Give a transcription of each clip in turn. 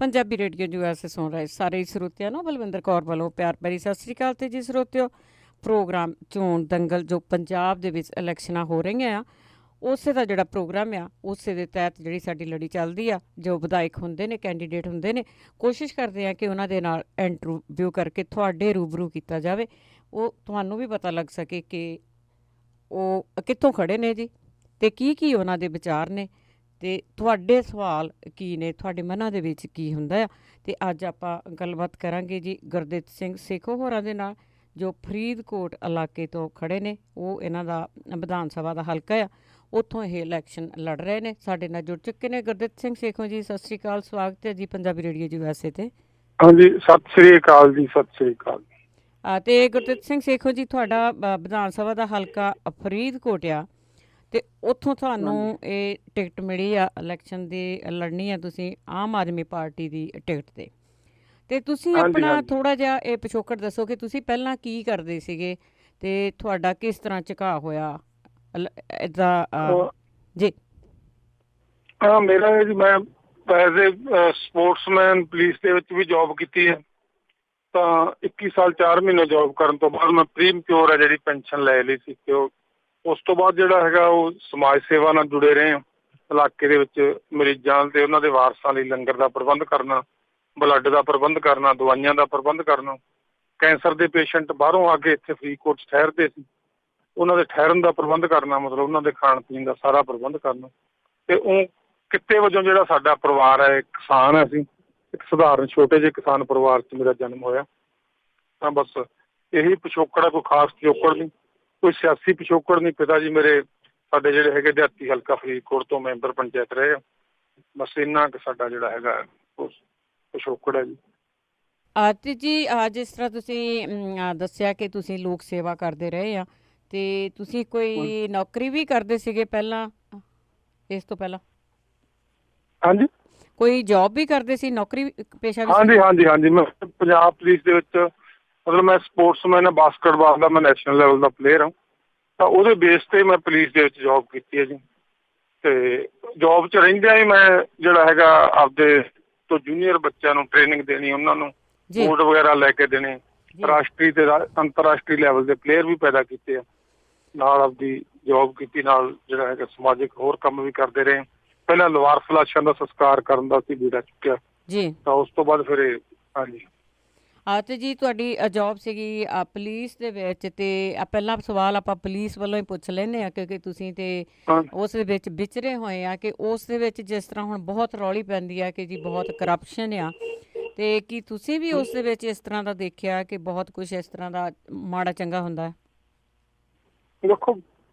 Punjabi radio USA ਸੁਣ ਰਹੇ ਸਾਰੇ ਸਰੋਤਿਆਂ ਨੂੰ ਬਲਵਿੰਦਰ ਕੌਰ ਵੱਲੋਂ ਪਿਆਰ ਭਰੀ ਸਤਿ ਸ਼੍ਰੀ ਅਕਾਲ। ਤੇ ਜੀ ਸਰੋਤਿਓ, ਪ੍ਰੋਗਰਾਮ ਚੋਣ ਦੰਗਲ ਜੋ ਪੰਜਾਬ ਦੇ ਵਿੱਚ ਇਲੈਕਸ਼ਨਾਂ ਹੋ ਰਹੀਆਂ ਆ, ਉਸੇ ਦਾ ਜਿਹੜਾ ਪ੍ਰੋਗਰਾਮ ਆ ਉਸੇ ਦੇ ਤਹਿਤ ਜਿਹੜੀ ਸਾਡੀ ਲੜੀ ਚੱਲਦੀ ਆ। ਜੋ ਵਿਧਾਇਕ ਹੁੰਦੇ ਨੇ, ਕੈਂਡੀਡੇਟ ਹੁੰਦੇ ਨੇ, ਕੋਸ਼ਿਸ਼ ਕਰਦੇ ਆ ਕਿ ਉਹਨਾਂ ਦੇ ਨਾਲ ਇੰਟਰਵਿਊ ਕਰਕੇ ਤੁਹਾਡੇ ਰੂਬਰੂ ਕੀਤਾ ਜਾਵੇ, ਉਹ ਤੁਹਾਨੂੰ ਵੀ ਪਤਾ ਲੱਗ ਸਕੇ ਕਿ ਉਹ ਕਿੱਥੋਂ ਖੜੇ ਨੇ ਜੀ, ਅਤੇ ਕੀ ਉਹਨਾਂ ਦੇ ਵਿਚਾਰ ਨੇ, ਅਤੇ ਤੁਹਾਡੇ ਸਵਾਲ ਕੀ ਨੇ, ਤੁਹਾਡੇ ਮਨਾਂ ਦੇ ਵਿੱਚ ਕੀ ਹੁੰਦਾ ਆ। ਅਤੇ ਅੱਜ ਆਪਾਂ ਗੱਲਬਾਤ ਕਰਾਂਗੇ ਜੀ ਗੁਰਦਿੱਤ ਸਿੰਘ ਸੇਖੋਂ ਹੋਰਾਂ ਦੇ ਨਾਲ, ਜੋ ਫਰੀਦਕੋਟ ਇਲਾਕੇ ਤੋਂ ਖੜੇ ਨੇ। ਉਹ ਇਹਨਾਂ ਦਾ ਵਿਧਾਨ ਸਭਾ ਦਾ ਹਲਕਾ ਆ, ਉੱਥੋਂ ਇਹ ਇਲੈਕਸ਼ਨ ਲੜ ਰਹੇ ਨੇ। ਸਾਡੇ ਨਾਲ ਜੁੜ ਚੁੱਕੇ ਨੇ ਗੁਰਦਿੱਤ ਸਿੰਘ ਸੇਖੋਂ ਜੀ। ਸਤਿ ਸ਼੍ਰੀ ਅਕਾਲ, ਸਵਾਗਤ ਹੈ ਜੀ ਪੰਜਾਬੀ ਰੇਡੀਓ USA 'ਤੇ। ਹਾਂਜੀ, ਸਤਿ ਸ਼੍ਰੀ ਅਕਾਲ ਜੀ, ਸਤਿ ਸ਼੍ਰੀ ਅਕਾਲ। ਅਤੇ ਗੁਰਦਿੱਤ ਸਿੰਘ ਸੇਖੋਂ ਜੀ, ਤੁਹਾਡਾ ਵਿਧਾਨ ਸਭਾ ਦਾ ਹਲਕਾ ਫਰੀਦਕੋਟ ਆ, ਅਤੇ ਉੱਥੋਂ ਤੁਹਾਨੂੰ ਇਹ ਟਿਕਟ ਮਿਲੀ ਆ ਇਲੈਕਸ਼ਨ ਦੀ ਲੜਨੀ ਆ ਤੁਸੀਂ ਆਮ ਆਦਮੀ ਪਾਰਟੀ ਦੀ ਟਿਕਟ 'ਤੇ। ਅਤੇ ਤੁਸੀਂ ਆਪਣਾ ਥੋੜ੍ਹਾ ਜਿਹਾ ਇਹ ਪਿਛੋਕੜ ਦੱਸੋ ਕਿ ਤੁਸੀਂ ਪਹਿਲਾਂ ਕੀ ਕਰਦੇ ਸੀਗੇ ਅਤੇ ਤੁਹਾਡਾ ਕਿਸ ਤਰ੍ਹਾਂ ਝੁਕਾਅ ਹੋਇਆ ਇੱਦਾਂ ਜੀ। ਮੇਰਾ ਜੀ, ਮੈਂ ਐਜ਼ ਏ ਸਪੋਰਟਸਮੈਨ ਪੁਲਿਸ ਦੇ ਵਿੱਚ ਵੀ ਜੋਬ ਕੀਤੀ ਹੈ। ਤਾਂ 21 ਸਾਲ 4 ਮਹੀਨੇ ਜੋਬ ਕਰਨ ਤੋਂ ਬਾਅਦ ਮੈਂ ਪ੍ਰੀਮਚੋਰ ਹੈ ਜਿਹੜੀ ਪੈਨਸ਼ਨ ਲੈ ਲਈ ਸੀ। ਅਤੇ ਉਸ ਤੋਂ ਬਾਅਦ ਜਿਹੜਾ ਹੈਗਾ ਉਹ ਸਮਾਜ ਸੇਵਾ ਨਾਲ ਜੁੜੇ ਰਹੇ ਹਾਂ। ਇਲਾਕੇ ਦੇ ਵਿੱਚ ਮਰੀਜ਼ਾਂ ਅਤੇ ਉਹਨਾਂ ਦੇ ਵਾਰਸਾਂ ਲਈ ਲੰਗਰ ਦਾ ਪ੍ਰਬੰਧ ਕਰਨਾ, ਬਲੱਡ ਦਾ ਪ੍ਰਬੰਧ ਕਰਨਾ, ਦਵਾਈਆਂ ਦਾ ਪ੍ਰਬੰਧ ਕਰਨਾ। ਕੈਂਸਰ ਦੇ ਪੇਸ਼ੈਂਟ ਬਾਹਰੋਂ ਆ ਕੇ ਇੱਥੇ ਫਰੀਦਕੋਟ 'ਚ ਠਹਿਰਦੇ ਸੀ, ਉਹਨਾਂ ਦੇ ਠਹਿਰਨ ਦਾ ਪ੍ਰਬੰਧ ਕਰਨਾ, ਮਤਲਬ ਉਹਨਾਂ ਦੇ ਖਾਣ ਪੀਣ ਦਾ ਸਾਰਾ ਪ੍ਰਬੰਧ ਕਰਨਾ। ਅਤੇ ਉਹ ਕਿੱਤੇ ਵਜੋਂ ਜਿਹੜਾ ਸਾਡਾ ਪਰਿਵਾਰ ਹੈ, ਕਿਸਾਨ ਹੈ, ਅਸੀਂ ਇੱਕ ਸਧਾਰਨ ਛੋਟੇ ਜਿਹੇ ਕਿਸਾਨ ਪਰਿਵਾਰ 'ਚ ਮੇਰਾ ਜਨਮ ਹੋਇਆ। ਤਾਂ ਬਸ ਇਹੀ ਪਿਛੋਕੜ ਹੈ, ਕੋਈ ਖਾਸ ਪਿਛੋਕੜ ਨਹੀਂ, ਕੋਈ ਸਿਆਸੀ ਪਿਛੋਕੜ ਨਹੀਂ। ਪਿਤਾ ਜੀ ਮੇਰੇ ਸਾਡੇ ਜਿਹੜੇ ਹੈਗੇ ਦਿਹਾਤੀ ਹਲਕਾ ਫਰੀਦਕੋਟ ਤੋਂ ਮੈਂਬਰ ਪੰਚਾਇਤ ਰਹੇ ਆ। ਬਸ ਇੰਨਾ ਕੁ ਸਾਡਾ ਜਿਹੜਾ ਹੈਗਾ ਉਹ ਪਿਛੋਕੜ ਹੈ ਜੀ। ਅਤੇ ਜੀ ਜਿਸ ਤਰ੍ਹਾਂ ਤੁਸੀਂ ਦੱਸਿਆ ਕਿ ਤੁਸੀਂ ਲੋਕ ਸੇਵਾ ਕਰਦੇ ਰਹੇ ਆ, ਅਤੇ ਤੁਸੀਂ ਕੋਈ ਨੌਕਰੀ ਵੀ ਕਰਦੇ ਸੀਗੇ ਪਹਿਲਾਂ, ਇਸ ਤੋਂ ਪਹਿਲਾਂ? ਹਾਂਜੀ, ਕੋਈ ਜੋਬ ਵੀ ਕਰਦੇ ਸੀ, ਨੌਕਰੀ ਪੇਸ਼ਾ ਵੀ? ਹਾਂਜੀ, ਮੈਂ ਪੰਜਾਬ ਪੁਲਿਸ ਦੇ ਵਿੱਚ, ਮਤਲਬ ਮੈਂ ਸਪੋਰਟਸਮੈਨ ਹਾਂ, ਬਾਸਕਟਬਾਲ ਦਾ ਮੈਂ ਨੈਸ਼ਨਲ ਲੈਵਲ ਦਾ ਪਲੇਅਰ ਹਾਂ। ਤਾਂ ਉਹਦੇ ਬੇਸ 'ਤੇ ਮੈਂ ਪੁਲਿਸ ਦੇ ਵਿੱਚ ਜੋਬ ਕੀਤੀ ਹੈ ਜੀ। ਅਤੇ ਜੋਬ 'ਚ ਰਹਿੰਦਿਆਂ ਹੀ ਮੈਂ ਜਿਹੜਾ ਹੈਗਾ ਆਪਦੇ ਤੋਂ ਜੂਨੀਅਰ ਬੱਚਿਆਂ ਨੂੰ ਟ੍ਰੇਨਿੰਗ ਦੇਣੀ, ਉਹਨਾਂ ਨੂੰ ਬੂਟ ਵਗੈਰਾ ਲੈ ਕੇ ਦੇਣੇ, ਰਾਸ਼ਟਰੀ ਅਤੇ ਅੰਤਰਰਾਸ਼ਟਰੀ ਲੈਵਲ ਦੇ ਪਲੇਅਰ ਵੀ ਪੈਦਾ ਕੀਤੇ ਆ। ਨਾਲ ਆਪਦੀ ਜੋਬ ਕੀਤੀ, ਨਾਲ ਜਿਹੜਾ ਹੈਗਾ ਸਮਾਜਿਕ ਹੋਰ ਕੰਮ ਵੀ ਕਰਦੇ ਰਹੇ। ਪਹਿਲਾਂ ਲਵਾਰਸ ਲਾਸ਼ਾਂ ਦਾ ਸੰਸਕਾਰ ਕਰਨ ਦਾ ਅਸੀਂ ਬੀੜਾ ਚੁੱਕਿਆ ਜੀ। ਤਾਂ ਉਸ ਤੋਂ ਬਾਅਦ ਫਿਰ ਹਾਂਜੀ। ਅਤੇ ਜੀ ਤੁਹਾਡੀ ਜੋਬ ਸੀਗੀ ਪੁਲਿਸ ਦੇ ਵਿੱਚ, ਅਤੇ ਪਹਿਲਾ ਸਵਾਲ ਆਪਾਂ ਪੁਲਿਸ ਵੱਲੋਂ ਹੀ ਪੁੱਛ ਲੈਂਦੇ ਹਾਂ ਕਿਉਂਕਿ ਤੁਸੀਂ ਤਾਂ ਉਸ ਦੇ ਵਿੱਚ ਵਿਚਰੇ ਹੋਏ ਆ, ਕਿ ਉਸ ਦੇ ਵਿੱਚ ਜਿਸ ਤਰ੍ਹਾਂ ਹੁਣ ਬਹੁਤ ਰੌਲੀ ਪੈਂਦੀ ਆ ਕਿ ਜੀ ਬਹੁਤ ਕਰਪਸ਼ਨ ਆ, ਅਤੇ ਕੀ ਤੁਸੀਂ ਵੀ ਉਸ ਦੇ ਵਿੱਚ ਇਸ ਤਰ੍ਹਾਂ ਦਾ ਦੇਖਿਆ ਕਿ ਬਹੁਤ ਕੁਛ ਇਸ ਤਰ੍ਹਾਂ ਦਾ ਮਾੜਾ ਚੰਗਾ ਹੁੰਦਾ ਹੈ? ਦੇਖੋ,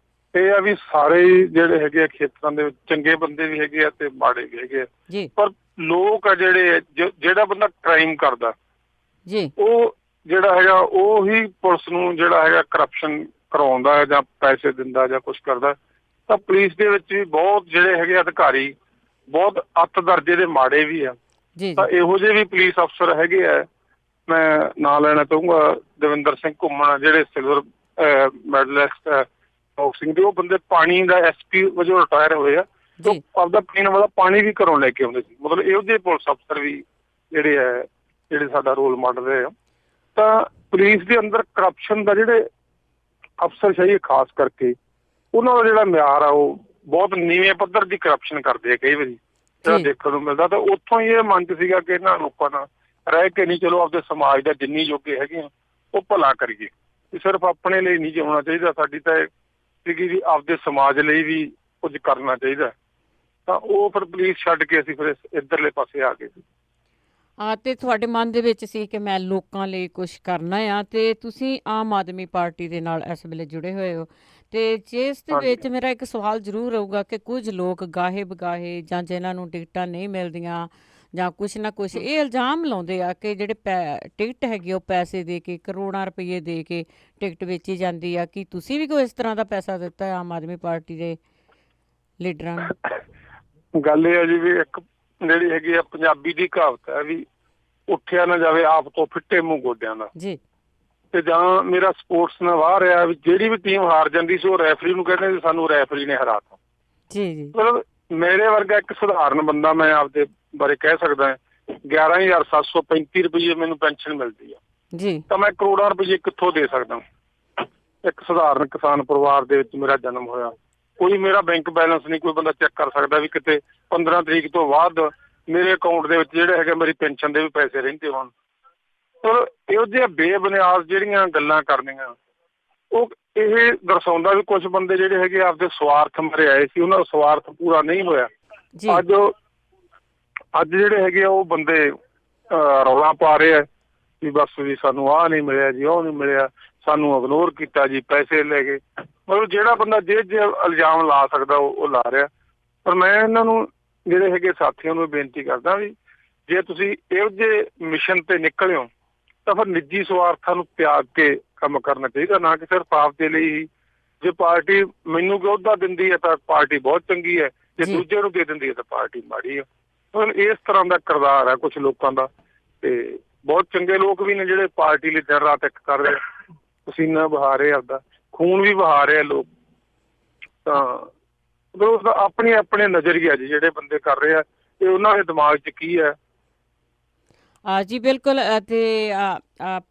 ਇਹ ਆ ਵੀ ਸਾਰੇ ਜਿਹੜੇ ਹੈਗੇ ਆ ਖੇਤਰਾਂ ਦੇ ਵਿੱਚ ਚੰਗੇ ਬੰਦੇ ਵੀ ਹੈਗੇ ਆ ਅਤੇ ਮਾੜੇ ਵੀ ਹੈਗੇ ਆ ਜੀ। ਪਰ ਲੋਕ ਆ ਜਿਹੜੇ ਜਿਹੜਾ ਬੰਦਾ ਕ੍ਰਾਈਮ ਕਰਦਾ ਜੀ, ਉਹ ਜਿਹੜਾ ਹੈਗਾ ਉਹ ਹੀ ਪੁਲਿਸ ਨੂੰ ਜਿਹੜਾ ਹੈਗਾ ਕਰਪਸ਼ਨ ਕਰਾਉਂਦਾ ਹੈ ਜਾਂ ਪੈਸੇ ਦਿੰਦਾ ਜਾਂ ਕੁਛ ਕਰਦਾ। ਤਾਂ ਪੁਲਿਸ ਦੇ ਵਿੱਚ ਵੀ ਬਹੁਤ ਜਿਹੜੇ ਹੈਗੇ ਅਧਿਕਾਰੀ ਬਹੁਤ ਅੱਤ ਦਰਜੇ ਦੇ ਮਾੜੇ ਵੀ ਆ। ਤਾਂ ਇਹੋ ਜਿਹੇ ਵੀ ਪੁਲਿਸ ਅਫਸਰ ਹੈਗੇ ਆ। ਮੈਂ ਨਾਂ ਲੈਣਾ ਚਾਹੂੰਗਾ ਦਵਿੰਦਰ ਸਿੰਘ ਘੁੰਮਣ, ਜਿਹੜੇ ਸਿਲਵਰ ਮੈਡਲਿਸਟ ਹੈ ਬਾਕਸਿੰਗ ਦੇ। ਉਹ ਬੰਦੇ ਪਾਣੀ ਦਾ SP ਵਜੋਂ ਰਿਟਾਇਰ ਹੋਏ ਆ। ਆਪਦਾ ਪੀਣ ਵਾਲਾ ਪਾਣੀ ਵੀ ਘਰੋਂ ਲੈ ਕੇ ਆਉਂਦੇ ਸੀ। ਮਤਲਬ ਇਹੋ ਜਿਹੇ ਪੁਲਿਸ ਅਫਸਰ ਵੀ ਜਿਹੜੇ ਸਾਡਾ ਰੋਲ ਮਾਡਲ ਰਹੇ ਆ। ਤਾਂ ਪੁਲਿਸ ਦੇ ਅੰਦਰ ਕਰਪਸ਼ਨ ਦਾ ਜਿਹੜੇ ਅਫਸਰਸ਼ਾਹੀ ਖਾਸ ਕਰਕੇ ਉਹਨਾਂ ਦਾ ਜਿਹੜਾ ਮਿਆਰ ਆ ਉਹ ਬਹੁਤ ਨੀਵੇਂ ਪੱਧਰ ਦੀ ਕਰਪਸ਼ਨ ਕਰਦੇ ਆ ਕਈ ਵਾਰੀ, ਜਿਹੜਾ ਦੇਖਣ ਨੂੰ ਮਿਲਦਾ। ਤਾਂ ਉੱਥੋਂ ਹੀ ਇਹ ਮਨ 'ਚ ਸੀਗਾ ਕਿ ਇਹਨਾਂ ਲੋਕਾਂ ਨਾਲ ਰਹਿ ਕੇ ਨਹੀਂ, ਚਲੋ ਆਪਦੇ ਸਮਾਜ ਦਾ ਜਿੰਨੀ ਜੋਗੇ ਹੈਗੇ ਆ ਉਹ ਭਲਾ ਕਰੀਏ। ਸਿਰਫ ਆਪਣੇ ਲਈ ਨਹੀਂ ਜਿਉਣਾ ਚਾਹੀਦਾ, ਸਾਡੀ ਤਾਂ ਸੀਗੀ ਵੀ ਆਪਦੇ ਸਮਾਜ ਲਈ ਵੀ ਕੁਝ ਕਰਨਾ ਚਾਹੀਦਾ। ਤਾਂ ਉਹ ਫਿਰ ਪੁਲਿਸ ਛੱਡ ਕੇ ਅਸੀਂ ਫਿਰ ਇੱਧਰਲੇ ਪਾਸੇ ਆ ਗਏ ਸੀ। ਅਤੇ ਤੁਹਾਡੇ ਮਨ ਦੇ ਵਿੱਚ ਸੀ ਕਿ ਮੈਂ ਲੋਕਾਂ ਲਈ ਕੁਛ ਕਰਨਾ ਆ, ਅਤੇ ਤੁਸੀਂ ਆਮ ਆਦਮੀ ਪਾਰਟੀ ਦੇ ਨਾਲ ਇਸ ਵੇਲੇ ਜੁੜੇ ਹੋਏ ਹੋ। ਅਤੇ ਜਿਸ ਦੇ ਵਿੱਚ ਮੇਰਾ ਇੱਕ ਸਵਾਲ ਜ਼ਰੂਰ ਰਹੂਗਾ ਕਿ ਕੁਝ ਲੋਕ ਗਾਹੇ ਬਗਾਹੇ ਜਾਂ ਜਿਨ੍ਹਾਂ ਨੂੰ ਟਿਕਟਾਂ ਨਹੀਂ ਮਿਲਦੀਆਂ ਜਾਂ ਕੁਛ ਨਾ ਕੁਛ ਇਹ ਇਲਜ਼ਾਮ ਲਾਉਂਦੇ ਆ ਕਿ ਜਿਹੜੇ ਟਿਕਟ ਹੈਗੀ ਉਹ ਪੈਸੇ ਦੇ ਕੇ, ਕਰੋੜਾਂ ਰੁਪਈਏ ਦੇ ਕੇ ਟਿਕਟ ਵੇਚੀ ਜਾਂਦੀ ਆ। ਕੀ ਤੁਸੀਂ ਵੀ ਕੋਈ ਇਸ ਤਰ੍ਹਾਂ ਦਾ ਪੈਸਾ ਦਿੱਤਾ ਆਮ ਆਦਮੀ ਪਾਰਟੀ ਦੇ ਲੀਡਰਾਂ ਨੂੰ? ਗੱਲ ਇਹ ਹੈ ਜੀ ਵੀ ਇੱਕ ਜਿਹੜੀ ਹੈਗੀ ਆ ਪੰਜਾਬੀ ਦੀ ਕਹਾਵਤ ਹੈ ਵੀ ਉੱਠਿਆ ਨਾ ਜਾਵੇ ਆਪ ਤੋਂ ਫਿੱਟੇ ਮੂੰਹ ਗੋਡਿਆਂ ਦਾ ਜੀ। ਤੇ ਜਾਂ ਮੇਰਾ ਸਪੋਰਟਸ ਨਾਲ ਵਾਹ ਰਿਹਾ ਵੀ ਜਿਹੜੀ ਵੀ ਟੀਮ ਹਾਰ ਜਾਂਦੀ ਸੀ ਉਹ ਰੈਫਰੀ ਨੂੰ ਕਹਿੰਦੇ ਸੀ ਸਾਨੂੰ ਰੈਫਰੀ ਨੇ ਹਰਾਤਾ ਜੀ। ਮਤਲਬ ਮੇਰੇ ਵਰਗਾ ਇੱਕ ਸਧਾਰਨ ਬੰਦਾ, ਮੈਂ ਆਪਦੇ ਬਾਰੇ ਕਹਿ ਸਕਦਾ 11,735 ਰੁਪਏ ਮੈਨੂੰ ਪੈਨਸ਼ਨ ਮਿਲਦੀ ਆ ਜੀ, ਤਾਂ ਮੈਂ ਕਰੋੜਾਂ ਰੁਪਏ ਕਿੱਥੋਂ ਦੇ ਸਕਦਾ? ਇੱਕ ਸਧਾਰਨ ਕਿਸਾਨ ਪਰਿਵਾਰ ਦੇ ਵਿੱਚ ਮੇਰਾ ਜਨਮ ਹੋਇਆ, ਕੋਈ ਮੇਰਾ ਬੈਂਕ ਬੈਲੈਂਸ ਨਹੀਂ ਕੋਈ ਬੰਦਾ ਚੈੱਕ ਕਰ ਸਕਦਾ ਵੀ ਕਿਤੇ 15 ਤਰੀਕ ਤੋਂ ਬਾਅਦ ਮੇਰੇ ਅਕਾਊਂਟ ਦੇ ਵਿੱਚ ਜਿਹੜੇ ਹੈਗੇ ਮੇਰੀ ਪੈਨਸ਼ਨ ਦੇ ਵੀ ਪੈਸੇ ਰਹਿੰਦੇ ਹੋਣ। ਪਰ ਇਹੋ ਜਿਹੀਆਂ ਬੇਬੁਨਿਆਦ ਜਿਹੜੀਆਂ ਗੱਲਾਂ ਕਰਨੀਆਂ, ਉਹ ਇਹ ਦਰਸਾਉਂਦਾ ਵੀ ਕੁਝ ਬੰਦੇ ਜਿਹੜੇ ਹੈਗੇ ਆਪਦੇ ਸਵਾਰਥ ਮਰੇ ਆਏ ਸੀ, ਉਹਨਾਂ ਦਾ ਸਵਾਰਥ ਪੂਰਾ ਨਹੀਂ ਹੋਇਆ। ਅੱਜ ਜਿਹੜੇ ਹੈਗੇ ਆ ਉਹ ਬੰਦੇ ਰੌਲਾ ਪਾ ਰਹੇ ਆ ਵੀ ਬਸ ਵੀ ਸਾਨੂੰ ਆਹ ਨਹੀਂ ਮਿਲਿਆ ਜੀ, ਉਹ ਨਹੀਂ ਮਿਲਿਆ, ਸਾਨੂੰ ਇਗਨੋਰ ਕੀਤਾ ਜੀ, ਪੈਸੇ ਲੈ ਗਏ। ਮਤਲਬ ਜਿਹੜਾ ਬੰਦਾ ਜੇ ਇਲਜ਼ਾਮ ਲਾ ਸਕਦਾ ਉਹ ਲਾ ਰਿਹਾ। ਪਰ ਮੈਂ ਇਹਨਾਂ ਨੂੰ ਜਿਹੜੇ ਹੈਗੇ ਸਾਥੀਆਂ ਨੂੰ ਬੇਨਤੀ ਕਰਦਾ ਵੀ ਜੇ ਤੁਸੀਂ ਇਹੋ ਜਿਹੇ ਮਿਸ਼ਨ ਤੇ ਨਿਕਲੇ ਹੋ ਤਾਂ ਫਿਰ ਨਿੱਜੀ ਸਵਾਰਥਾਂ ਨੂੰ ਤਿਆਗ ਕੇ ਕੰਮ ਕਰਨਾ ਚਾਹੀਦਾ, ਨਾ ਕਿ ਸਿਰਫ ਆਪ ਦੇ ਲਈ ਹੀ। ਜੇ ਪਾਰਟੀ ਮੈਨੂੰ ਅਹੁਦਾ ਦਿੰਦੀ ਹੈ ਤਾਂ ਪਾਰਟੀ ਬਹੁਤ ਚੰਗੀ ਹੈ, ਜੇ ਦੂਜੇ ਨੂੰ ਦੇ ਦਿੰਦੀ ਹੈ ਤਾਂ ਪਾਰਟੀ ਮਾੜੀ ਹੈ। ਹੁਣ ਇਸ ਤਰ੍ਹਾਂ ਦਾ ਕਿਰਦਾਰ ਹੈ ਕੁਛ ਲੋਕਾਂ ਦਾ, ਤੇ ਬਹੁਤ ਚੰਗੇ ਲੋਕ ਵੀ ਨੇ ਜਿਹੜੇ ਪਾਰਟੀ ਲਈ ਦਿਨ ਰਾਤ ਇੱਕ ਕਰ ਰਹੇ, ਪਸੀਨਾ ਬਹਾ ਰਹੇ, ਆਪਦਾ ਖੂਨ ਵੀ ਬਹਾ ਰਹੇ ਆ ਲੋਕ। ਤਾਂ ਆਪਣੇ ਆਪਣੇ ਨਜ਼ਰੀਆ ਜੀ ਜਿਹੜੇ ਬੰਦੇ ਕਰ ਰਹੇ ਆ, ਤੇ ਉਹਨਾਂ ਦੇ ਦਿਮਾਗ 'ਚ ਕੀ ਹੈ। ਜੀ ਬਿਲਕੁਲ। ਅਤੇ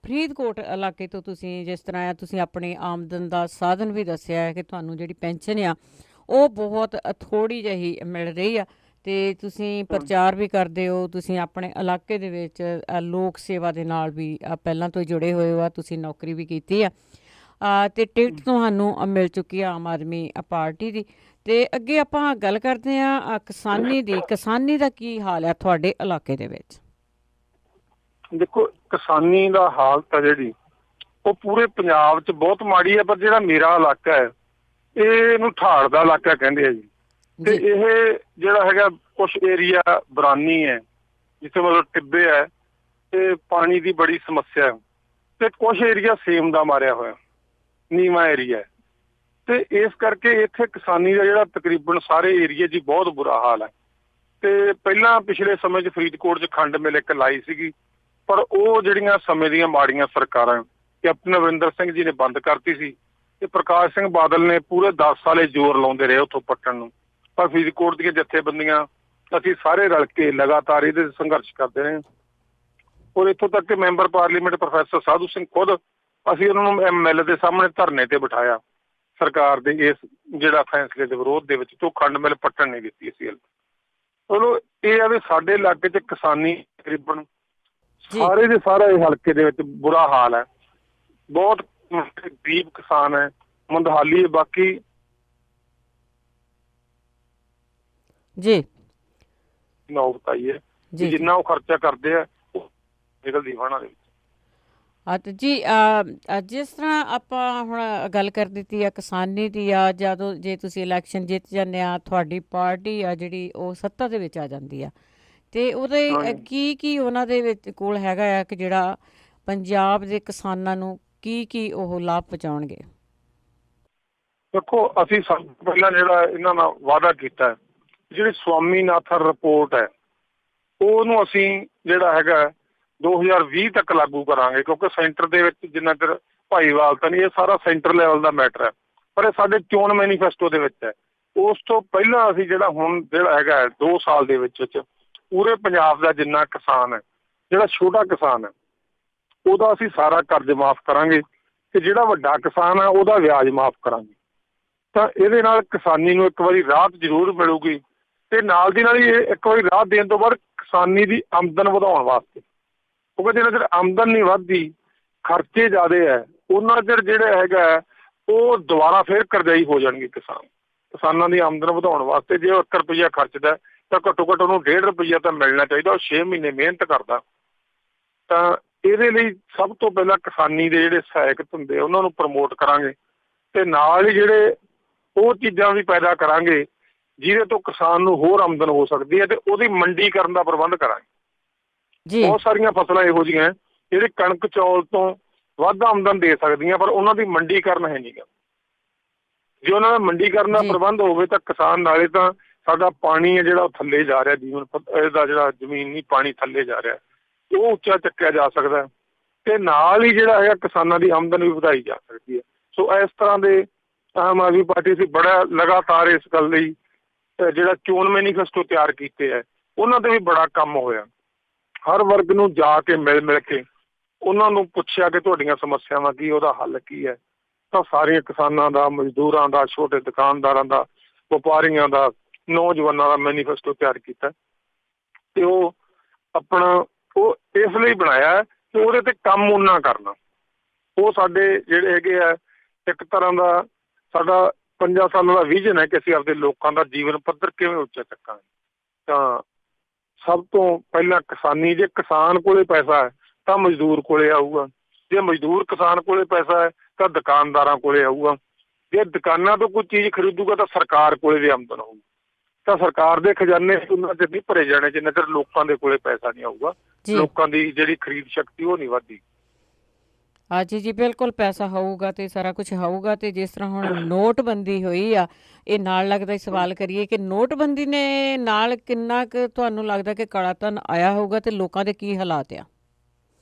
ਫਰੀਦਕੋਟ ਇਲਾਕੇ ਤੋਂ ਤੁਸੀਂ ਜਿਸ ਤਰ੍ਹਾਂ ਤੁਸੀਂ ਆਪਣੀ ਆਮਦਨ ਦਾ ਸਾਧਨ ਵੀ ਦੱਸਿਆ ਹੈ ਕਿ ਤੁਹਾਨੂੰ ਜਿਹੜੀ ਪੈਨਸ਼ਨ ਆ ਉਹ ਬਹੁਤ ਥੋੜ੍ਹੀ ਜਿਹੀ ਮਿਲ ਰਹੀ ਆ, ਅਤੇ ਤੁਸੀਂ ਪ੍ਰਚਾਰ ਵੀ ਕਰਦੇ ਹੋ, ਤੁਸੀਂ ਆਪਣੇ ਇਲਾਕੇ ਦੇ ਵਿੱਚ ਲੋਕ ਸੇਵਾ ਦੇ ਨਾਲ ਵੀ ਪਹਿਲਾਂ ਤੋਂ ਹੀ ਜੁੜੇ ਹੋਏ ਹੋ, ਤੁਸੀਂ ਨੌਕਰੀ ਵੀ ਕੀਤੀ ਆ, ਅਤੇ ਟਿਕਟ ਤੁਹਾਨੂੰ ਮਿਲ ਚੁੱਕੀ ਆ ਆਮ ਆਦਮੀ ਪਾਰਟੀ ਦੀ। ਅਤੇ ਅੱਗੇ ਆਪਾਂ ਗੱਲ ਕਰਦੇ ਹਾਂ ਕਿਸਾਨੀ ਦੀ। ਕਿਸਾਨੀ ਦਾ ਕੀ ਹਾਲ ਹੈ ਤੁਹਾਡੇ ਇਲਾਕੇ ਦੇ ਵਿੱਚ? ਦੇਖੋ, ਕਿਸਾਨੀ ਦਾ ਹਾਲਤ ਹੈ ਜਿਹੜੀ ਉਹ ਪੂਰੇ ਪੰਜਾਬ 'ਚ ਬਹੁਤ ਮਾੜੀ ਹੈ, ਪਰ ਜਿਹੜਾ ਮੇਰਾ ਇਲਾਕਾ ਹੈ ਇਹਨੂੰ ਠਾੜ ਦਾ ਇਲਾਕਾ ਕਹਿੰਦੇ ਆ ਜੀ। ਤੇ ਇਹ ਜਿਹੜਾ ਹੈਗਾ ਕੁਛ ਏਰੀਆ ਬਰਾਨੀ ਹੈ ਜਿੱਥੇ ਮਤਲਬ ਟਿੱਬੇ ਹੈ ਤੇ ਪਾਣੀ ਦੀ ਬੜੀ ਸਮੱਸਿਆ ਹੈ, ਤੇ ਕੁਛ ਏਰੀਆ ਸੇਮ ਦਾ ਮਾਰਿਆ ਹੋਇਆ ਨੀਵਾਂ ਏਰੀਆ ਹੈ, ਤੇ ਇਸ ਕਰਕੇ ਇੱਥੇ ਕਿਸਾਨੀ ਦਾ ਜਿਹੜਾ ਤਕਰੀਬਨ ਸਾਰੇ ਏਰੀਏ 'ਚ ਬਹੁਤ ਬੁਰਾ ਹਾਲ ਹੈ। ਤੇ ਪਹਿਲਾਂ ਪਿਛਲੇ ਸਮੇਂ 'ਚ ਫਰੀਦਕੋਟ 'ਚ ਖੰਡ ਮਿਲ ਇੱਕ ਲਾਈ ਸੀਗੀ, ਪਰ ਉਹ ਜਿਹੜੀਆਂ ਸਮੇਂ ਦੀਆਂ ਮਾੜੀਆਂ ਸਰਕਾਰਾਂ ਕੈਪਟਨ ਅਮਰਿੰਦਰ ਸਿੰਘ ਜੀ ਨੇ ਬੰਦ ਕਰਤੀ ਸੀ, ਤੇ ਪ੍ਰਕਾਸ਼ ਸਿੰਘ ਬਾਦਲ ਨੇ ਪੂਰੇ 10 ਸਾਲ ਜ਼ੋਰ ਲਾਉਂਦੇ ਰਹੇ ਉੱਥੋਂ ਪੱਟਣ ਨੂੰ। ਪਰ ਫਰੀਦਕੋਟ ਦੀਆਂ ਜਥੇਬੰਦੀਆਂ ਅਸੀਂ ਸਾਰੇ ਰਲ ਕੇ ਲਗਾਤਾਰ ਇਹਦੇ ਸੰਘਰਸ਼ ਕਰਦੇ ਰਹੇ, ਔਰ ਇੱਥੋਂ ਤੱਕ ਕਿ member parliament professor Sadhu Singh ਖੁਦ ਅਸੀਂ ਉਹਨਾਂ ਨੂੰ ML ਦੇ ਸਾਹਮਣੇ ਧਰਨੇ ਤੇ ਬਿਠਾਇਆ ਸਰਕਾਰ ਦੇ ਇਸ ਜਿਹੜਾ ਫੈਸਲੇ ਦੇ ਵਿਰੋਧ ਦੇ ਵਿੱਚ, ਤੋਂ ਖੰਡ ਮਿਲ ਪੱਟਣ ਨਹੀਂ ਦਿੱਤੀ ਸੀ। ਚਲੋ ਇਹ ਆ ਵੀ ਸਾਡੇ ਇਲਾਕੇ 'ਚ ਕਿਸਾਨੀ ਤਕਰੀਬਨ ਸਾਰੇ ਦੇ ਸਾਰੇ ਹਲਕੇ ਦੇ ਵਿੱਚ ਬੁਰਾ ਹਾਲ ਹੈ, ਬਹੁਤ ਗਰੀਬ ਕਿਸਾਨ ਹੈ, ਮੰਦਹਾਲੀ। ਬਾਕੀ ਜੀ ਨੌਬਤ ਆਈ ਹੈ ਜਿੰਨਾ ਉਹ ਖਰਚਾ ਕਰਦੇ ਆ ਉਹ ਨਿਕਲਦੀ ਵਾਹਣਾ ਦੇ ਵਿੱਚ। ਜੀ ਜਿਸ ਤਰ੍ਹਾਂ ਆਪਾਂ ਹੁਣ ਗੱਲ ਕਰ ਦਿੱਤੀ ਆ ਕਿਸਾਨੀ ਦੀ ਆ, ਜਦੋਂ ਜੇ ਤੁਸੀਂ ਇਲੈਕਸ਼ਨ ਜਿੱਤ ਜਾਂਦੇ ਆ ਤੁਹਾਡੀ ਪਾਰਟੀ ਆ ਜਿਹੜੀ ਉਹ ਸੱਤਾ ਦੇ ਵਿੱਚ ਆ ਜਾਂਦੀ ਆ, ਤੇ ਉਹਦੇ ਕੀ ਉਹਨਾਂ ਦੇ ਵਿੱਚ ਕੋਲ ਹੈਗਾ ਆ ਕਿ ਜਿਹੜਾ ਪੰਜਾਬ ਦੇ ਕਿਸਾਨਾਂ ਨੂੰ ਕੀ ਉਹ ਲਾਭ ਪਹੁੰਚਾਉਣਗੇ? ਦੇਖੋ, ਅਸੀਂ ਸਭ ਤੋਂ ਪਹਿਲਾਂ ਜਿਹੜਾ ਇਹਨਾਂ ਨਾਲ ਵਾਅਦਾ ਕੀਤਾ, ਜਿਹੜੀ ਸਵਾਮੀਨਾਥਨ ਰਿਪੋਰਟ ਹੈ ਉਹਨੂੰ ਅਸੀਂ ਜਿਹੜਾ ਹੈਗਾ 2020 ਤੱਕ ਲਾਗੂ ਕਰਾਂਗੇ, ਕਿਉਂਕਿ ਸੈਂਟਰ ਦੇ ਵਿੱਚ ਜਿੰਨਾ ਚਿਰ ਭਾਈਵਾਲ ਤਾਂ ਨਹੀਂ, ਇਹ ਸਾਰਾ ਸੈਂਟਰ ਲੈਵਲ ਦਾ ਮੈਟਰ ਹੈ, ਪਰ ਇਹ ਸਾਡੇ ਚੋਣ ਮੈਨੀਫੈਸਟੋ ਦੇ ਵਿੱਚ ਹੈ। ਉਸ ਤੋਂ ਪਹਿਲਾਂ ਅਸੀਂ ਜਿਹੜਾ ਹੁਣ ਜਿਹੜਾ ਹੈਗਾ 2 ਸਾਲ ਦੇ ਵਿੱਚ ਪੂਰੇ ਪੰਜਾਬ ਦਾ ਜਿੰਨਾ ਕਿਸਾਨ ਹੈ, ਜਿਹੜਾ ਛੋਟਾ ਕਿਸਾਨ ਹੈ ਉਹਦਾ ਅਸੀਂ ਸਾਰਾ ਕਰਜ਼ ਮਾਫ਼ ਕਰਾਂਗੇ, ਤੇ ਜਿਹੜਾ ਵੱਡਾ ਕਿਸਾਨ ਹੈ ਉਹਦਾ ਵਿਆਜ ਮਾਫ਼ ਕਰਾਂਗੇ। ਤਾਂ ਇਹਦੇ ਨਾਲ ਕਿਸਾਨੀ ਨੂੰ ਇੱਕ ਵਾਰੀ ਰਾਹਤ ਜ਼ਰੂਰ ਮਿਲੂਗੀ, ਤੇ ਨਾਲ ਦੀ ਨਾਲ ਹੀ ਇਹ ਇੱਕ ਵਾਰੀ ਰਾਹਤ ਦੇਣ ਤੋਂ ਬਾਅਦ ਕਿਸਾਨੀ ਦੀ ਆਮਦਨ ਵਧਾਉਣ ਵਾਸਤੇ, ਕਿਉਂਕਿ ਜਿੰਨਾ ਚਿਰ ਆਮਦਨ ਨਹੀਂ ਵੱਧਦੀ, ਖਰਚੇ ਜ਼ਿਆਦਾ ਹੈ, ਉਹਨਾਂ ਚਿਰ ਜਿਹੜਾ ਹੈਗਾ ਉਹ ਦੁਬਾਰਾ ਫਿਰ ਕਰਜ਼ਾਈ ਹੋ ਜਾਣਗੇ ਕਿਸਾਨ। ਕਿਸਾਨਾਂ ਦੀ ਆਮਦਨ ਵਧਾਉਣ ਵਾਸਤੇ ਜੇ 1 ਰੁਪਈਆ ਖਰਚਦਾ ਤਾਂ ਘੱਟੋ ਘੱਟ ਉਹਨੂੰ 1.5 ਰੁਪਈਆ ਤਾਂ ਮਿਲਣਾ ਚਾਹੀਦਾ। ਉਹ 6 ਮਹੀਨੇ ਮਿਹਨਤ ਕਰਦਾ, ਤਾਂ ਇਹਦੇ ਲਈ ਸਭ ਤੋਂ ਪਹਿਲਾਂ ਕਿਸਾਨੀ ਦੇ ਜਿਹੜੇ ਸਹਾਇਕ ਧੰਦੇ ਉਹਨਾਂ ਨੂੰ ਪ੍ਰਮੋਟ ਕਰਾਂਗੇ, ਤੇ ਨਾਲ ਹੀ ਜਿਹੜੇ ਉਹ ਚੀਜ਼ਾਂ ਵੀ ਪੈਦਾ ਕਰਾਂਗੇ ਜਿਹਦੇ ਤੋਂ ਕਿਸਾਨ ਨੂੰ ਹੋਰ ਆਮਦਨ ਹੋ ਸਕਦੀ ਹੈ, ਤੇ ਉਹਦੀ ਮੰਡੀਕਰਨ ਦਾ ਪ੍ਰਬੰਧ ਕਰਾਂਗੇ। ਬਹੁਤ ਸਾਰੀਆਂ ਫਸਲਾਂ ਇਹੋ ਜਿਹੀਆਂ ਜਿਹੜੇ ਕਣਕ ਚੌਲ ਤੋਂ ਵੱਧ ਆਮਦਨ ਦੇ ਸਕਦੀਆਂ, ਪਰ ਉਹਨਾਂ ਦੀ ਮੰਡੀਕਰਨ ਹੈ ਨਹੀਂ ਗਾ। ਜੇ ਉਹਨਾਂ ਦਾ ਮੰਡੀਕਰਨ ਦਾ ਪ੍ਰਬੰਧ ਹੋਵੇ ਤਾਂ ਕਿਸਾਨ, ਨਾਲੇ ਤਾਂ ਸਾਡਾ ਪਾਣੀ ਹੈ ਜਿਹੜਾ ਉਹ ਥੱਲੇ ਜਾ ਰਿਹਾ, ਜੀਵਨ ਇਹਦਾ ਜਿਹੜਾ ਜ਼ਮੀਨੀ ਪਾਣੀ ਥੱਲੇ ਜਾ ਰਿਹਾ ਉਹ ਉੱਚਾ ਚੱਕਿਆ ਜਾ ਸਕਦਾ, ਤੇ ਨਾਲ ਹੀ ਜਿਹੜਾ ਹੈਗਾ ਕਿਸਾਨਾਂ ਦੀ ਆਮਦਨ ਵੀ ਵਧਾਈ ਜਾ ਸਕਦੀ ਹੈ। ਸੋ ਇਸ ਤਰ੍ਹਾਂ ਦੇ ਆਮ ਆਦਮੀ ਪਾਰਟੀ ਅਸੀਂ ਬੜਾ ਲਗਾਤਾਰ ਇਸ ਗੱਲ ਲਈ ਜਿਹੜਾ ਚੋਣ ਮੈਨੀਫੈਸਟੋ ਤਿਆਰ ਕੀਤੇ ਹੈ ਉਹਨਾਂ ਤੇ ਵੀ ਬੜਾ ਕੰਮ ਹੋਇਆ। ਹਰ ਵਰਗ ਨੂੰ ਜਾ ਕੇ ਮਿਲ ਕੇ ਉਹਨਾਂ ਨੂੰ ਪੁੱਛਿਆ ਕਿ ਤੁਹਾਡੀਆਂ ਸਮੱਸਿਆਵਾਂ ਕੀ, ਉਹਦਾ ਹੱਲ ਕੀ ਹੈ। ਤਾਂ ਸਾਰੀਆਂ ਕਿਸਾਨਾਂ ਦਾ, ਮਜ਼ਦੂਰਾਂ ਦਾ, ਛੋਟੇ ਦੁਕਾਨਦਾਰਾਂ ਦਾ, ਵਪਾਰੀਆਂ ਦਾ, ਨੌਜਵਾਨਾਂ ਦਾ ਮੈਨੀਫੈਸਟੋ ਤਿਆਰ ਕੀਤਾ ਤੇ ਉਹ ਆਪਣਾ ਉਹ ਇਸ ਲਈ ਬਣਾਇਆ ਕਿ ਉਹਦੇ ਤੇ ਕੰਮ ਉਹਨਾਂ ਕਰਨਾ। ਉਹ ਸਾਡੇ ਜਿਹੜੇ ਹੈਗੇ ਆ ਇੱਕ ਤਰ੍ਹਾਂ ਦਾ ਸਾਡਾ 5 ਸਾਲਾਂ ਦਾ ਵਿਜ਼ਨ ਹੈ ਕਿ ਅਸੀਂ ਆਪਦੇ ਲੋਕਾਂ ਦਾ ਜੀਵਨ ਪੱਧਰ ਕਿਵੇਂ ਉੱਚਾ ਚੱਕਾਂਗੇ। ਤਾਂ ਸਭ ਤੋਂ ਪਹਿਲਾਂ ਕਿਸਾਨੀ, ਜੇ ਕਿਸਾਨ ਕੋਲੇ ਪੈਸਾ ਹੈ ਤਾਂ ਮਜ਼ਦੂਰ ਕੋਲੇ ਆਊਗਾ, ਜੇ ਮਜ਼ਦੂਰ ਕਿਸਾਨ ਕੋਲੇ ਪੈਸਾ ਹੈ ਤਾਂ ਦੁਕਾਨਦਾਰਾਂ ਕੋਲੇ ਆਊਗਾ, ਜੇ ਦੁਕਾਨਾਂ ਤੋਂ ਕੋਈ ਚੀਜ਼ ਖਰੀਦੂਗਾ ਤਾਂ ਸਰਕਾਰ ਕੋਲੇ ਵੀ ਆਮਦਨ ਹੋਊਗੀ। ਤਾਂ ਸਰਕਾਰ ਦੇ ਖਜ਼ਾਨੇ ਉਹਨਾਂ ਚਿਰ ਨਹੀਂ ਭਰੇ ਜਾਣੇ ਜਿੰਨਾ ਚਿਰ ਲੋਕਾਂ ਦੇ ਕੋਲੇ ਪੈਸਾ ਨਹੀਂ ਆਊਗਾ, ਲੋਕਾਂ ਦੀ ਜਿਹੜੀ ਖਰੀਦ ਸ਼ਕਤੀ ਉਹ ਨਹੀਂ ਵੱਧਦੀ। ਹਾਂਜੀ ਜੀ, ਬਿਲਕੁਲ ਪੈਸਾ ਹੋਊਗਾ ਤੇ ਸਾਰਾ ਕੁਝ ਹੋਊਗਾ। ਤੇ ਜਿਸ ਤਰ੍ਹਾਂ ਹੁਣ ਨੋਟਬੰਦੀ ਹੋਈ ਆ, ਇਹ ਨਾਲ ਲੱਗਦਾ ਸਵਾਲ ਕਰੀਏ ਕਿ ਨੋਟਬੰਦੀ ਨੇ ਨਾਲ ਕਿੰਨਾ ਕੁ ਤੁਹਾਨੂੰ ਲੱਗਦਾ ਕਿ ਕਾਲਾ ਧਨ ਆਇਆ ਹੋਊਗਾ ਤੇ ਲੋਕਾਂ ਦੇ ਕੀ ਹਾਲਾਤ ਆ?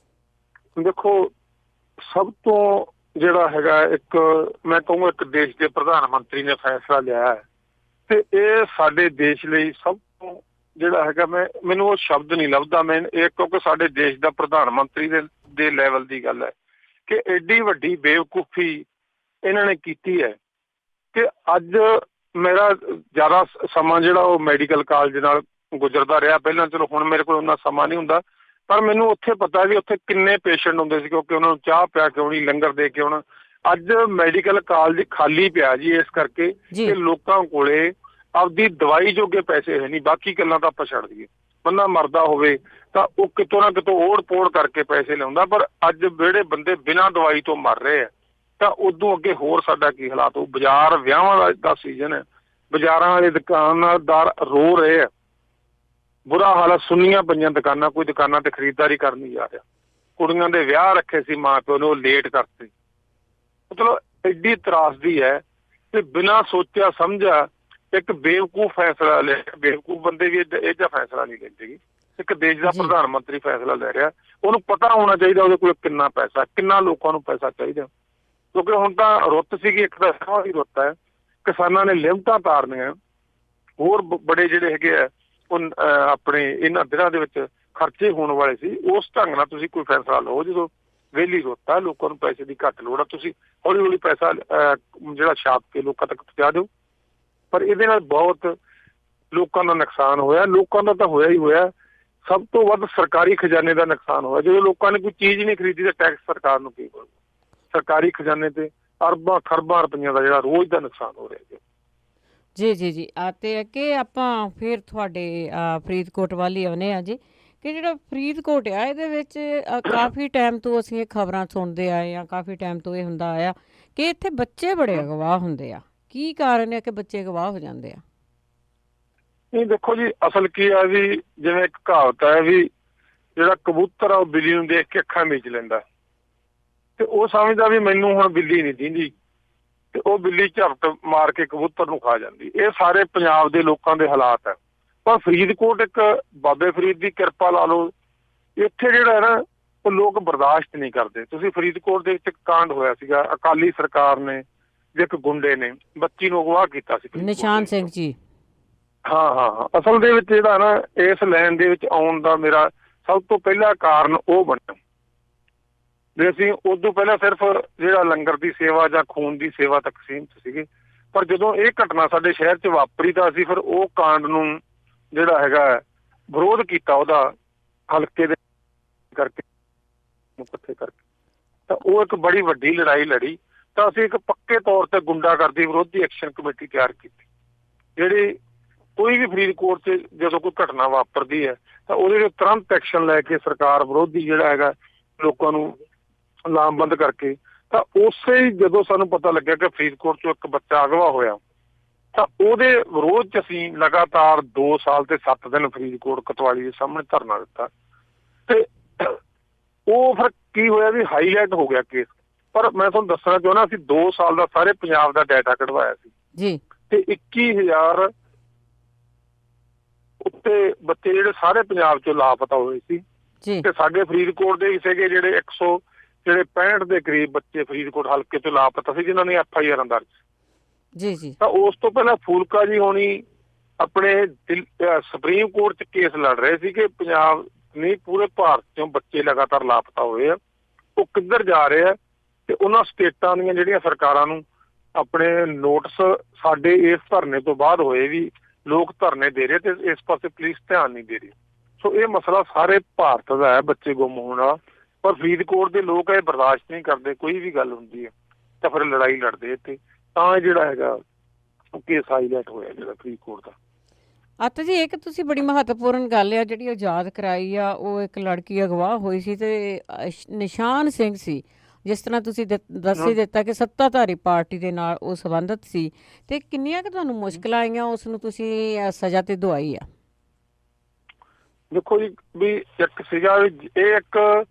ਦੇਖੋ, ਸਭ ਤੋਂ ਜਿਹੜਾ ਹੈਗਾ ਇੱਕ ਮੈਂ ਕਹੂੰਗਾ ਇੱਕ ਦੇਸ਼ ਦੇ ਪ੍ਰਧਾਨ ਮੰਤਰੀ ਨੇ ਫੈਸਲਾ ਲਿਆ ਹੈ ਤੇ ਇਹ ਸਾਡੇ ਦੇਸ਼ ਲਈ ਸਭ ਤੋਂ ਜਿਹੜਾ ਹੈਗਾ ਮੈਨੂੰ ਉਹ ਸ਼ਬਦ ਨਹੀਂ ਲੱਭਦਾ ਮੈਂ ਇਹ, ਕਿਉਂਕਿ ਸਾਡੇ ਦੇਸ਼ ਦਾ ਪ੍ਰਧਾਨ ਮੰਤਰੀ ਦੇ ਲੈਵਲ ਦੀ ਗੱਲ ਹੈ ਕਿ ਐਡੀ ਵੱਡੀ ਬੇਵਕੂਫੀ ਇਹਨਾਂ ਨੇ ਕੀਤੀ ਹੈ ਕਿ ਅੱਜ ਮੇਰਾ ਜ਼ਿਆਦਾ ਸਮਾਂ ਜਿਹੜਾ ਉਹ ਮੈਡੀਕਲ ਕਾਲਜ ਨਾਲ ਗੁਜ਼ਰਦਾ ਰਿਹਾ ਪਹਿਲਾਂ। ਚਲੋ ਹੁਣ ਮੇਰੇ ਕੋਲ ਉਨਾ ਸਮਾਂ ਨਹੀਂ ਹੁੰਦਾ, ਪਰ ਮੈਨੂੰ ਉੱਥੇ ਪਤਾ ਵੀ ਉੱਥੇ ਕਿੰਨੇ ਪੇਸ਼ੈਂਟ ਹੁੰਦੇ ਸੀ, ਕਿਉਂਕਿ ਉਹਨਾਂ ਨੂੰ ਚਾਹ ਪਿਆ ਕੇ ਆਉਣੀ, ਲੰਗਰ ਦੇ ਕੇ ਆਉਣਾ। ਅੱਜ ਮੈਡੀਕਲ ਕਾਲਜ ਖਾਲੀ ਪਿਆ ਜੀ ਇਸ ਕਰਕੇ ਕਿ ਲੋਕਾਂ ਕੋਲੇ ਆਪਦੀ ਦਵਾਈ ਜੋਗੇ ਪੈਸੇ ਹੈ ਨਹੀਂ। ਬਾਕੀ ਗੱਲਾਂ ਤਾਂ ਆਪਾਂ ਛੱਡ ਦਈਏ, ਬੰਦਾ ਮਰਦਾ ਹੋਵੇ ਤਾਂ ਉਹ ਕਿਤੋਂ ਨਾ ਕਿਤੋਂ ਓੜ ਪੋੜ ਕਰਕੇ ਪੈਸੇ ਲਿਆਉਂਦਾ, ਪਰ ਅੱਜ ਜਿਹੜੇ ਬੰਦੇ ਬਿਨਾਂ ਦਵਾਈ ਤੋਂ ਮਰ ਰਹੇ ਆ ਤਾਂ ਉਦੋਂ ਅੱਗੇ ਹੋਰ ਸਾਡਾ ਕੀ ਹਾਲਾਤ ਹੋਊ। ਬਾਜ਼ਾਰ ਵਿਆਹਾਂ ਦਾ ਸੀਜ਼ਨ ਹੈ, ਬਾਜ਼ਾਰਾਂ ਵਾਲੇ ਦੁਕਾਨਦਾਰ ਰੋ ਰਹੇ ਆ, ਬੁਰਾ ਹਾਲ ਹੈ। ਸੁੰਨੀਆਂ ਪਈਆਂ ਦੁਕਾਨਾਂ, ਕੋਈ ਦੁਕਾਨਾਂ ਤੇ ਖਰੀਦਦਾਰੀ ਕਰਨ ਨਹੀਂ ਜਾ ਰਿਹਾ। ਕੁੜੀਆਂ ਦੇ ਵਿਆਹ ਰੱਖੇ ਸੀ ਮਾਂ ਪਿਓ ਨੇ, ਉਹ ਲੇਟ ਕਰਤੇ। ਮਤਲਬ ਐਡੀ ਤਰਾਸਦੀ ਹੈ ਕਿ ਬਿਨਾਂ ਸੋਚਿਆ ਸਮਝਿਆ ਇੱਕ ਬੇਵਕੂਫ ਫੈਸਲਾ ਲੈ, ਬੇਵਕੂਫ ਬੰਦੇ ਵੀ ਇਹ ਜਿਹਾ ਫੈਸਲਾ ਨਹੀਂ ਲੈਂਦੇ ਜੀ। ਇੱਕ ਦੇਸ਼ ਦਾ ਪ੍ਰਧਾਨ ਮੰਤਰੀ ਫੈਸਲਾ ਲੈ ਰਿਹਾ, ਉਹਨੂੰ ਪਤਾ ਹੋਣਾ ਚਾਹੀਦਾ ਉਹਦੇ ਕੋਲ ਕਿੰਨਾ ਪੈਸਾ, ਕਿੰਨਾ ਲੋਕਾਂ ਨੂੰ ਪੈਸਾ ਚਾਹੀਦਾ। ਕਿਉਂਕਿ ਹੁਣ ਤਾਂ ਰੁੱਤ ਸੀਗੀ, ਇੱਕ ਤਾਂ ਸਾਹ ਦੀ ਰੁੱਤ ਹੈ, ਕਿਸਾਨਾਂ ਨੇ ਲਿਮਟਾਂ ਤਾਰਨੀਆਂ, ਹੋਰ ਬੜੇ ਜਿਹੜੇ ਹੈਗੇ ਆ ਉਹ ਆਪਣੇ ਇਹਨਾਂ ਦਿਨਾਂ ਦੇ ਵਿੱਚ ਖਰਚੇ ਹੋਣ ਵਾਲੇ ਸੀ। ਉਸ ਢੰਗ ਨਾਲ ਤੁਸੀਂ ਕੋਈ ਫੈਸਲਾ ਲਓ ਜਦੋਂ ਵਿਹਲੀ ਰੁੱਤ ਹੈ, ਲੋਕਾਂ ਨੂੰ ਪੈਸੇ ਦੀ ਘੱਟ ਲੋੜ ਆ, ਤੁਸੀਂ ਹੌਲੀ ਹੌਲੀ ਪੈਸਾ ਜਿਹੜਾ ਛਾਪ ਕੇ ਲੋਕਾਂ ਤੱਕ ਪਹੁੰਚਾ ਦਿਓ। ਪਰ ਇਹਦੇ ਨਾਲ ਬਹੁਤ ਲੋਕਾਂ ਦਾ ਨੁਕਸਾਨ ਹੋਇਆ। ਲੋਕਾਂ ਦਾ ਤਾਂ ਹੋਇਆ ਹੀ ਹੋਇਆ, ਸਭ ਤੋਂ ਵੱਧ ਸਰਕਾਰੀ ਖਜ਼ਾਨੇ ਦਾ ਨੁਕਸਾਨ ਹੋਇਆ। ਜਦੋਂ ਲੋਕਾਂ ਨੇ ਕੋਈ ਚੀਜ਼ ਨਹੀਂ ਖਰੀਦੀ ਤਾਂ ਟੈਕਸ ਸਰਕਾਰ ਨੂੰ ਕੀ ਕਰੂਗਾ। ਸਰਕਾਰੀ ਖਜ਼ਾਨੇ ਤੇ ਅਰਬਾਂ ਖਰਬਾਂ ਰੁਪਈਆਂ ਦਾ ਜਿਹੜਾ ਰੋਜ਼ ਦਾ ਨੁਕਸਾਨ ਹੋ ਰਿਹਾ ਜੀ। ਜੀ ਤੇ ਕਿ ਆਪਾਂ ਫਿਰ ਤੁਹਾਡੇ ਫਰੀਦਕੋਟ ਵੱਲ ਹੀ ਆਉਂਦੇ ਹਾਂ ਜੀ, ਕਿ ਜਿਹੜਾ ਫਰੀਦਕੋਟ ਆ ਇਹਦੇ ਵਿੱਚ ਕਾਫੀ ਟਾਈਮ ਤੋਂ ਅਸੀਂ ਇਹ ਖਬਰਾਂ ਸੁਣਦੇ ਆਏ ਹਾਂ, ਕਾਫੀ ਟਾਈਮ ਤੋਂ ਇਹ ਹੁੰਦਾ ਆਇਆ ਕਿ ਇੱਥੇ ਬੱਚੇ ਬੜੇ ਅਗਵਾਹ ਹੁੰਦੇ ਆ। ਕੀ ਕਾਰਨ ਹੈ ਕਿ ਬੱਚੇ ਅਗਵਾਹ ਹੋ ਜਾਂਦੇ ਆ? ਨਹੀਂ ਦੇਖੋ ਜੀ, ਅਸਲ ਕੀ ਆ ਵੀ ਜਿਵੇਂ ਇੱਕ ਕਹਾਵਤ ਹੈ ਵੀ ਜਿਹੜਾ ਕਬੂਤਰ ਆ ਉਹ ਬਿੱਲੀ ਨੂੰ ਦੇਖ ਕੇ ਅੱਖਾਂ ਮੀਚ ਲੈਂਦਾ ਤੇ ਉਹ ਸਮਝਦਾ ਵੀ ਮੈਨੂੰ ਹੁਣ ਬਿੱਲੀ ਨਹੀਂ ਦਿੰਦੀ ਤੇ ਉਹ ਬਿੱਲੀ ਝਪਟ ਮਾਰ ਕੇ ਕਬੂਤਰ ਨੂੰ ਖਾ ਜਾਂਦੀ। ਇਹ ਸਾਰੇ ਪੰਜਾਬ ਦੇ ਲੋਕਾਂ ਦੇ ਹਾਲਾਤ ਹੈ। ਪਰ ਫਰੀਦਕੋਟ ਇੱਕ ਬਾਬੇ ਫਰੀਦ ਦੀ ਕਿਰਪਾ ਲਾ ਲਓ, ਇੱਥੇ ਜਿਹੜਾ ਹੈ ਨਾ ਉਹ ਲੋਕ ਬਰਦਾਸ਼ਤ ਨਹੀਂ ਕਰਦੇ। ਤੁਸੀਂ ਫਰੀਦਕੋਟ ਦੇ ਵਿੱਚ ਇੱਕ ਕਾਂਡ ਹੋਇਆ ਸੀਗਾ, ਅਕਾਲੀ ਸਰਕਾਰ ਨੇ ਇੱਕ ਗੁੰਡੇ ਨੇ ਬੱਚੀ ਨੂੰ ਅਗਵਾ ਕੀਤਾ ਸੀ, ਨਿਸ਼ਾਨ ਸਿੰਘ ਜੀ। ਹਾਂ। ਅਸਲ ਦੇ ਵਿੱਚ ਜਿਹੜਾ ਨਾ ਇਸ ਲਾਈਨ ਦੇ ਵਿੱਚ ਆਉਣ ਦਾ ਮੇਰਾ ਸਭ ਤੋਂ ਪਹਿਲਾ ਕਾਰਨ ਉਹ ਬਣਿਆ ਵੀ ਅਸੀਂ ਉਦੋਂ ਪਹਿਲਾਂ ਸਿਰਫ ਜਿਹੜਾ ਲੰਗਰ ਦੀ ਸੇਵਾ ਜਾਂ ਖੂਨ ਦੀ ਸੇਵਾ ਤੱਕ ਸੀਮਿਤ ਸੀਗੇ। ਪਰ ਜਦੋਂ ਇਹ ਘਟਨਾ ਸਾਡੇ ਸ਼ਹਿਰ 'ਚ ਵਾਪਰੀ ਤਾਂ ਅਸੀਂ ਫਿਰ ਉਹ ਕਾਂਡ ਨੂੰ ਜਿਹੜਾ ਹੈਗਾ ਵਿਰੋਧ ਕੀਤਾ, ਉਹਦਾ ਹਲਕੇ ਦੇ ਕਰਕੇ ਇਕੱਠੇ ਕਰਕੇ। ਤਾਂ ਉਹ ਇੱਕ ਬੜੀ ਵੱਡੀ ਲੜਾਈ ਲੜੀ ਤਾਂ ਅਸੀਂ ਇੱਕ ਪੱਕੇ ਤੌਰ ਤੇ ਗੁੰਡਾਗਰਦੀ ਵਿਰੋਧੀ ਐਕਸ਼ਨ ਕਮੇਟੀ ਤਿਆਰ ਕੀਤੀ, ਜਿਹੜੀ ਕੋਈ ਵੀ ਫਰੀਦਕੋਟ 'ਚ ਜਦੋਂ ਕੋਈ ਘਟਨਾ ਵਾਪਰਦੀ ਹੈ ਤਾਂ ਉਹਦੇ ਤੁਰੰਤ ਐਕਸ਼ਨ ਲੈ ਕੇ ਸਰਕਾਰ ਵਿਰੋਧੀ ਜਿਹੜਾ ਹੈਗਾ ਲੋਕਾਂ ਨੂੰ ਲਾਮਬੰਦ ਕਰਕੇ। ਤਾਂ ਉਸੇ ਹੀ ਜਦੋਂ ਸਾਨੂੰ ਪਤਾ ਲੱਗਿਆ ਕਿ ਫਰੀਦਕੋਟ 'ਚੋਂ ਇੱਕ ਬੱਚਾ ਅਗਵਾ ਹੋਇਆ ਤਾਂ ਉਹਦੇ ਵਿਰੋਧ 'ਚ ਅਸੀਂ ਲਗਾਤਾਰ 2 ਸਾਲ ਤੇ 7 ਦਿਨ ਫਰੀਦਕੋਟ ਕੋਤਵਾਲੀ ਦੇ ਸਾਹਮਣੇ ਧਰਨਾ ਦਿੱਤਾ ਤੇ ਉਹ ਫਿਰ ਕੀ ਹੋਇਆ ਵੀ ਹਾਈਲਾਈਟ ਹੋ ਗਿਆ ਕੇਸ। ਪਰ ਮੈਂ ਤੁਹਾਨੂੰ ਦੱਸਣਾ ਚਾਹੁੰਦਾ, ਅਸੀਂ 2 ਸਾਲ ਦਾ ਸਾਰੇ ਪੰਜਾਬ ਦਾ ਡਾਟਾ ਕਢਵਾਇਆ ਸੀ ਜੀ ਤੇ 21,000 ਉੱਤੇ ਬੱਚੇ ਜਿਹੜੇ ਸਾਰੇ ਪੰਜਾਬ 'ਚੋਂ ਲਾਪਤਾ ਹੋਏ ਸੀ ਤੇ ਸਾਡੇ ਫਰੀਦਕੋਟ ਦੇ ਸੀਗੇ ਜਿਹੜੇ 65 ਦੇ ਕਰੀਬ ਬੱਚੇ ਫਰੀਦਕੋਟ ਹਲਕੇ 'ਚੋਂ ਲਾਪਤਾ ਸੀ ਜਿਨ੍ਹਾਂ ਨੇ FIR ਦਰਜ। ਤਾਂ ਉਸ ਤੋਂ ਪਹਿਲਾਂ ਫੂਲਕਾ ਜੀ ਹੋਣੀ ਆਪਣੇ ਸੁਪਰੀਮ ਕੋਰਟ 'ਚ ਕੇਸ ਲੜ ਰਹੇ ਸੀ ਕਿ ਪੰਜਾਬ ਨਹੀਂ, ਪੂਰੇ ਭਾਰਤ 'ਚੋਂ ਬੱਚੇ ਲਗਾਤਾਰ ਲਾਪਤਾ ਹੋਏ ਆ। ਉਹ ਕਿੱਧਰ ਜਾ ਰਹੇ ਆ ਤੇ ਉਹਨਾਂ ਸਟੇਟਾਂ ਦੀਆਂ ਜਿਹੜੀਆਂ ਸਰਕਾਰਾਂ ਨੂੰ ਆਪਣੇ ਨੋਟਿਸ ਸਾਡੇ ਇਸ ਧਰਨੇ ਤੋਂ ਬਾਅਦ ਹੋਏ ਵੀ ਲੋਕ ਧਰਨੇ ਦੇ ਰਹੇ ਤੇ ਇਸ ਪਾਸੇ ਪੁਲਿਸ ਧਿਆਨ ਨਹੀਂ ਦੇ ਰਹੀ। ਸੋ ਇਹ ਮਸਲਾ ਸਾਰੇ ਭਾਰਤ ਦਾ ਹੈ, ਬੱਚੇ ਗੁੰਮ ਹੋਣ ਵਾਲਾ। ਪਰ ਫਰੀਦਕੋਟ ਦੇ ਲੋਕ ਇਹ ਬਰਦਾਸ਼ਤ ਨਹੀਂ ਕਰਦੇ। ਕੋਈ ਵੀ ਗੱਲ ਹੁੰਦੀ ਹੈ ਤਾਂ ਫਿਰ ਲੜਾਈ ਲੜਦੇ ਤੇ ਤਾਂ ਇਹ ਜਿਹੜਾ ਹੈਗਾ ਕੇਸ ਹਾਈਲਾਈਟ ਹੋਇਆ ਜਿਹੜਾ ਫਰੀਦਕੋਟ ਦਾ। ਅੱਤ ਜੀ, ਇੱਕ ਤੁਸੀਂ ਬੜੀ ਮਹੱਤਵਪੂਰਨ ਗੱਲ ਆ ਜਿਹੜੀ ਆਜ਼ਾਦ ਕਰਾਈ ਆ, ਉਹ ਇੱਕ ਲੜਕੀ ਅਗਵਾ ਹੋਈ ਸੀ ਤੇ ਨਿਸ਼ਾਨ ਸਿੰਘ ਸੀ। ਜਿਸ ਤਰ੍ਹਾਂ ਤੁਸੀਂ ਦੱਸ ਹੀ ਦਿੱਤਾ ਕਿ ਸੱਤਾਧਾਰੀ ਪਾਰਟੀ ਦੇ ਨਾਲ ਉਹ ਸੰਬੰਧਿਤ ਸੀ, ਤੇ ਕਿੰਨੀਆਂ ਕਿ ਤੁਹਾਨੂੰ ਮੁਸ਼ਕਿਲਾਂ ਆਈਆਂ ਉਸ ਨੂੰ ਤੁਸੀਂ ਸਜ਼ਾ ਤੇ ਦਵਾਈ ਆ? ਦੇਖੋ ਜੀ, ਵੀ ਇੱਕ ਸੀਗਾ ਵੀ ਇਹ ਇੱਕ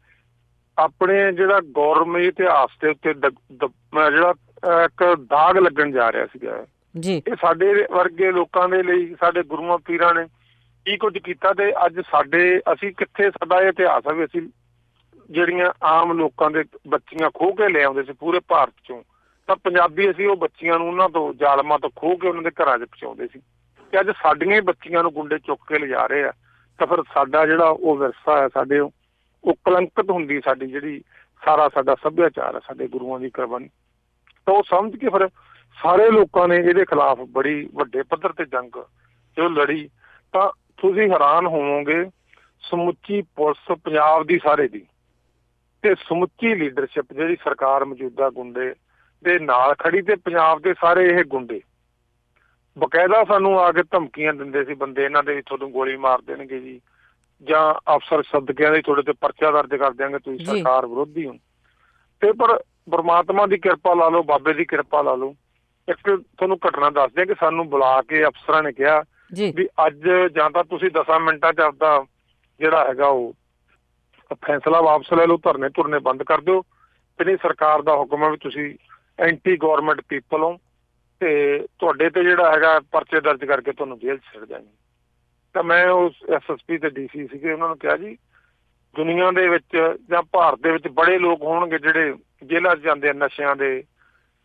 ਆਪਣੇ ਜਿਹੜਾ ਗੌਰਮੀ ਇਤਿਹਾਸ ਦੇ ਉੱਤੇ ਜਿਹੜਾ ਇੱਕ ਦਾਗ ਲੱਗਣ ਜਾ ਰਿਹਾ ਸੀਗਾ ਜੀ। ਇਹ ਸਾਡੇ ਵਰਗੇ ਲੋਕਾਂ ਦੇ ਲਈ ਸਾਡੇ ਗੁਰੂਆਂ ਪੀਰਾਂ ਨੇ ਕੀ ਕੁਝ ਕੀਤਾ ਤੇ ਅੱਜ ਅਸੀਂ ਕਿੱਥੇ, ਸਾਡਾ ਇਹ ਇਤਿਹਾਸ ਆ ਵੀ ਅਸੀਂ ਜਿਹੜੀਆਂ ਆਮ ਲੋਕਾਂ ਦੇ ਬੱਚੀਆਂ ਖੋਹ ਕੇ ਲੈ ਆਉਂਦੇ ਸੀ ਪੂਰੇ ਭਾਰਤ ਚੋਂ, ਤਾਂ ਪੰਜਾਬੀ ਅਸੀਂ ਉਹ ਬੱਚੀਆਂ ਨੂੰ ਉਹਨਾਂ ਤੋਂ ਜ਼ਾਲਮਾਂ ਤੋਂ ਖੋਹ ਕੇ ਉਹਨਾਂ ਦੇ ਘਰਾਂ 'ਚ ਪਹੁੰਚਾਉਂਦੇ ਸੀ। ਤੇ ਅੱਜ ਸਾਡੀਆਂ ਹੀ ਬੱਚੀਆਂ ਨੂੰ ਗੁੰਡੇ ਚੁੱਕ ਕੇ ਲਿਜਾ ਰਹੇ ਆ। ਤਾਂ ਫਿਰ ਸਾਡਾ ਜਿਹੜਾ ਉਹ ਵਿਰਸਾ ਹੈ, ਸਾਡੇ ਉਹ ਕਲੰਕਿਤ ਹੁੰਦੀ ਸਾਡੀ ਜਿਹੜੀ ਸਾਰਾ ਸਾਡਾ ਸੱਭਿਆਚਾਰ ਹੈ, ਸਾਡੇ ਗੁਰੂਆਂ ਦੀ ਕੁਰਬਾਨੀ। ਤਾਂ ਉਹ ਸਮਝ ਕੇ ਫਿਰ ਸਾਰੇ ਲੋਕਾਂ ਨੇ ਇਹਦੇ ਖਿਲਾਫ ਬੜੀ ਵੱਡੇ ਪੱਧਰ ਤੇ ਜੰਗ ਜੋ ਲੜੀ। ਤਾਂ ਤੁਸੀਂ ਹੈਰਾਨ ਹੋਵੋਗੇ, ਸਮੁੱਚੀ ਪੁਲਿਸ ਪੰਜਾਬ ਦੀ ਸਾਰੇ ਦੀ ਤੇ ਸਮੁੱਚੀ ਲੀਡਰਸ਼ਿਪ ਜਿਹੜੀ ਸਰਕਾਰ ਮੌਜੂਦਾ ਗੁੰਡੇ ਦੇ ਨਾਲ ਖੜੀ ਤੇ ਪੰਜਾਬ ਦੇ ਸਾਰੇ ਇਹ ਗੁੰਡੇ ਬਕਾਇਦਾ ਸਾਨੂੰ ਆ ਕੇ ਧਮਕੀਆਂ ਦਿੰਦੇ ਸੀ, ਬੰਦੇ ਇਹਨਾਂ ਦੇ ਵੀ ਤੁਹਾਨੂੰ ਗੋਲੀ ਮਾਰ ਦੇਣਗੇ ਜੀ, ਜਾਂ ਅਫਸਰ ਸਦਕਿਆਂ ਦੇ ਤੁਹਾਡੇ ਤੇ ਪਰਚਾ ਦਰਜ ਕਰ ਦਿਆਂਗੇ, ਤੁਸੀਂ ਸਰਕਾਰ ਵਿਰੋਧੀ ਹੋ। ਤੇ ਪਰ ਪਰਮਾਤਮਾ ਦੀ ਕਿਰਪਾ ਲਾ ਲਓ, ਬਾਬੇ ਦੀ ਕਿਰਪਾ ਲਾ ਲਓ। ਇੱਕ ਤੁਹਾਨੂੰ ਘਟਨਾ ਦੱਸਦੇ ਕਿ ਸਾਨੂੰ ਬੁਲਾ ਕੇ ਅਫਸਰਾਂ ਨੇ ਕਿਹਾ ਵੀ ਅੱਜ ਜਾਂ ਤਾਂ ਤੁਸੀਂ 10 ਮਿੰਟਾਂ 'ਚ ਆਪਦਾ ਜਿਹੜਾ ਹੈਗਾ ਉਹ ਫੈਸਲਾ ਵਾਪਸ ਲੈ ਲਓ, ਧਰਨੇ ਬੰਦ ਕਰ ਦਿਓ, ਤੇ ਨਹੀਂ ਸਰਕਾਰ ਦਾ ਹੁਕਮ ਹੈ ਵੀ ਤੁਸੀਂ ਐਂਟੀ ਗੌਰਮੈਂਟ ਪੀਪਲ ਹੋ ਤੇ ਤੁਹਾਡੇ ਤੇ ਜਿਹੜਾ ਹੈਗਾ ਪਰਚੇ ਦਰਜ ਕਰਕੇ ਤੁਹਾਨੂੰ ਜੇਲ੍ਹ 'ਚ ਛੱਡ ਜਾਣੀ। ਤਾਂ ਮੈਂ ਉਸ SSP ਤੇ DC ਸੀਗੇ, ਉਹਨਾਂ ਨੂੰ ਕਿਹਾ ਜੀ ਦੁਨੀਆ ਦੇ ਵਿੱਚ ਜਾਂ ਭਾਰਤ ਦੇ ਵਿੱਚ ਬੜੇ ਲੋਕ ਹੋਣਗੇ ਜਿਹੜੇ ਜੇਲ੍ਹਾਂ 'ਚ ਜਾਂਦੇ ਆ, ਨਸ਼ਿਆਂ ਦੇ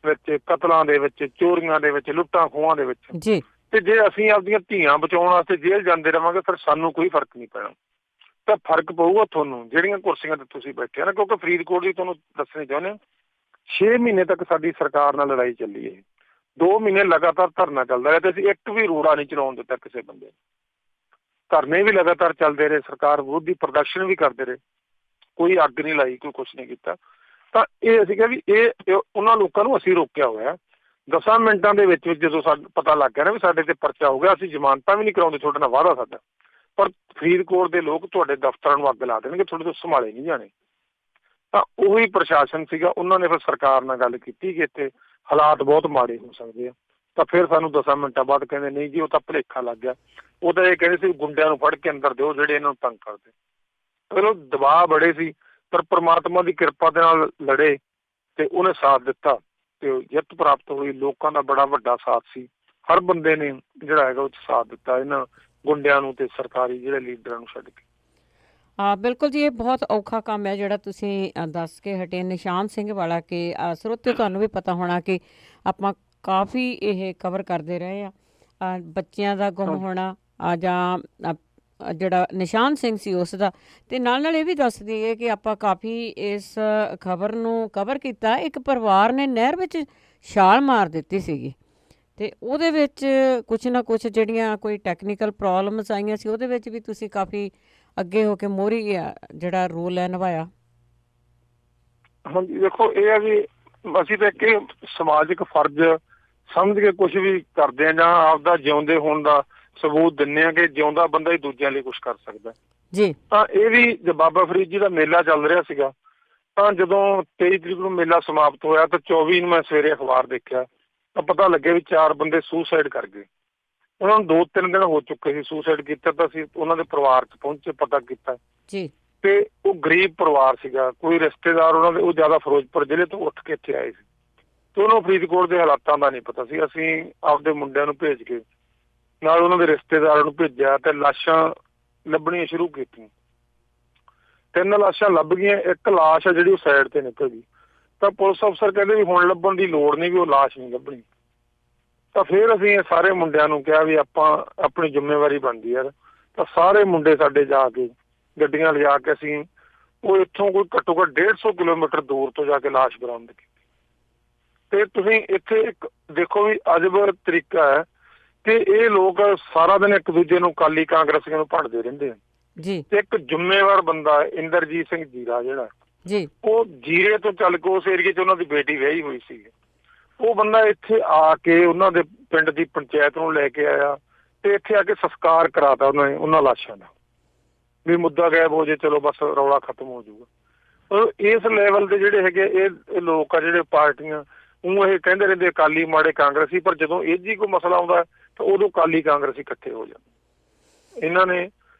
ਵਿੱਚ, ਕਤਲਾਂ ਦੇ ਵਿੱਚ, ਚੋਰੀਆਂ ਦੇ ਵਿੱਚ, ਲੁੱਟਾਂ ਖੋਹਾਂ ਦੇ ਵਿੱਚ। ਤੇ ਜੇ ਅਸੀਂ ਆਪਦੀਆਂ ਧੀਆਂ ਬਚਾਉਣ ਵਾਸਤੇ ਜੇਲ੍ਹ ਜਾਂਦੇ ਰਹਾਂਗੇ ਫਿਰ ਸਾਨੂੰ ਕੋਈ ਫਰਕ ਨਹੀਂ ਪੈਣਾ। ਤਾਂ ਫਰਕ ਪਊਗਾ ਤੁਹਾਨੂੰ ਜਿਹੜੀਆਂ ਕੁਰਸੀਆਂ ਤੇ ਤੁਸੀਂ ਬੈਠੇ ਨਾ, ਕਿਉਂਕਿ ਫਰੀਦਕੋਟ ਦੀ ਤੁਹਾਨੂੰ ਦੱਸਣੀ ਚਾਹੁੰਦੇ ਹਾਂ 6 ਮਹੀਨੇ ਤੱਕ ਸਾਡੀ ਸਰਕਾਰ ਨਾਲ ਲੜਾਈ ਚੱਲੀ ਹੈ। 2 ਮਹੀਨੇ ਲਗਾਤਾਰ ਧਰਨਾ ਚੱਲਦਾ ਰਿਹਾ ਤੇ ਅਸੀਂ ਇੱਕ ਵੀ ਰੋੜਾ ਨਹੀਂ ਚਲਾਉਣ ਦਿੱਤਾ ਕਿਸੇ ਬੰਦੇ ਨੂੰ। ਧਰਨੇ ਵੀ ਲਗਾਤਾਰ ਚੱਲਦੇ ਰਹੇ, ਸਰਕਾਰ ਵਿਰੋਧੀ ਪ੍ਰਦਰਸ਼ਨ ਵੀ ਕਰਦੇ ਰਹੇ, ਕੋਈ ਅੱਗ ਨਹੀਂ ਲਾਈ, ਕੋਈ ਕੁਛ ਨਹੀਂ ਕੀਤਾ। ਤਾਂ ਇਹ ਅਸੀਂ ਕਿਹਾ ਵੀ ਇਹ ਉਹਨਾਂ ਲੋਕਾਂ ਨੂੰ ਅਸੀਂ ਰੋਕਿਆ ਹੋਇਆ। 10 ਮਿੰਟਾਂ ਦੇ ਵਿੱਚ ਜਦੋਂ ਸਾਨੂੰ ਪਤਾ ਲੱਗ ਗਿਆ ਨਾ ਵੀ ਸਾਡੇ ਤੇ ਪਰਚਾ ਹੋ ਗਿਆ, ਅਸੀਂ ਜ਼ਮਾਨਤਾਂ ਵੀ ਨਹੀਂ ਕਰਾਉਂਦੇ, ਤੁਹਾਡੇ ਨਾਲ ਵਾਅਦਾ ਸਾਡਾ, ਪਰ ਫਰੀਦਕੋਟ ਦੇ ਲੋਕ ਤੁਹਾਡੇ ਦਫ਼ਤਰਾਂ ਨੂੰ ਅੱਗ ਲਾ ਦੇਣਗੇ, ਤੁਹਾਡੇ ਤੋਂ ਸੰਭਾਲੇ ਨਹੀਂ ਜਾਣੇ। ਤਾਂ ਉਹੀ ਪ੍ਰਸ਼ਾਸਨ ਸੀਗਾ, ਉਹਨਾਂ ਨੇ ਫਿਰ ਸਰਕਾਰ ਨਾਲ ਗੱਲ ਕੀਤੀ ਕਿ ਇੱਥੇ ਹਾਲਾਤ ਬਹੁਤ ਮਾੜੇ ਹੋ ਸਕਦੇ ਆ। ਤਾਂ ਫਿਰ ਸਾਨੂੰ 10 ਮਿੰਟਾਂ ਬਾਅਦ ਕਹਿੰਦੇ ਨਹੀਂ ਜੀ ਉਹ ਤਾਂ ਭੁਲੇਖਾ ਲੱਗ ਗਿਆ, ਉਹ ਤਾਂ ਇਹ ਕਹਿੰਦੇ ਸੀ ਗੁੰਡਿਆਂ ਨੂੰ ਫੜ ਕੇ ਅੰਦਰ ਦਿਓ ਜਿਹੜੇ ਇਹਨਾਂ ਨੂੰ ਤੰਗ ਕਰਦੇ। ਫਿਰ ਉਹ ਦਬਾਅ ਬੜੇ ਸੀ, ਪਰ ਪ੍ਰਮਾਤਮਾ ਦੀ ਕਿਰਪਾ ਦੇ ਨਾਲ ਲੜੇ ਤੇ ਉਹਨੇ ਸਾਥ ਦਿੱਤਾ ਤੇ ਜਿੱਤ ਪ੍ਰਾਪਤ ਹੋਈ। ਲੋਕਾਂ ਦਾ ਬੜਾ ਵੱਡਾ ਸਾਥ ਸੀ, ਹਰ ਬੰਦੇ ਨੇ ਜਿਹੜਾ ਹੈਗਾ ਉਹ 'ਚ ਸਾਥ ਦਿੱਤਾ ਇਹਨਾਂ ਗੁੰਡਿਆਂ ਨੂੰ ਤੇ ਸਰਕਾਰੀ ਜਿਹੜੇ ਲੀਡਰਾਂ ਨੂੰ ਛੱਡ ਕੇ। ਬਿਲਕੁਲ ਜੀ, ਇਹ ਬਹੁਤ ਔਖਾ ਕੰਮ ਹੈ ਜਿਹੜਾ ਤੁਸੀਂ ਦੱਸ ਕੇ ਹਟੇ ਨਿਸ਼ਾਨ ਸਿੰਘ ਵਾਲਾ। ਕਿ ਸਰੋਤਿਓ ਤੁਹਾਨੂੰ ਵੀ ਪਤਾ ਹੋਣਾ ਕਿ ਆਪਾਂ ਕਾਫੀ ਇਹ ਕਵਰ ਕਰਦੇ ਰਹੇ ਆ ਬੱਚਿਆਂ ਦਾ ਗੁੰਮ ਹੋਣਾ ਜਾਂ ਜਿਹੜਾ ਨਿਸ਼ਾਨ ਸਿੰਘ ਸੀ ਉਸ ਦਾ। ਤੇ ਨਾਲ ਇਹ ਵੀ ਦੱਸ ਦਈਏ ਕਿ ਆਪਾਂ ਕਾਫੀ ਇਸ ਖਬਰ ਨੂੰ ਕਵਰ ਕੀਤਾ। ਇੱਕ ਪਰਿਵਾਰ ਨੇ ਨਹਿਰ ਵਿੱਚ ਛਾਲ ਮਾਰ ਦਿੱਤੀ ਸੀਗੀ ਤੇ ਉਹਦੇ ਵਿੱਚ ਕੁਛ ਨਾ ਕੁਛ ਜਿਹੜੀਆਂ ਕੋਈ ਟੈਕਨੀਕਲ ਪ੍ਰੋਬਲਮਸ ਆਈਆਂ ਸੀ, ਉਹਦੇ ਵਿੱਚ ਵੀ ਤੁਸੀਂ ਕਾਫੀ ਅੱਗੇ ਹੋ ਕੇ ਮੋਹਰੀ ਜਿਹੜਾ ਰੋਲ ਹੈ ਨਿਭਾਇਆ। ਹਾਂਜੀ, ਦੇਖੋ ਇਹ ਹੈ ਵੀ ਅਸੀਂ ਤਾਂ ਇੱਕ ਸਮਾਜਿਕ ਫਰਜ਼ ਸਮਝ ਕੇ ਕੁਛ ਵੀ ਕਰਦੇ ਹਾਂ ਜਾਂ ਆਪਦਾ ਜਿਉਂਦੇ ਹੋਣ ਦਾ ਸਬੂਤ ਦਿੰਦੇ ਹਾਂ ਕਿ ਜਿਉਂਦਾ ਬੰਦਾ ਹੀ ਦੂਜਿਆਂ ਲਈ ਕੁਛ ਕਰ ਸਕਦਾ ਜੀ। ਤਾਂ ਇਹ ਵੀ ਬਾਬਾ ਫਰੀਦ ਜੀ ਦਾ ਮੇਲਾ ਚੱਲ ਰਿਹਾ ਸੀਗਾ, ਤਾਂ ਜਦੋਂ 23 ਤਰੀਕ ਨੂੰ ਮੇਲਾ ਸਮਾਪਤ ਹੋਇਆ ਤਾਂ 24 ਨੂੰ ਮੈਂ ਸਵੇਰੇ ਅਖਬਾਰ ਦੇਖਿਆ ਤਾਂ ਪਤਾ ਲੱਗਿਆ ਵੀ 4 ਬੰਦੇ ਸੁਸਾਈਡ ਕਰ ਗਏ। ਉਹਨਾਂ ਨੂੰ 2-3 ਦਿਨ ਹੋ ਚੁੱਕੇ ਸੀ ਸੁਸਾਈਡ ਕੀਤਾ। ਤਾਂ ਅਸੀਂ ਉਹਨਾਂ ਦੇ ਪਰਿਵਾਰ 'ਚ ਪਹੁੰਚੇ, ਪਤਾ ਕੀਤਾ ਜੀ, ਤੇ ਉਹ ਗਰੀਬ ਪਰਿਵਾਰ ਸੀਗਾ, ਕੋਈ ਰਿਸ਼ਤੇਦਾਰ ਉਹਨਾਂ ਦੇ ਉਹ ਜ਼ਿਆਦਾ ਫਿਰੋਜ਼ਪੁਰ ਜ਼ਿਲ੍ਹੇ ਤੋਂ ਉੱਠ ਕੇ ਇੱਥੇ ਆਏ ਸੀ ਤੇ ਉਹਨੂੰ ਫਰੀਦਕੋਟ ਦੇ ਹਾਲਾਤਾਂ ਦਾ ਨਹੀਂ ਪਤਾ ਸੀ। ਅਸੀਂ ਆਪਦੇ ਮੁੰਡਿਆਂ ਨੂੰ ਭੇਜ ਕੇ ਨਾਲ ਉਹਨਾਂ ਦੇ ਰਿਸ਼ਤੇਦਾਰਾਂ ਨੂੰ ਭੇਜਿਆ ਤੇ ਲਾਸ਼ਾਂ ਲੱਭਣੀਆਂ ਸ਼ੁਰੂ ਕੀਤੀਆਂ। 3 ਲਾਸ਼ਾਂ ਲੱਭ ਗਈਆਂ, ਇੱਕ ਲਾਸ਼ ਆ ਜਿਹੜੀ ਉਹ ਸਾਈਡ ਤੇ ਨਿਕਲ ਗਈ। ਤਾਂ ਪੁਲਿਸ ਅਫਸਰ ਕਹਿੰਦੇ ਵੀ ਹੁਣ ਲੱਭਣ ਦੀ ਲੋੜ ਨਹੀਂ, ਵੀ ਉਹ ਲਾਸ਼ ਨਹੀਂ ਲੱਭਣੀ। ਤਾਂ ਫਿਰ ਅਸੀਂ ਸਾਰੇ ਮੁੰਡਿਆਂ ਨੂੰ ਕਿਹਾ ਵੀ ਆਪਾਂ ਆਪਣੀ ਜ਼ਿੰਮੇਵਾਰੀ ਬਣਦੀ ਯਾਰ। ਤਾਂ ਸਾਰੇ ਮੁੰਡੇ ਸਾਡੇ ਜਾ ਕੇ ਗੱਡੀਆਂ ਲਿਜਾ ਕੇ ਅਸੀਂ ਉਹ ਇੱਥੋਂ ਕੋਈ ਘੱਟੋ ਘੱਟ 150 ਕਿਲੋਮੀਟਰ ਦੂਰ ਤੋਂ ਜਾ ਕੇ ਲਾਸ਼ ਬਰਾਮਦ ਕੀਤੀ। ਤੇ ਤੁਸੀਂ ਇੱਥੇ ਇੱਕ ਦੇਖੋ ਵੀ ਅਜਬ ਤਰੀਕਾ ਹੈ ਕਿ ਇਹ ਲੋਕ ਸਾਰਾ ਦਿਨ ਇੱਕ ਦੂਜੇ ਨੂੰ ਅਕਾਲੀ ਕਾਂਗਰਸੀਆਂ ਨੂੰ ਭੰਡਦੇ ਰਹਿੰਦੇ ਆ ਜੀ। ਤੇ ਇੱਕ ਜ਼ਿੰਮੇਵਾਰ ਬੰਦਾ ਇੰਦਰਜੀਤ ਸਿੰਘ ਜੀਰਾ ਜਿਹੜਾ ਜੀ, ਉਹ ਜੀਰੇ ਤੋਂ ਚੱਲ ਕੇ ਉਸ ਏਰੀਏ 'ਚ ਉਹਨਾਂ ਦੀ ਬੇਟੀ ਵਿਆਹੀ ਹੋਈ ਸੀ, ਉਹ ਬੰਦਾ ਇੱਥੇ ਆ ਕੇ ਉਹਨਾਂ ਦੇ ਪਿੰਡ ਦੀ ਪੰਚਾਇਤ ਨੂੰ ਲੈ ਕੇ ਆਇਆ ਤੇ ਇੱਥੇ ਆ ਕੇ ਸੰਸਕਾਰ ਕਰਾਤਾ ਉਹਨਾਂ ਲਾਸ਼ਾਂ ਦਾ, ਵੀ ਮੁੱਦਾ ਗਾਇਬ ਹੋ ਜੇ, ਚਲੋ ਬਸ ਰੌਲਾ ਖਤਮ ਹੋ ਜਾਊਗਾ। ਇਸ ਲੈਵਲ ਦੇ ਜਿਹੜੇ ਹੈਗੇ ਇਹ ਲੋਕ ਆ ਜਿਹੜੇ ਪਾਰਟੀਆਂ ਉਹ ਇਹ ਕਹਿੰਦੇ ਰਹਿੰਦੇ ਅਕਾਲੀ ਮਾੜੇ ਕਾਂਗਰਸੀ, ਪਰ ਜਦੋਂ ਇਹ ਜੀ ਕੋਈ ਮਸਲਾ ਆਉਂਦਾ ਤਾਂ ਉਦੋਂ ਅਕਾਲੀ ਕਾਂਗਰਸੀ ਇਕੱਠੇ ਹੋ ਜਾਂਦੇ। ਇਹਨਾਂ ਨੇ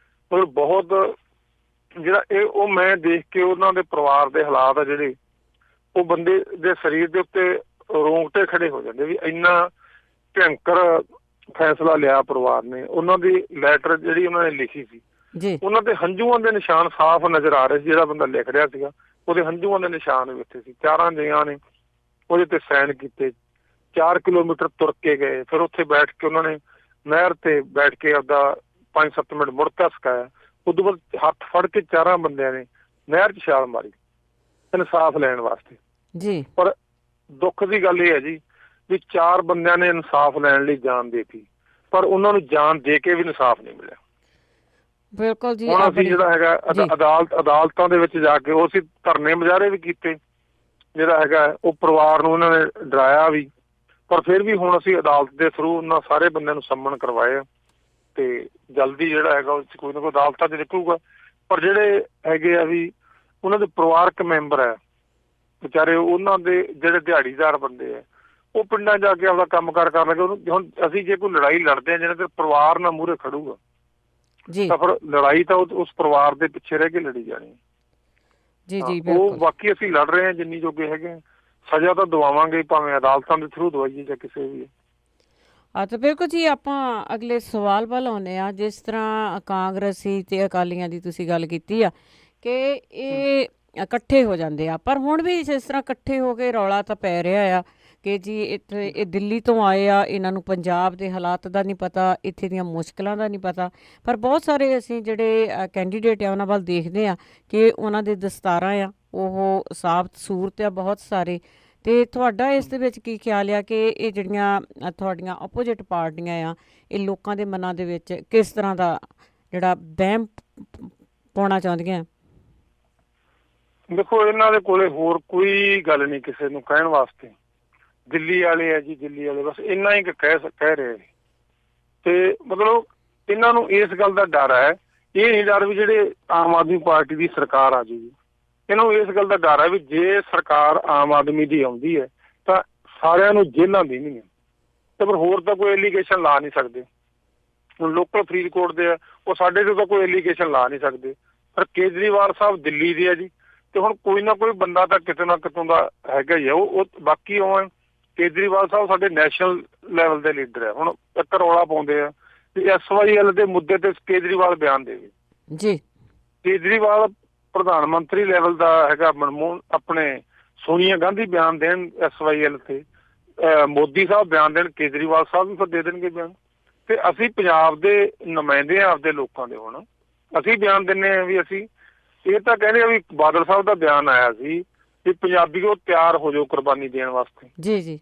ਮਤਲਬ ਬਹੁਤ ਜਿਹੜਾ ਉਹ ਮੈਂ ਦੇਖ ਕੇ ਉਹਨਾਂ ਦੇ ਪਰਿਵਾਰ ਦੇ ਹਾਲਾਤ ਆ ਜਿਹੜੇ, ਉਹ ਬੰਦੇ ਦੇ ਸਰੀਰ ਦੇ ਉੱਤੇ ਰੋਂਗਟੇ ਖੜੇ ਹੋ ਜਾਂਦੇ ਵੀ ਇੰਨਾ ਭਿਅੰਕਰ ਫੈਸਲਾ ਲਿਆ ਪਰਿਵਾਰ ਨੇ। ਉਹਨਾਂ ਦੀ ਲੈਟਰ ਜਿਹੜੀ ਉਹਨਾਂ ਨੇ ਲਿਖੀ ਸੀ ਜੀ, ਉਹਨਾਂ ਦੇ ਹੰਝੂਆਂ ਦੇ ਨਿਸ਼ਾਨ ਸਾਫ਼ ਨਜ਼ਰ ਆ ਰਹੇ ਸੀ। ਜਿਹੜਾ ਬੰਦਾ ਲਿਖ ਰਿਹਾ ਸੀਗਾ ਉਹਦੇ ਹੰਝੂਆਂ ਦੇ ਨਿਸ਼ਾਨ ਵੀ ਉੱਥੇ ਸੀ। 4 ਜੀਆਂ ਨੇ ਉਹਦੇ ਤੇ ਸਾਈਨ ਕੀਤੇ, 4 ਕਿਲੋਮੀਟਰ ਤੁਰ ਕੇ ਗਏ, ਫਿਰ ਉੱਥੇ ਬੈਠ ਕੇ ਉਹਨਾਂ ਨੇ ਨਹਿਰ ਤੇ ਬੈਠ ਕੇ ਆਪਦਾ 5-7 ਮਿੰਟ ਮੁੜਕਾ ਸਿਖਾਇਆ। ਉਦੋਂ ਬਾਅਦ ਹੱਥ ਫੜ ਕੇ 4 ਬੰਦਿਆਂ ਨੇ ਨਹਿਰ 'ਚ ਛਾਲ ਮਾਰੀ ਇਨਸਾਫ ਲੈਣ ਵਾਸਤੇ ਜੀ। ਪਰ ਦੁੱਖ ਦੀ ਗੱਲ ਇਹ ਹੈ ਜੀ ਵੀ 4 ਬੰਦਿਆਂ ਨੇ ਇਨਸਾਫ ਲੈਣ ਲਈ ਜਾਨ ਦੇਤੀ, ਪਰ ਉਹਨਾਂ ਨੂੰ ਜਾਨ ਦੇ ਕੇ ਵੀ ਇਨਸਾਫ ਨਹੀਂ ਮਿਲਿਆ। ਬਿਲਕੁਲ ਜੀ। ਹੁਣ ਅਸੀਂ ਜਿਹੜਾ ਹੈਗਾ ਅਦਾਲਤਾਂ ਦੇ ਵਿੱਚ ਜਾ ਕੇ ਉਹ ਅਸੀਂ ਧਰਨੇ ਮੁਜ਼ਾਹਰੇ ਵੀ ਕੀਤੇ, ਜਿਹੜਾ ਹੈਗਾ ਉਹ ਪਰਿਵਾਰ ਨੂੰ ਉਹਨਾਂ ਨੇ ਡਰਾਇਆ ਵੀ, ਪਰ ਫਿਰ ਵੀ ਹੁਣ ਅਸੀਂ ਅਦਾਲਤ ਦੇ ਥਰੂ ਉਹਨਾਂ ਸਾਰੇ ਬੰਦਿਆਂ ਨੂੰ ਸੰਮਨ ਕਰਵਾਏ ਆ ਤੇ ਜਲਦੀ ਜਿਹੜਾ ਹੈਗਾ ਉਹ ਕੋਈ ਨਾ ਕੋਈ ਅਦਾਲਤਾਂ 'ਚ ਨਿਕਲੂਗਾ। ਪਰ ਜਿਹੜੇ ਹੈਗੇ ਆ ਵੀ ਉਹਨਾਂ ਦੇ ਪਰਿਵਾਰਕ ਮੈਂਬਰ ਹੈ ਵਿਚਾਰੇ, ਉਹਨਾਂ ਦੇ ਜਿਹੜੇ ਦਿਹਾੜੀਦਾਰ ਬੰਦੇ ਆ, ਉਹ ਪਿੰਡਾਂ ਜਾ ਕੇ ਆਪਦਾ ਕੰਮ ਕਾਰ ਕਰਨ ਲੱਗੇ। ਉਹਨੂੰ ਹੁਣ ਅਸੀਂ ਜੇ ਕੋਈ ਲੜਾਈ ਲੜਦੇ ਹਾਂ ਜਿਹਨਾਂ ਤੇ ਪਰਿਵਾਰ ਨਾਲ ਮੂਹਰੇ ਖੜੂਗਾ ਜੀ, ਤਾਂ ਫਿਰ ਲੜਾਈ ਤਾਂ ਉਸ ਪਰਿਵਾਰ ਦੇ ਪਿੱਛੇ ਰਹਿ ਕੇ ਲੜੀ ਜਾਣੀ ਜੀ ਜੀ। ਉਹ ਬਾਕੀ ਅਸੀਂ ਲੜ ਰਹੇ ਹਾਂ ਜਿੰਨੀ ਜੋਗੇ ਹੈਗੇ, ਸਜ਼ਾ ਤਾਂ ਦਵਾਵਾਂਗੇ ਭਾਵੇਂ ਅਦਾਲਤਾਂ ਦੇ ਥਰੂ ਦਵਾਈਏ ਜਾਂ ਕਿਸੇ ਵੀ। ਤਾਂ ਬਿਲਕੁਲ ਜੀ। ਆਪਾਂ ਅਗਲੇ ਸਵਾਲ ਵੱਲ ਆਉਂਦੇ ਹਾਂ। ਜਿਸ ਤਰ੍ਹਾਂ ਕਾਂਗਰਸੀ ਤੇ ਅਕਾਲੀਆਂ ਦੀ ਤੁਸੀਂ ਗੱਲ ਕੀਤੀ ਆ ਕਿ ਇਹ ਇਕੱਠੇ ਹੋ ਜਾਂਦੇ ਆ, ਪਰ ਹੁਣ ਵੀ ਜਿਸ ਤਰ੍ਹਾਂ ਇਕੱਠੇ ਹੋ ਕੇ ਰੌਲਾ ਤਾਂ ਪੈ ਰਿਹਾ ਆ ਕਿ ਜੀ ਇੱਥੇ ਇਹ ਦਿੱਲੀ ਤੋਂ ਆਏ ਆ, ਇਹਨਾਂ ਨੂੰ ਪੰਜਾਬ ਦੇ ਹਾਲਾਤ ਦਾ ਨਹੀਂ ਪਤਾ, ਇੱਥੇ ਦੀਆਂ ਮੁਸ਼ਕਿਲਾਂ ਦਾ ਨਹੀਂ ਪਤਾ। ਪਰ ਬਹੁਤ ਸਾਰੇ ਅਸੀਂ ਜਿਹੜੇ ਕੈਂਡੀਡੇਟ ਆ ਉਹਨਾਂ ਵੱਲ ਦੇਖਦੇ ਆ ਕਿ ਉਹਨਾਂ ਦੇ ਦਸਤਾਰਾਂ ਆ ਉਹ ਸਾਬਤ ਸੂਰਤ ਆ ਬਹੁਤ ਸਾਰੇ। ਅਤੇ ਤੁਹਾਡਾ ਇਸ ਦੇ ਵਿੱਚ ਕੀ ਖਿਆਲ ਆ ਕਿ ਇਹ ਜਿਹੜੀਆਂ ਤੁਹਾਡੀਆਂ ਆਪੋਜਿਟ ਪਾਰਟੀਆਂ ਆ ਇਹ ਲੋਕਾਂ ਦੇ ਮਨਾਂ ਦੇ ਵਿੱਚ ਕਿਸ ਤਰ੍ਹਾਂ ਦਾ ਜਿਹੜਾ ਵਹਿਮ ਪਾਉਣਾ ਚਾਹੁੰਦੀਆਂ? ਦੇਖੋ ਇਹਨਾਂ ਦੇ ਕੋਲੇ ਹੋਰ ਕੋਈ ਗੱਲ ਨਹੀਂ ਕਿਸੇ ਨੂੰ ਕਹਿਣ ਵਾਸਤੇ। ਦਿੱਲੀ ਵਾਲੇ ਆ ਜੀ, ਦਿੱਲੀ ਵਾਲੇ ਬਸ ਇੰਨਾ ਹੀ ਕਹਿ ਰਹੇ ਤੇ ਮਤਲਬ ਇਹਨਾਂ ਨੂੰ ਇਸ ਗੱਲ ਦਾ ਡਰ ਹੈ। ਇਹ ਨਹੀਂ ਡਰ ਵੀ ਜਿਹੜੇ ਆਮ ਆਦਮੀ ਪਾਰਟੀ ਦੀ ਸਰਕਾਰ ਆ ਜੂਗੀ, ਇਹਨਾਂ ਨੂੰ ਇਸ ਗੱਲ ਦਾ ਡਰ ਹੈ ਵੀ ਜੇ ਸਰਕਾਰ ਆਮ ਆਦਮੀ ਦੀ ਆਉਂਦੀ ਹੈ ਤਾਂ ਸਾਰਿਆਂ ਨੂੰ ਜੇਲ੍ਹਾਂ ਦੇਣੀਆਂ ਤੇ ਫਿਰ ਹੋਰ ਤਾਂ ਕੋਈ ਐਲੀਗੇਸ਼ਨ ਲਾ ਨਹੀਂ ਸਕਦੇ। ਹੁਣ ਲੋਕਲ ਫਰੀਦਕੋਟ ਦੇ ਆ, ਉਹ ਸਾਡੇ ਤੇ ਤਾਂ ਕੋਈ ਐਲੀਗੇਸ਼ਨ ਲਾ ਨਹੀਂ ਸਕਦੇ, ਪਰ ਕੇਜਰੀਵਾਲ ਸਾਹਿਬ ਦਿੱਲੀ ਦੇ ਆ ਜੀ, ਤੇ ਹੁਣ ਕੋਈ ਨਾ ਕੋਈ ਬੰਦਾ ਤਾਂ ਕਿਤੇ ਨਾ ਕਿਤੋਂ ਦਾ ਹੈਗਾ ਹੀ ਆ। ਉਹ ਬਾਕੀ ਉਹ ਕੇਜਰੀਵਾਲ ਸਾਹਿਬ ਸਾਡੇ ਨੈਸ਼ਨਲ ਲੈਵਲ ਦੇ ਲੀਡਰ ਹੈ। ਹੁਣ ਇੱਕ ਰੌਲਾ ਪਾਉਂਦੇ ਆ ਵੀ SYL ਦੇ ਮੁੱਦੇ ਤੇ ਕੇਜਰੀਵਾਲ ਬਿਆਨ ਦੇਵੇ ਜੀ। ਕੇਜਰੀਵਾਲ ਪ੍ਰਧਾਨ ਮੰਤਰੀ ਲੈਵਲ ਦਾ ਹੈਗਾ, ਆਪਣੇ ਸੋਨੀਆ ਗਾਂਧੀ ਬਿਆਨ ਦੇਣ SYL ਤੇ, ਮੋਦੀ ਸਾਹਿਬ ਬਿਆਨ ਦੇਣ, ਕੇਜਰੀਵਾਲ ਸਾਹਿਬ ਵੀ ਫਿਰ ਦੇ ਦੇਣਗੇ ਬਿਆਨ। ਤੇ ਅਸੀਂ ਪੰਜਾਬ ਦੇ ਨੁਮਾਇੰਦੇ ਆ ਆਪਦੇ ਲੋਕਾਂ ਦੇ, ਹੁਣ ਅਸੀਂ ਬਿਆਨ ਦਿੰਦੇ ਹਾਂ ਵੀ ਅਸੀਂ ਇਹ ਤਾਂ ਕਹਿੰਦੇ ਆ ਵੀ ਬਾਦਲ ਸਾਹਿਬ ਦਾ ਬਿਆਨ ਆਇਆ ਸੀ ਵੀ ਪੰਜਾਬੀਓ ਤਿਆਰ ਹੋ ਜਾਓ ਕੁਰਬਾਨੀ ਦੇਣ ਵਾਸਤੇ ਜੀ ਜੀ।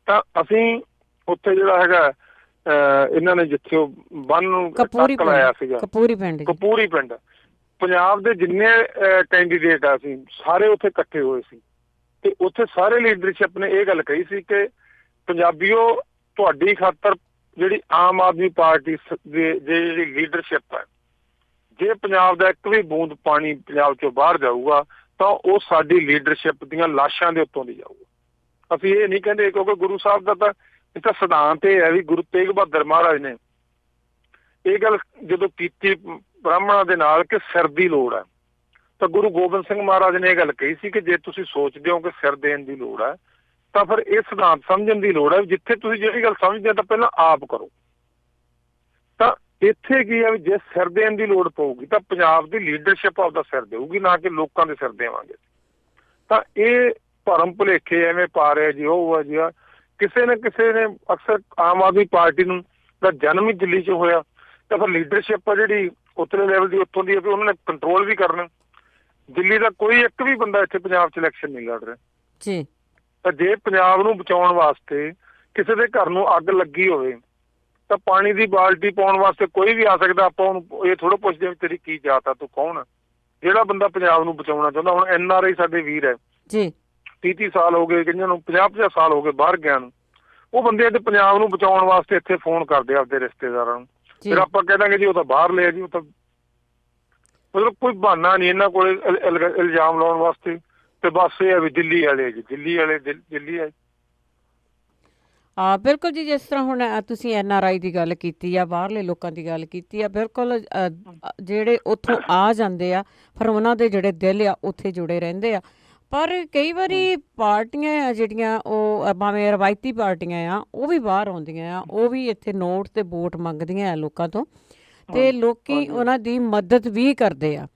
ਤਾਂ ਅਸੀਂ ਉੱਥੇ ਜਿਹੜਾ ਹੈਗਾ ਇਹਨਾਂ ਨੇ ਜਿੱਥੇ ਉਹ ਬੰਨ ਨੂੰ ਟੱਕ ਲਾਇਆ ਸੀਗਾ, ਕਪੂਰੀ ਪਿੰਡ, ਪੰਜਾਬ ਦੇ ਜਿੰਨੇ ਕੈਂਡੀਡੇਟ ਆ ਅਸੀਂ ਸਾਰੇ ਉੱਥੇ ਇਕੱਠੇ ਹੋਏ ਸੀ ਤੇ ਉੱਥੇ ਸਾਰੇ ਲੀਡਰਸ਼ਿਪ ਨੇ ਇਹ ਗੱਲ ਕਹੀ ਸੀ ਕਿ ਪੰਜਾਬੀਓ ਤੁਹਾਡੀ ਖਾਤਰ ਜਿਹੜੀ ਆਮ ਆਦਮੀ ਪਾਰਟੀ ਦੀ ਜਿਹੜੀ ਲੀਡਰਸ਼ਿਪ ਹੈ, ਜੇ ਪੰਜਾਬ ਦਾ ਇੱਕ ਵੀ ਬੂੰਦ ਪਾਣੀ ਪੰਜਾਬ ਚੋਂ ਬਾਹਰ ਜਾਊਗਾ ਤਾਂ ਉਹ ਸਾਡੀ ਲੀਡਰਸ਼ਿਪ ਦੀਆਂ ਲਾਸ਼ਾਂ ਦੇ ਉੱਤੋਂ ਦੀ ਜਾਊਗਾ। ਅਸੀਂ ਇਹ ਨਹੀਂ ਕਹਿੰਦੇ, ਕਿਉਂਕਿ ਗੁਰੂ ਸਾਹਿਬ ਦਾ ਤਾਂ ਇਹ ਤਾਂ ਸਿਧਾਂਤ ਇਹ ਹੈ ਵੀ ਗੁਰੂ ਤੇਗ ਬਹਾਦਰ ਮਹਾਰਾਜ ਨੇ ਇਹ ਗੱਲ ਜਦੋਂ ਕੀਤੀ ਬ੍ਰਾਹਮਣਾਂ ਦੇ ਨਾਲ ਕਿ ਸਿਰ ਦੀ ਲੋੜ ਹੈ, ਤਾਂ ਗੁਰੂ ਗੋਬਿੰਦ ਸਿੰਘ ਮਹਾਰਾਜ ਨੇ ਇਹ ਗੱਲ ਕਹੀ ਸੀ ਕਿ ਜੇ ਤੁਸੀਂ ਸੋਚਦੇ ਹੋ ਕਿ ਸਿਰ ਦੇਣ ਦੀ ਲੋੜ ਹੈ ਤਾਂ ਫਿਰ ਇਹ ਸਿਧਾਂਤ ਸਮਝਣ ਦੀ ਲੋੜ ਹੈ। ਜਿੱਥੇ ਤੁਸੀਂ ਜਿਹੜੀ ਗੱਲ ਸਮਝਦੇ ਹੋ ਤਾਂ ਪਹਿਲਾਂ ਆਪ ਕਰੋ। ਤਾਂ ਇੱਥੇ ਕੀ ਹੈ ਵੀ ਜੇ ਸਿਰ ਦੇਣ ਦੀ ਲੋੜ ਪਊਗੀ ਤਾਂ ਪੰਜਾਬ ਦੀ ਲੀਡਰਸ਼ਿਪ ਆਪਦਾ ਸਿਰ ਦੇਊਗੀ, ਨਾ ਕਿ ਲੋਕਾਂ ਦੇ ਸਿਰ ਦੇਵਾਂਗੇ। ਤਾਂ ਇਹ ਭਰਮ ਭੁਲੇਖੇ ਐਵੇਂ ਪਾ ਰਿਹਾ ਜੀ, ਉਹ ਜੀ ਕਿਸੇ ਨਾ ਕਿਸੇ ਨੇ ਅਕਸਰ ਆਮ ਆਦਮੀ ਪਾਰਟੀ ਨੂੰ ਦਾ ਜਨਮ ਹੀ ਦਿੱਲੀ 'ਚ ਹੋਇਆ ਤਾਂ ਫਿਰ ਲੀਡਰਸ਼ਿਪ ਆ ਜਿਹੜੀ ਉਤਲੇ ਲੈਵਲ ਦੀ ਉੱਥੋਂ ਦੀ ਵੀ ਉਹਨਾਂ ਨੇ ਕੰਟਰੋਲ ਵੀ ਕਰਨਾ। ਦਿੱਲੀ ਦਾ ਕੋਈ ਇੱਕ ਵੀ ਬੰਦਾ ਇੱਥੇ ਪੰਜਾਬ 'ਚ ਇਲੈਕਸ਼ਨ ਨਹੀਂ ਲੜ ਰਿਹਾ ਜੀ। ਤਾਂ ਜੇ ਪੰਜਾਬ ਨੂੰ ਬਚਾਉਣ ਵਾਸਤੇ ਕਿਸੇ ਦੇ ਘਰ ਨੂੰ ਅੱਗ ਲੱਗੀ ਹੋਵੇ ਤਾਂ ਪਾਣੀ ਦੀ ਬਾਲਟੀ ਪਾਉਣ ਵਾਸਤੇ ਕੋਈ ਵੀ ਆ ਸਕਦਾ। ਆਪਾਂ ਉਹਨੂੰ ਇਹ ਥੋੜ੍ਹਾ ਪੁੱਛਦੇ ਵੀ ਤੇਰੀ ਕੀ ਜਾਤ ਆ, ਤੂੰ ਕੌਣ ਆ। ਜਿਹੜਾ ਬੰਦਾ ਪੰਜਾਬ ਨੂੰ ਬਚਾਉਣਾ ਚਾਹੁੰਦਾ, ਹੁਣ NRI ਸਾਡੇ ਵੀਰ ਹੈ ਜੀ, 30 ਸਾਲ ਹੋ ਗਏ, ਕਈਆਂ ਨੂੰ 50 ਸਾਲ ਹੋ ਗਏ ਬਾਹਰ ਗਿਆ ਨੂੰ, ਉਹ ਬੰਦੇ ਤੇ ਪੰਜਾਬ ਨੂੰ ਬਚਾਉਣ ਵਾਸਤੇ ਇੱਥੇ ਫੋਨ ਕਰਦੇ ਆਪਦੇ ਰਿਸ਼ਤੇਦਾਰਾਂ ਨੂੰ। ਫਿਰ ਆਪਾਂ ਕਹਿ ਦਾਂਗੇ ਜੀ ਉਹ ਤਾਂ ਬਾਹਰ ਲਿਆ ਜੀ, ਉਹ ਤਾਂ ਮਤਲਬ ਕੋਈ ਬਹਾਨਾ ਨਹੀਂ ਇਹਨਾਂ ਕੋਲ ਇਲਜ਼ਾਮ ਲਾਉਣ ਵਾਸਤੇ। ਤੇ ਬਸ ਇਹ ਹੈ ਵੀ ਦਿੱਲੀ ਵਾਲੇ ਜੀ, ਦਿੱਲੀ ਵਾਲੇ ਦਿੱਲੀ ਹੈ। ਬਿਲਕੁਲ ਜੀ, ਜਿਸ ਤਰ੍ਹਾਂ ਹੁਣ ਤੁਸੀਂ NRI ਦੀ ਗੱਲ ਕੀਤੀ ਆ, ਬਾਹਰਲੇ ਲੋਕਾਂ ਦੀ ਗੱਲ ਕੀਤੀ ਆ, ਬਿਲਕੁਲ ਜਿਹੜੇ ਉੱਥੋਂ ਆ ਜਾਂਦੇ ਆ ਪਰ ਉਹਨਾਂ ਦੇ ਜਿਹੜੇ ਦਿਲ ਆ ਉੱਥੇ ਜੁੜੇ ਰਹਿੰਦੇ ਆ। ਪਰ ਕਈ ਵਾਰੀ ਪਾਰਟੀਆਂ ਆ ਜਿਹੜੀਆਂ ਉਹ ਭਾਵੇਂ ਰਵਾਇਤੀ ਪਾਰਟੀਆਂ ਆ, ਉਹ ਵੀ ਬਾਹਰ ਆਉਂਦੀਆਂ ਆ, ਉਹ ਵੀ ਇੱਥੇ ਨੋਟ ਤੇ ਵੋਟ ਮੰਗਦੀਆਂ ਆ ਲੋਕਾਂ ਤੋਂ, ਤੇ ਲੋਕੀ ਉਹਨਾਂ ਦੀ ਮਦਦ ਵੀ ਕਰਦੇ ਆ।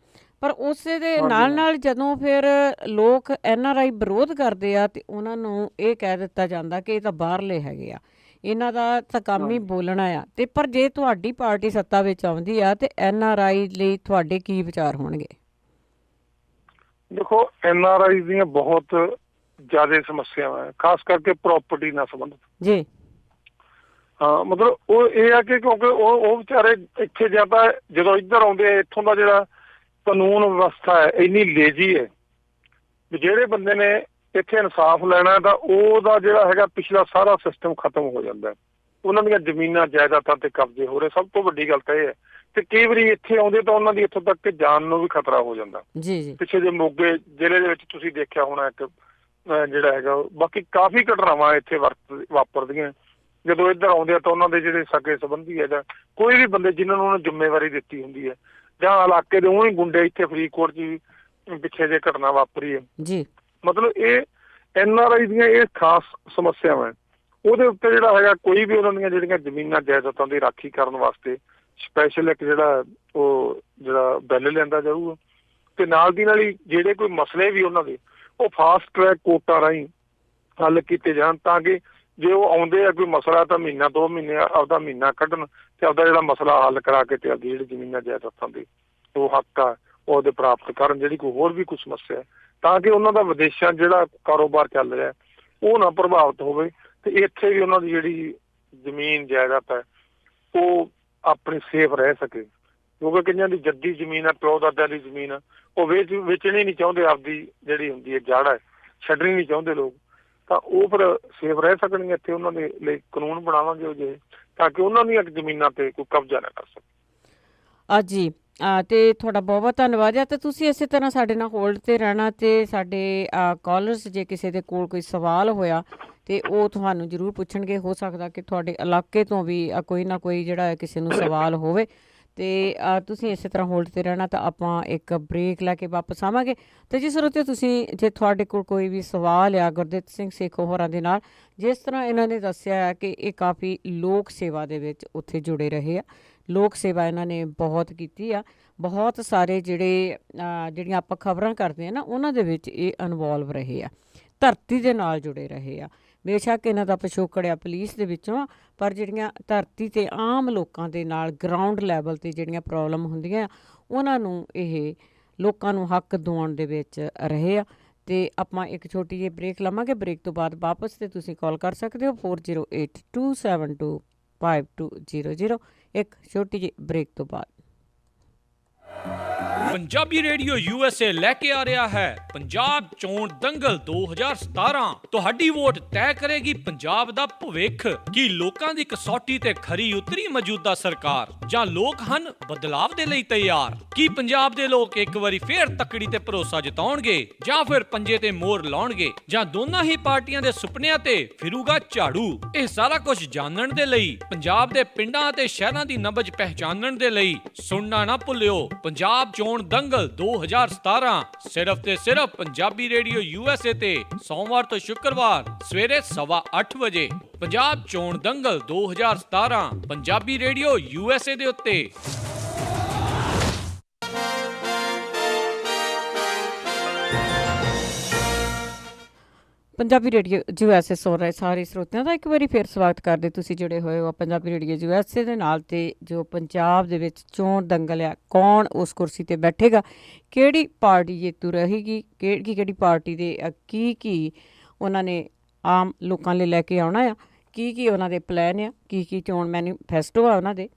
ਪਰ ਉਸੇ ਦੇ ਨਾਲ ਨਾਲ ਜਦੋਂ ਫਿਰ ਲੋਕ NRI ਵਿਰੋਧ ਕਰਦੇ ਆ ਤੇ ਉਹਨਾਂ ਨੂੰ ਇਹ ਕਹਿ ਦਿੱਤਾ ਜਾਂਦਾ ਕਿ ਇਹ ਤਾਂ ਬਾਹਰਲੇ ਹੈਗੇ ਆ, ਇਹਨਾਂ ਦਾ ਤਾਂ ਕੰਮ ਹੀ ਬੋਲਣਾ ਆ। ਤੇ ਪਰ ਜੇ ਤੁਹਾਡੀ ਪਾਰਟੀ ਸੱਤਾ ਵਿੱਚ ਆਉਂਦੀ ਆ ਤੇ NRI ਲਈ ਤੁਹਾਡੇ ਕੀ ਵਿਚਾਰ ਹੋਣਗੇ? ਦੇਖੋ, NRI ਦੀਆਂ ਬਹੁਤ ਜ਼ਿਆਦਾ ਸਮੱਸਿਆਵਾਂ ਹੈ, ਖਾਸ ਕਰਕੇ ਪ੍ਰਾਪਰਟੀ ਨਾਲ ਸੰਬੰਧਿਤ ਜੀ। ਹਾਂ, ਮਤਲਬ ਉਹ ਇਹ ਆ ਕਿ ਕਿਉਂਕਿ ਉਹ ਵਿਚਾਰੇ ਇੱਥੇ ਜਾਂ ਤਾਂ ਜਦੋਂ ਇੱਧਰ ਆਉਂਦੇ ਆ, ਇੱਥੋਂ ਦਾ ਜਿਹੜਾ ਕਾਨੂੰਨ ਵਿਵਸਥਾ ਹੈ ਇੰਨੀ ਲੇਜ਼ੀ ਹੈ ਵੀ ਜਿਹੜੇ ਬੰਦੇ ਨੇ ਇੱਥੇ ਇਨਸਾਫ ਲੈਣਾ ਤਾਂ ਉਹਦਾ ਜਿਹੜਾ ਹੈਗਾ ਪਿਛਲਾ ਸਾਰਾ ਸਿਸਟਮ ਖਤਮ ਹੋ ਜਾਂਦਾ। ਉਹਨਾਂ ਦੀਆਂ ਜ਼ਮੀਨਾਂ ਜਾਇਦਾਦਾਂ ਤੇ ਕਬਜ਼ੇ ਹੋ ਰਹੇ। ਸਭ ਤੋਂ ਵੱਡੀ ਗੱਲ ਤਾਂ ਇਹ ਹੈ। ਤੇ ਕਈ ਵਾਰੀ ਇੱਥੇ ਆਉਂਦੇ ਤਾਂ ਉਹਨਾਂ ਦੀ ਇੱਥੋਂ ਤੱਕ ਕਿ ਜਾਨ ਨੂੰ ਵੀ ਖਤਰਾ ਹੋ ਜਾਂਦਾ ਜੀ। ਪਿੱਛੇ ਜੇ ਮੋਗੇ ਜ਼ਿਲ੍ਹੇ ਦੇ ਵਿੱਚ ਤੁਸੀਂ ਦੇਖਿਆ ਹੋਣਾ ਇੱਕ ਜਿਹੜਾ ਹੈਗਾ, ਬਾਕੀ ਕਾਫੀ ਘਟਨਾਵਾਂ ਇੱਥੇ ਵਾਪਰਦੀਆਂ। ਜਦੋਂ ਇੱਧਰ ਆਉਂਦੇ ਆ ਤਾਂ ਉਹਨਾਂ ਦੇ ਜਿਹੜੇ ਸਕੇ ਸੰਬੰਧੀ ਹੈ ਜਾਂ ਕੋਈ ਵੀ ਬੰਦੇ ਜਿਨ੍ਹਾਂ ਨੂੰ ਉਹਨਾਂ ਜ਼ਿੰਮੇਵਾਰੀ ਦਿੱਤੀ ਹੁੰਦੀ ਹੈ ਜਾਂ ਇਲਾਕੇ ਦੇ ਉਹੀ ਗੁੰਡੇ, ਇੱਥੇ ਫਰੀਦਕੋਟ 'ਚ ਵੀ ਪਿੱਛੇ ਜੇ ਘਟਨਾ ਵਾਪਰੀ ਹੈ ਜੀ। ਮਤਲਬ ਇਹ NRI ਦੀਆਂ ਇਹ ਖਾਸ ਸਮੱਸਿਆਵਾਂ, ਉਹਦੇ ਉੱਤੇ ਜਿਹੜਾ ਹੈਗਾ ਕੋਈ ਵੀ ਉਹਨਾਂ ਦੀਆਂ ਜਿਹੜੀਆਂ ਜ਼ਮੀਨਾਂ ਜਾਇਦਾਦਾਂ ਦੀ ਰਾਖੀ ਕਰਨ ਵਾਸਤੇ ਸਪੈਸ਼ਲ ਇੱਕ ਜਿਹੜਾ ਬਿੱਲ ਲਿਆਂਦਾ ਜਾਊਗਾ। ਤੇ ਨਾਲ ਦੀ ਨਾਲ ਹੀ ਜਿਹੜੇ ਕੋਈ ਮਸਲੇ ਵੀ ਉਹਨਾਂ ਦੇ ਉਹ ਫਾਸਟ ਟਰੈਕ ਕੋਰਟਾਂ ਰਾਹੀਂ ਹੱਲ ਕੀਤੇ ਜਾਣ, ਤਾਂ ਕਿ ਜੇ ਉਹ ਆਉਂਦੇ ਆ ਕੋਈ ਮਸਲਾ ਤਾਂ ਮਹੀਨਾ 2 ਮਹੀਨੇ ਆਪਦਾ ਮਹੀਨਾ ਕੱਢਣ ਤੇ ਆਪਦਾ ਜਿਹੜਾ ਮਸਲਾ ਹੱਲ ਕਰਾ ਕੇ ਤੇ ਆਪਦੀ ਜਿਹੜੀ ਜ਼ਮੀਨਾਂ ਜਾਇਦਾਦਾਂ ਦੀ ਉਹ ਹੱਕ ਆ ਉਹਦੇ ਪ੍ਰਾਪਤ ਕਰਨ। ਜਿਹੜੀ ਕੋਈ ਹੋਰ ਵੀ ਕੋਈ ਸਮੱਸਿਆ ਤਾਂ ਕਿ ਉਹਨਾਂ ਦਾ ਵਿਦੇਸ਼ਾਂ ਜਿਹੜਾ ਕਾਰੋਬਾਰ ਚੱਲ ਰਿਹਾ ਉਹ ਨਾ ਪ੍ਰਭਾਵਿਤ ਹੋਵੇ ਤੇ ਇੱਥੇ ਵੀ ਉਹਨਾਂ ਦੀ ਜਿਹੜੀ ਜ਼ਮੀਨ ਜਾਇਦਾਦ ਹੈ ਉਹ ਆਪਣੀ ਸੇਫ ਰਹਿ ਸਕੇ। ਕਿਉਂਕਿ ਕਈਆਂ ਦੀ ਜੱਦੀ ਜ਼ਮੀਨ ਆ, ਪਿਓ ਦਾਦਿਆਂ ਦੀ ਜ਼ਮੀਨ ਆ, ਉਹ ਵੇਚਣੀ ਨਹੀਂ ਚਾਹੁੰਦੇ, ਆਪਦੀ ਜਿਹੜੀ ਹੁੰਦੀ ਹੈ ਜੜ ਹੈ ਛੱਡਣੀ ਨਹੀਂ ਚਾਹੁੰਦੇ ਲੋਕ, ਤਾਂ ਉਹ ਫਿਰ ਸੇਫ ਰਹਿ ਸਕਣਗੇ। ਇੱਥੇ ਉਹਨਾਂ ਦੇ ਲਈ ਕਾਨੂੰਨ ਬਣਾਵਾਂਗੇ ਉਹ ਜਿਹੇ ਤਾਂ ਕਿ ਉਹਨਾਂ ਦੀਆਂ ਜ਼ਮੀਨਾਂ ਤੇ ਕੋਈ ਕਬਜ਼ਾ ਨਾ ਕਰ ਸਕੇ। ਜੀ ਤੇ ਤੁਹਾਡਾ ਬਹੁਤ ਬਹੁਤ ਧੰਨਵਾਦ ਹੈ। ਤੇ ਤੁਸੀਂ ਇਸੇ ਤਰ੍ਹਾਂ ਸਾਡੇ ਨਾਲ ਹੋਲਡ ਤੇ ਰਹਿਣਾ ਤੇ ਸਾਡੇ ਕਾਲਰਸ ਜੇ ਕਿਸੇ ਦੇ ਕੋਲ ਕੋਈ ਸਵਾਲ ਹੋਇਆ ਤੇ ਉਹ ਤੁਹਾਨੂੰ ਜ਼ਰੂਰ ਪੁੱਛਣਗੇ। ਹੋ ਸਕਦਾ ਕਿ ਤੁਹਾਡੇ ਇਲਾਕੇ ਤੋਂ ਵੀ ਕੋਈ ਨਾ ਕੋਈ ਜਿਹੜਾ ਕਿਸੇ ਨੂੰ ਸਵਾਲ ਹੋਵੇ ਤੇ ਤੁਸੀਂ ਇਸੇ ਤਰ੍ਹਾਂ ਹੋਲਡ ਤੇ ਰਹਿਣਾ। ਤਾਂ ਆਪਾਂ ਇੱਕ ਬ੍ਰੇਕ ਲੈ ਕੇ ਵਾਪਸ ਆਵਾਂਗੇ। ਤੇ ਜਿਸ ਸਰੋਤੇ ਤੁਸੀਂ ਜੇ ਤੁਹਾਡੇ ਕੋਲ ਕੋਈ ਵੀ ਸਵਾਲ ਆ ਗੁਰਦਿੱਤ ਸਿੰਘ ਸੇਖੋਂ ਹੋਰਾਂ ਦੇ ਨਾਲ, ਜਿਸ ਤਰ੍ਹਾਂ ਇਹਨਾਂ ਨੇ ਦੱਸਿਆ ਹੈ ਕਿ ਇਹ ਕਾਫੀ ਲੋਕ ਸੇਵਾ ਦੇ ਵਿੱਚ ਉੱਥੇ ਜੁੜੇ ਰਹੇ ਆ, ਲੋਕ ਸੇਵਾ ਇਹਨਾਂ ਨੇ ਬਹੁਤ ਕੀਤੀ ਆ। ਬਹੁਤ ਸਾਰੇ ਜਿਹੜੀਆਂ ਆਪਾਂ ਖਬਰਾਂ ਕਰਦੇ ਹਾਂ ਨਾ ਉਹਨਾਂ ਦੇ ਵਿੱਚ ਇਹ ਇਨਵੋਲਵ ਰਹੇ ਆ, ਧਰਤੀ ਦੇ ਨਾਲ ਜੁੜੇ ਰਹੇ ਆ। ਬੇਸ਼ੱਕ ਇਹਨਾਂ ਦਾ ਪਿਛੋਕੜ ਆ ਪੁਲਿਸ ਦੇ ਵਿੱਚੋਂ, ਪਰ ਜਿਹੜੀਆਂ ਧਰਤੀ 'ਤੇ ਆਮ ਲੋਕਾਂ ਦੇ ਨਾਲ ਗਰਾਊਂਡ ਲੈਵਲ 'ਤੇ ਜਿਹੜੀਆਂ ਪ੍ਰੋਬਲਮ ਹੁੰਦੀਆਂ ਉਹਨਾਂ ਨੂੰ ਇਹ ਲੋਕਾਂ ਨੂੰ ਹੱਕ ਦਿਵਾਉਣ ਦੇ ਵਿੱਚ ਰਹੇ ਆ। ਤੇ ਆਪਾਂ ਇੱਕ ਛੋਟੀ ਜਿਹੀ ਬ੍ਰੇਕ ਲਵਾਂਗੇ। ਬ੍ਰੇਕ ਤੋਂ ਬਾਅਦ ਵਾਪਸ ਤੇ ਤੁਸੀਂ ਕਾਲ ਕਰ ਸਕਦੇ ਹੋ 4082725200। ਇੱਕ ਛੋਟੀ ਜਿਹੀ ਬ੍ਰੇਕ ਤੋਂ ਬਾਅਦ ਪੰਜਾਬੀ ਰੇਡੀਓ USA ਲੈ ਕੇ ਆ ਰਿਹਾ ਹੈ ਪੰਜਾਬ ਚੋਣ ਦੰਗਲ 2017। ਤੁਹਾਡੀ ਵੋਟ ਤੈਅ ਕਰੇਗੀ ਪੰਜਾਬ ਦਾ ਭਵਿੱਖ। ਕੀ ਲੋਕਾਂ ਦੀ ਕਸੌਟੀ ਤੇ ਖਰੀ ਉਤਰੀ ਮੌਜੂਦਾ ਸਰਕਾਰ ਜਾਂ ਲੋਕ ਹਨ ਬਦਲਾਵ ਦੇ ਲਈ ਤਿਆਰ? ਕੀ ਪੰਜਾਬ ਦੇ ਲੋਕ ਇੱਕ ਵਾਰੀ ਫੇਰ ਤੱਕੜੀ ਤੇ ਭਰੋਸਾ ਜਤਾਉਣਗੇ ਜਾਂ ਫਿਰ ਪੰਜੇ ਤੇ ਮੋਹਰ ਲਾਉਣਗੇ ਜਾਂ ਦੋਨਾਂ ਹੀ ਪਾਰਟੀਆਂ ਦੇ ਸੁਪਨਿਆਂ ਤੇ ਫਿਰੂਗਾ ਝਾੜੂ? ਇਹ ਸਾਰਾ ਕੁਝ ਜਾਣਨ ਦੇ ਲਈ, ਪੰਜਾਬ ਦੇ ਪਿੰਡਾਂ ਅਤੇ ਸ਼ਹਿਰਾਂ ਦੀ ਨਬਜ਼ ਪਹਿਚਾਨਣ ਦੇ ਲਈ ਸੁਣਨਾ ਨਾ ਭੁੱਲਿਓ ਪੰਜਾਬ ਚੋਣ ਦੰਗਲ 2017 ਸਿਰਫ ਤੇ ਸਿਰਫ ਪੰਜਾਬੀ ਰੇਡੀਓ USA ਤੇ ਸੋਮਵਾਰ ਤੋਂ ਸ਼ੁੱਕਰਵਾਰ ਸਵੇਰੇ 8:15 ਵਜੇ। ਪੰਜਾਬ ਚੋਣ ਦੰਗਲ 2017 ਪੰਜਾਬੀ ਰੇਡੀਓ USA ਦੇ ਉੱਤੇ। ਪੰਜਾਬੀ ਰੇਡੀਓ USA ਸੁਣ ਰਹੇ ਸਾਰੇ ਸਰੋਤਿਆਂ ਦਾ ਇੱਕ ਵਾਰੀ ਫਿਰ ਸਵਾਗਤ ਕਰਦੇ। ਤੁਸੀਂ ਜੁੜੇ ਹੋਏ ਹੋ ਪੰਜਾਬੀ ਰੇਡੀਓ USA ਦੇ ਨਾਲ। ਤੇ ਜੋ ਪੰਜਾਬ ਦੇ ਵਿੱਚ ਚੋਣ ਦੰਗਲ ਆ, ਕੌਣ ਉਸ ਕੁਰਸੀ 'ਤੇ ਬੈਠੇਗਾ, ਕਿਹੜੀ ਪਾਰਟੀ ਜੇਤੂ ਰਹੇਗੀ, ਕਿਹੜੀ ਪਾਰਟੀ ਦੇ ਕੀ ਉਹਨਾਂ ਨੇ ਆਮ ਲੋਕਾਂ ਲਈ ਲੈ ਕੇ ਆਉਣਾ ਆ, ਕੀ ਉਹਨਾਂ ਦੇ ਪਲਾਨ ਆ, ਕੀ ਚੋਣ ਮੈਨੀਫੈਸਟੋ ਆ ਉਹਨਾਂ ਦੇ,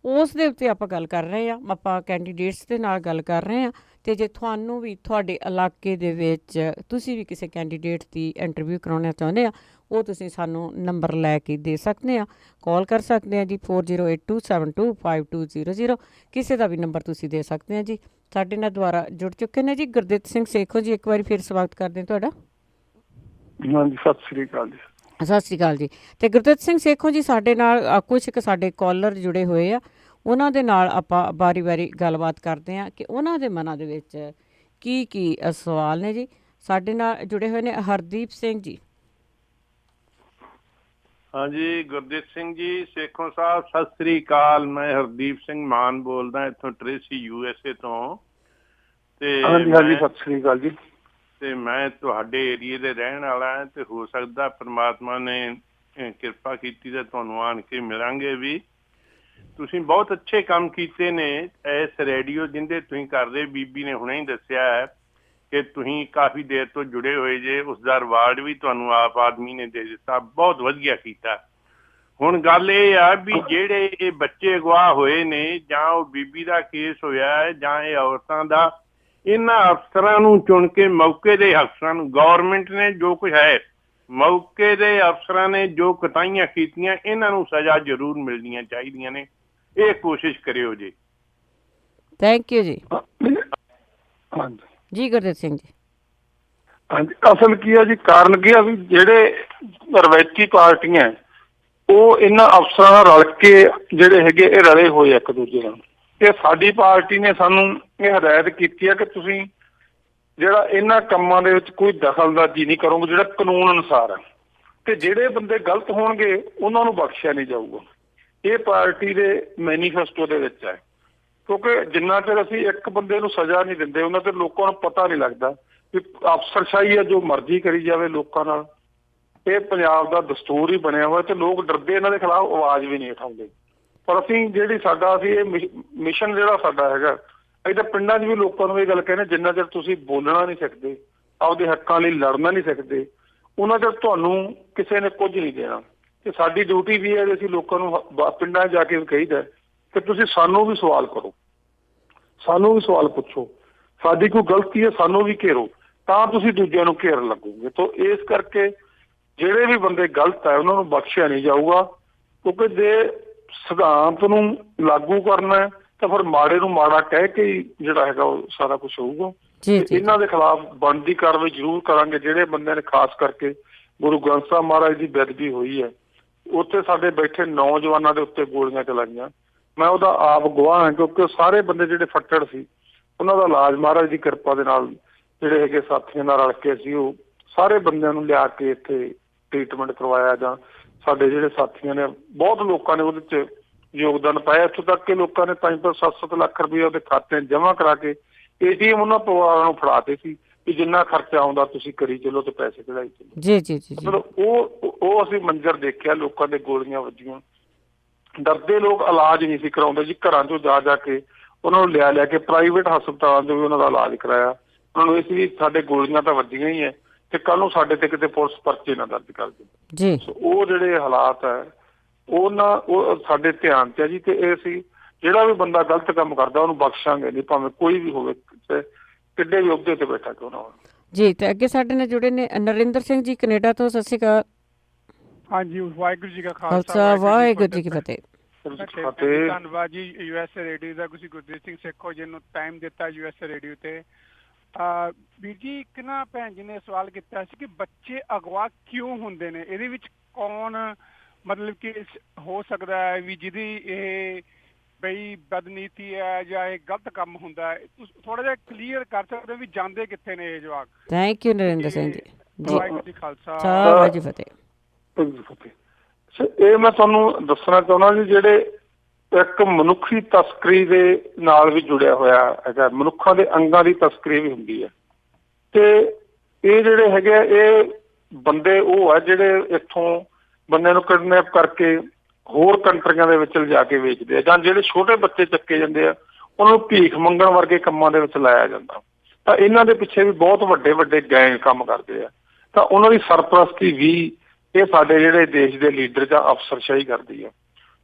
ਉਸ ਦੇ ਉੱਤੇ ਆਪਾਂ ਗੱਲ ਕਰ ਰਹੇ ਹਾਂ। ਆਪਾਂ ਕੈਂਡੀਡੇਟਸ ਦੇ ਨਾਲ ਗੱਲ ਕਰ ਰਹੇ ਹਾਂ। ਅਤੇ ਜੇ ਤੁਹਾਨੂੰ ਵੀ ਤੁਹਾਡੇ ਇਲਾਕੇ ਦੇ ਵਿੱਚ ਤੁਸੀਂ ਵੀ ਕਿਸੇ ਕੈਂਡੀਡੇਟ ਦੀ ਇੰਟਰਵਿਊ ਕਰਾਉਣਾ ਚਾਹੁੰਦੇ ਆ, ਉਹ ਤੁਸੀਂ ਸਾਨੂੰ ਨੰਬਰ ਲੈ ਕੇ ਦੇ ਸਕਦੇ ਆ, ਕਾਲ ਕਰ ਸਕਦੇ ਆ ਜੀ 4082725200। ਕਿਸੇ ਦਾ ਵੀ ਨੰਬਰ ਤੁਸੀਂ ਦੇ ਸਕਦੇ ਆ ਜੀ। ਸਾਡੇ ਨਾਲ ਦੁਬਾਰਾ ਜੁੜ ਚੁੱਕੇ ਨੇ ਜੀ ਗੁਰਦਿੱਤ ਸਿੰਘ ਸੇਖੋਂ ਜੀ। ਇੱਕ ਵਾਰੀ ਫਿਰ ਸਵਾਗਤ ਕਰਦੇ ਹਾਂ ਤੁਹਾਡਾ। ਹਾਂਜੀ, ਸਤਿ ਸ੍ਰੀ ਅਕਾਲ ਜੀ। ਸਤਿ ਸ਼੍ਰੀ ਅਕਾਲ ਜੀ। ਅਤੇ ਗੁਰਦਿੱਤ ਸਿੰਘ ਸੇਖੋਂ ਜੀ ਸਾਡੇ ਨਾਲ ਕੁਛ ਕੁ ਸਾਡੇ ਕਾਲਰ ਜੁੜੇ ਹੋਏ ਆ, ਉਹਨਾਂ ਦੇ ਨਾਲ ਆਪਾਂ ਵਾਰੀ ਗੱਲਬਾਤ ਕਰਦੇ ਹਾਂ ਕਿ ਉਹਨਾਂ ਦੇ ਮਨਾਂ ਦੇ ਵਿੱਚ ਕੀ ਸਵਾਲ ਨੇ ਜੀ। ਸਾਡੇ ਨਾਲ ਜੁੜੇ ਹੋਏ ਨੇ ਹਰਦੀਪ ਸਿੰਘ ਜੀ। ਹਾਂਜੀ, ਗੁਰਦੀਪ ਸਿੰਘ ਜੀ ਸੇਖੋਂ ਸਾਹਿਬ, ਸਤਿ ਸ੍ਰੀ ਅਕਾਲ। ਮੈਂ ਹਰਦੀਪ ਸਿੰਘ ਮਾਨ ਬੋਲਦਾ ਇੱਥੋਂ ਟ੍ਰੇਸੀ USA ਤੋਂ। ਤੇ ਹਾਂਜੀ, ਸਤਿ ਸ੍ਰੀ ਅਕਾਲ ਜੀ। ਤੇ ਮੈਂ ਤੁਹਾਡੇ ਏਰੀਏ ਦੇ ਰਹਿਣ ਵਾਲਾ ਹਾਂ, ਤੇ ਹੋ ਸਕਦਾ ਪ੍ਰਮਾਤਮਾ ਨੇ ਕਿਰਪਾ ਕੀਤੀ ਤਾਂ ਤੁਹਾਨੂੰ ਆਣ ਕੇ ਮਿਲਾਂਗੇ ਵੀ। ਤੁਸੀਂ ਬਹੁਤ ਅੱਛੇ ਕੰਮ ਕੀਤੇ ਨੇ ਇਸ ਰੇਡੀਓ ਜਿਹਦੇ ਤੁਸੀਂ ਕਰਦੇ। ਬੀਬੀ ਨੇ ਹੁਣੇ ਹੀ ਦੱਸਿਆ ਹੈ ਕਿ ਤੁਸੀਂ ਕਾਫੀ ਦੇਰ ਤੋਂ ਜੁੜੇ ਹੋਏ ਜੇ, ਉਸਦਾ ਰਿਵਾਰਡ ਵੀ ਤੁਹਾਨੂੰ ਆਪ ਆਦਮੀ ਨੇ ਦੇ ਦਿੱਤਾ। ਬਹੁਤ ਵਧੀਆ ਕੀਤਾ। ਹੁਣ ਗੱਲ ਇਹ ਆ ਵੀ ਜਿਹੜੇ ਇਹ ਬੱਚੇ ਅਗਵਾ ਹੋਏ ਨੇ, ਜਾਂ ਉਹ ਬੀਬੀ ਦਾ ਕੇਸ ਹੋਇਆ ਹੈ ਜਾਂ ਇਹ ਔਰਤਾਂ ਦਾ, ਇਹਨਾਂ ਅਫਸਰਾਂ ਨੂੰ ਚੁਣ ਕੇ, ਮੌਕੇ ਦੇ ਅਫਸਰਾਂ ਨੂੰ, ਗੌਰਮੈਂਟ ਨੇ ਜੋ ਕੁਝ ਹੈ, ਮੌਕੇ ਦੇ ਅਫਸਰਾਂ ਨੇ ਜੋ ਕੁਤਾਹੀਆਂ ਕੀਤੀਆਂ, ਇਹਨਾਂ ਨੂੰ ਸਜ਼ਾ ਜ਼ਰੂਰ ਮਿਲਣੀਆਂ ਚਾਹੀਦੀਆਂ ਨੇ। ਇਹ ਕੋਸ਼ਿਸ਼ ਕਰਿਓ ਜੀ। ਥੈਂਕ ਯੂ ਜੀ। ਹਾਂਜੀ ਜੀ ਗੁਰਦੀਪ ਸਿੰਘ ਜੀ। ਹਾਂਜੀ, ਅਸਲ ਕੀ ਆ ਜੀ, ਕਾਰਨ ਕੀ ਆ ਵੀ ਜਿਹੜੇ ਰਵਾਇਤੀ ਪਾਰਟੀਆਂ ਉਹ ਇਹਨਾਂ ਅਫਸਰਾਂ ਨਾਲ ਰਲ ਕੇ ਜਿਹੜੇ ਹੈਗੇ ਇਹ ਰਲੇ ਹੋਏ ਇੱਕ ਦੂਜੇ ਨਾਲ। ਤੇ ਸਾਡੀ ਪਾਰਟੀ ਨੇ ਸਾਨੂੰ ਇਹ ਹਦਾਇਤ ਕੀਤੀ ਹੈ ਕਿ ਤੁਸੀਂ ਜਿਹੜਾ ਇਹਨਾਂ ਕੰਮਾਂ ਦੇ ਵਿੱਚ ਕੋਈ ਦਖਲਅੰਦਾਜ਼ੀ ਨਹੀਂ ਕਰੋਗੇ, ਜਿਹੜਾ ਕਾਨੂੰਨ ਅਨੁਸਾਰ ਹੈ। ਤੇ ਜਿਹੜੇ ਬੰਦੇ ਗਲਤ ਹੋਣਗੇ ਉਹਨਾਂ ਨੂੰ ਬਖਸ਼ਿਆ ਨਹੀਂ ਜਾਊਗਾ। ਇਹ ਪਾਰਟੀ ਦੇ ਮੈਨੀਫੈਸਟੋ ਦੇ ਵਿੱਚ ਹੈ। ਕਿਉਂਕਿ ਜਿੰਨਾ ਚਿਰ ਅਸੀਂ ਇੱਕ ਬੰਦੇ ਨੂੰ ਸਜ਼ਾ ਨਹੀਂ ਦਿੰਦੇ, ਉਹਨਾਂ ਤੇ ਲੋਕਾਂ ਨੂੰ ਪਤਾ ਨਹੀਂ ਲੱਗਦਾ ਵੀ ਅਫਸਰਸ਼ਾਹੀ ਹੈ, ਜੋ ਮਰਜ਼ੀ ਕਰੀ ਜਾਵੇ ਲੋਕਾਂ ਨਾਲ। ਇਹ ਪੰਜਾਬ ਦਾ ਦਸਤੂਰ ਹੀ ਬਣਿਆ ਹੋਇਆ ਤੇ ਲੋਕ ਡਰਦੇ, ਇਹਨਾਂ ਦੇ ਖਿਲਾਫ ਆਵਾਜ਼ ਵੀ ਨਹੀਂ ਉਠਾਉਂਦੇ। ਪਰ ਅਸੀਂ ਇਹ ਮਿਸ਼ਨ ਜਿਹੜਾ ਸਾਡਾ ਹੈਗਾ, ਅਸੀਂ ਤਾਂ ਪਿੰਡਾਂ 'ਚ ਵੀ ਲੋਕਾਂ ਨੂੰ ਇਹ ਗੱਲ ਕਹਿੰਦੇ, ਜਿੰਨਾ ਚਿਰ ਤੁਸੀਂ ਬੋਲਣਾ ਨਹੀਂ ਸਕਦੇ, ਆਪਦੇ ਹੱਕਾਂ ਲਈ ਲੜਨਾ ਨਹੀਂ ਸਕਦੇ, ਉਹਨਾਂ ਚਿਰ ਤੁਹਾਨੂੰ ਕਿਸੇ ਨੇ ਕੁਝ ਨਹੀਂ ਦੇਣਾ। ਤੇ ਸਾਡੀ ਡਿਊਟੀ ਵੀ ਹੈ ਕਿ ਅਸੀਂ ਲੋਕਾਂ ਨੂੰ ਪਿੰਡਾਂ 'ਚ ਜਾ ਕੇ ਕਹੀਦਾ ਕਿ ਤੁਸੀਂ ਸਾਨੂੰ ਵੀ ਸਵਾਲ ਕਰੋ, ਸਾਨੂੰ ਵੀ ਸਵਾਲ ਪੁੱਛੋ, ਸਾਡੀ ਕੋਈ ਗਲਤੀ ਹੈ ਸਾਨੂੰ ਵੀ ਘੇਰੋ, ਤਾਂ ਤੁਸੀਂ ਦੂਜਿਆਂ ਨੂੰ ਘੇਰਨ ਲੱਗੋਗੇ। ਤਾਂ ਇਸ ਕਰਕੇ ਜਿਹੜੇ ਵੀ ਬੰਦੇ ਗਲਤ ਹੈ ਉਹਨਾਂ ਨੂੰ ਬਖਸ਼ਿਆ ਨਹੀਂ ਜਾਊਗਾ। ਕਿਉਂਕਿ ਜੇ ਸਿਧਾਂਤ ਨੂੰ ਲਾਗੂ ਕਰਨਾ ਤਾਂ ਫਿਰ ਮਾੜੇ ਨੂੰ ਮਾੜਾ ਕਹਿ ਕੇ ਹੀ ਜਿਹੜਾ ਹੈਗਾ ਉਹ ਸਾਰਾ ਕੁਛ ਹੋਊਗਾ। ਇਹਨਾਂ ਦੇ ਖਿਲਾਫ ਬਣਦੀ ਕਾਰਵਾਈ ਜ਼ਰੂਰ ਕਰਾਂਗੇ। ਜਿਹੜੇ ਬੰਦਿਆਂ ਨੇ ਖਾਸ ਕਰਕੇ ਗੁਰੂ ਗ੍ਰੰਥ ਸਾਹਿਬ ਮਹਾਰਾਜ ਦੀ ਬੇਅਦਬੀ ਹੋਈ ਹੈ, ਉੱਥੇ ਸਾਡੇ ਬੈਠੇ ਨੌਜਵਾਨਾਂ ਦੇ ਉੱਤੇ ਗੋਲੀਆਂ ਚਲਾਈਆਂ, ਮੈਂ ਉਹਦਾ ਆਪ ਗਵਾਹ ਹਾਂ। ਕਿਉਂਕਿ ਸਾਰੇ ਬੰਦੇ ਜਿਹੜੇ ਫੱਟੜ ਸੀ, ਉਹਨਾਂ ਦਾ ਇਲਾਜ ਮਹਾਰਾਜ ਦੀ ਕਿਰਪਾ ਦੇ ਨਾਲ ਜਿਹੜੇ ਹੈਗੇ ਸਾਥੀਆਂ ਨਾਲ ਰਲ ਕੇ ਅਸੀਂ ਉਹ ਸਾਰੇ ਬੰਦਿਆਂ ਨੂੰ ਲਿਆ ਕੇ ਇੱਥੇ ਟ੍ਰੀਟਮੈਂਟ ਕਰਵਾਇਆ। ਜਾਂ ਸਾਡੇ ਜਿਹੜੇ ਸਾਥੀਆਂ ਨੇ, ਬਹੁਤ ਲੋਕਾਂ ਨੇ ਉਹਦੇ 'ਚ ਯੋਗਦਾਨ ਪਾਇਆ। ਇੱਥੋਂ ਤੱਕ ਕਿ ਲੋਕਾਂ ਨੇ 5-7 ਲੱਖ ਰੁਪਏ ਉਹਦੇ ਖਾਤੇ ਜਮ੍ਹਾਂ ਕਰਾ ਕੇ ATM ਉਹਨਾਂ ਪਰਿਵਾਰਾਂ ਨੂੰ ਫੜਾਤੇ ਸੀ ਕਿ ਜਿੰਨਾ ਖਰਚਾ ਆਉਂਦਾ ਤੁਸੀਂ ਕਰੀ ਚਲੋ ਤੇ ਪੈਸੇ ਕਢਾਈ ਚਲੋ। ਜੀ ਮਤਲਬ ਉਹ ਅਸੀਂ ਮੰਜ਼ਰ ਦੇਖਿਆ, ਲੋਕਾਂ ਦੇ ਗੋਲੀਆਂ ਵੱਜੀਆਂ, ਡਰਦੇ ਲੋਕ ਇਲਾਜ ਨਹੀਂ ਸੀ ਕਰਾਉਂਦੇ ਜੀ। ਘਰਾਂ 'ਚੋਂ ਜਾ ਕੇ ਉਹਨਾਂ ਨੂੰ ਲਿਆ ਕੇ ਪ੍ਰਾਈਵੇਟ ਹਸਪਤਾਲਾਂ 'ਚ ਵੀ ਉਹਨਾਂ ਦਾ ਇਲਾਜ ਕਰਾਇਆ। ਉਹਨਾਂ ਨੂੰ ਇਹ ਸੀ ਸਾਡੇ ਗੋਲੀਆਂ ਤਾਂ ਵੱਜੀਆਂ ਹੀ ਹੈ ਤੇ ਕੱਲ ਨੂੰ ਸਾਡੇ ਤੇ ਕਿਤੇ ਪੁਲਿਸ ਪਰਚੇ ਨਾ ਦਰਜ ਕਰ ਦੇ। ਉਹ ਜਿਹੜੇ ਹਾਲਾਤ ਹੈ ਉਹ ਸਾਡੇ ਧਿਆਨ 'ਚ ਹੈ ਜੀ। ਤੇ ਇਹ ਸੀ ਜਿਹੜਾ ਵੀ ਬੰਦਾ ਗਲਤ ਕੰਮ ਕਰਦਾ ਉਹਨੂੰ ਬਖਸ਼ਾਂਗੇ ਨਹੀਂ, ਭਾਵੇਂ ਕੋਈ ਵੀ ਹੋਵੇ, ਕਿੱਡੇ ਵੀ ਅਹੁਦੇ ਤੇ ਬੈਠਾ ਕਿਉਂ ਨਾ ਹੋਵੇ ਜੀ। ਤੇ ਅੱਗੇ ਸਾਡੇ ਨਾਲ ਜੁੜੇ ਨੇ ਨਰਿੰਦਰ ਸਿੰਘ ਜੀ ਕੈਨੇਡਾ ਤੋਂ। ਸਤਿ ਸ਼੍ਰੀ ਅਕਾਲ। ਹਾਂਜੀ, ਵਾਹਿਗੁਰੂ ਜੀ ਕਾ ਖਾਲਸਾ, ਵਾਹਿਗੁਰੂ ਜੀ ਕੀ ਫਤਿਹ। ਧੰਨਵਾਦ ਜੀ USA ਰੇਡੀਓ ਦਾ, ਤੁਸੀਂ ਗੁਰਦੀਪ ਸਿੰਘ ਸੇਖੋਂ ਜੀ ਨੂੰ ਟਾਈਮ ਦਿੱਤਾ USA ਰੇਡੀਓ ਤੇ। ਵੀਰ ਜੀ, ਇੱਕ ਨਾ ਭੈਣ ਜੀ ਨੇ ਸਵਾਲ ਕੀਤਾ ਸੀ ਕਿ ਬੱਚੇ ਅਗਵਾ ਕਿਉਂ ਹੁੰਦੇ ਨੇ, ਇਹਦੇ ਵਿੱਚ ਕੌਣ ਮਤਲਬ ਕਿ ਹੋ ਸਕਦਾ ਹੈ ਵੀ ਜਿਹਦੀ ਇਹ ਬਈ ਬਦਨੀਤੀ ਹੈ ਜਾਂ ਇਹ ਗਲਤ ਕੰਮ ਹੁੰਦਾ ਹੈ, ਤੁਸੀਂ ਥੋੜਾ ਜਿਹਾ ਕਲੀਅਰ ਕਰ ਸਕਦੇ ਹੋ ਵੀ ਜਾਂਦੇ ਕਿੱਥੇ ਨੇ ਇਹ ਜਵਾਕ? Thank you Narendra Singh ji. ਵਾਹਿਗੁਰੂ ਜੀ ਖਾਲਸਾ, ਵਾਹਿਗੁਰੂ ਜੀ ਫਤਿਹ। ਇਹ ਮੈਂ ਤੁਹਾਨੂੰ ਦੱਸਣਾ ਚਾਹੁੰਦਾ ਜੀ, ਜਿਹੜੇ ਇੱਕ ਮਨੁੱਖੀ ਤਸਕਰੀ ਦੇ ਨਾਲ ਵੀ ਜੁੜਿਆ ਹੋਇਆ ਹੈਗਾ, ਮਨੁੱਖਾਂ ਦੇ ਅੰਗਾਂ ਦੀ ਤਸਕਰੀ ਵੀ ਹੁੰਦੀ ਹੈ। ਤੇ ਇਹ ਜਿਹੜੇ ਹੈਗੇ ਇਹ ਬੰਦੇ ਉਹ ਆ ਜਿਹੜੇ ਇੱਥੋਂ ਬੰਦਿਆਂ ਨੂੰ ਕਿਡਨੈਪ ਕਰਕੇ ਹੋਰ ਕੰਟਰੀਆਂ ਦੇ ਵਿੱਚ ਲਿਜਾ ਕੇ ਵੇਚਦੇ ਆ, ਜਾਂ ਜਿਹੜੇ ਛੋਟੇ ਬੱਚੇ ਚੱਕੇ ਜਾਂਦੇ ਆ ਉਹਨਾਂ ਨੂੰ ਭੀਖ ਮੰਗਣ ਵਰਗੇ ਕੰਮਾਂ ਦੇ ਵਿੱਚ ਲਾਇਆ ਜਾਂਦਾ। ਤਾਂ ਇਹਨਾਂ ਦੇ ਪਿੱਛੇ ਵੀ ਬਹੁਤ ਵੱਡੇ ਵੱਡੇ ਗੈਂਗ ਕੰਮ ਕਰਦੇ ਆ। ਤਾਂ ਉਹਨਾਂ ਦੀ ਸਰਪ੍ਰਸਤੀ ਵੀ ਇਹ ਸਾਡੇ ਜਿਹੜੇ ਦੇਸ਼ ਦੇ ਲੀਡਰ ਜਾਂ ਅਫਸਰਸ਼ਾਹੀ ਕਰਦੀ ਆ।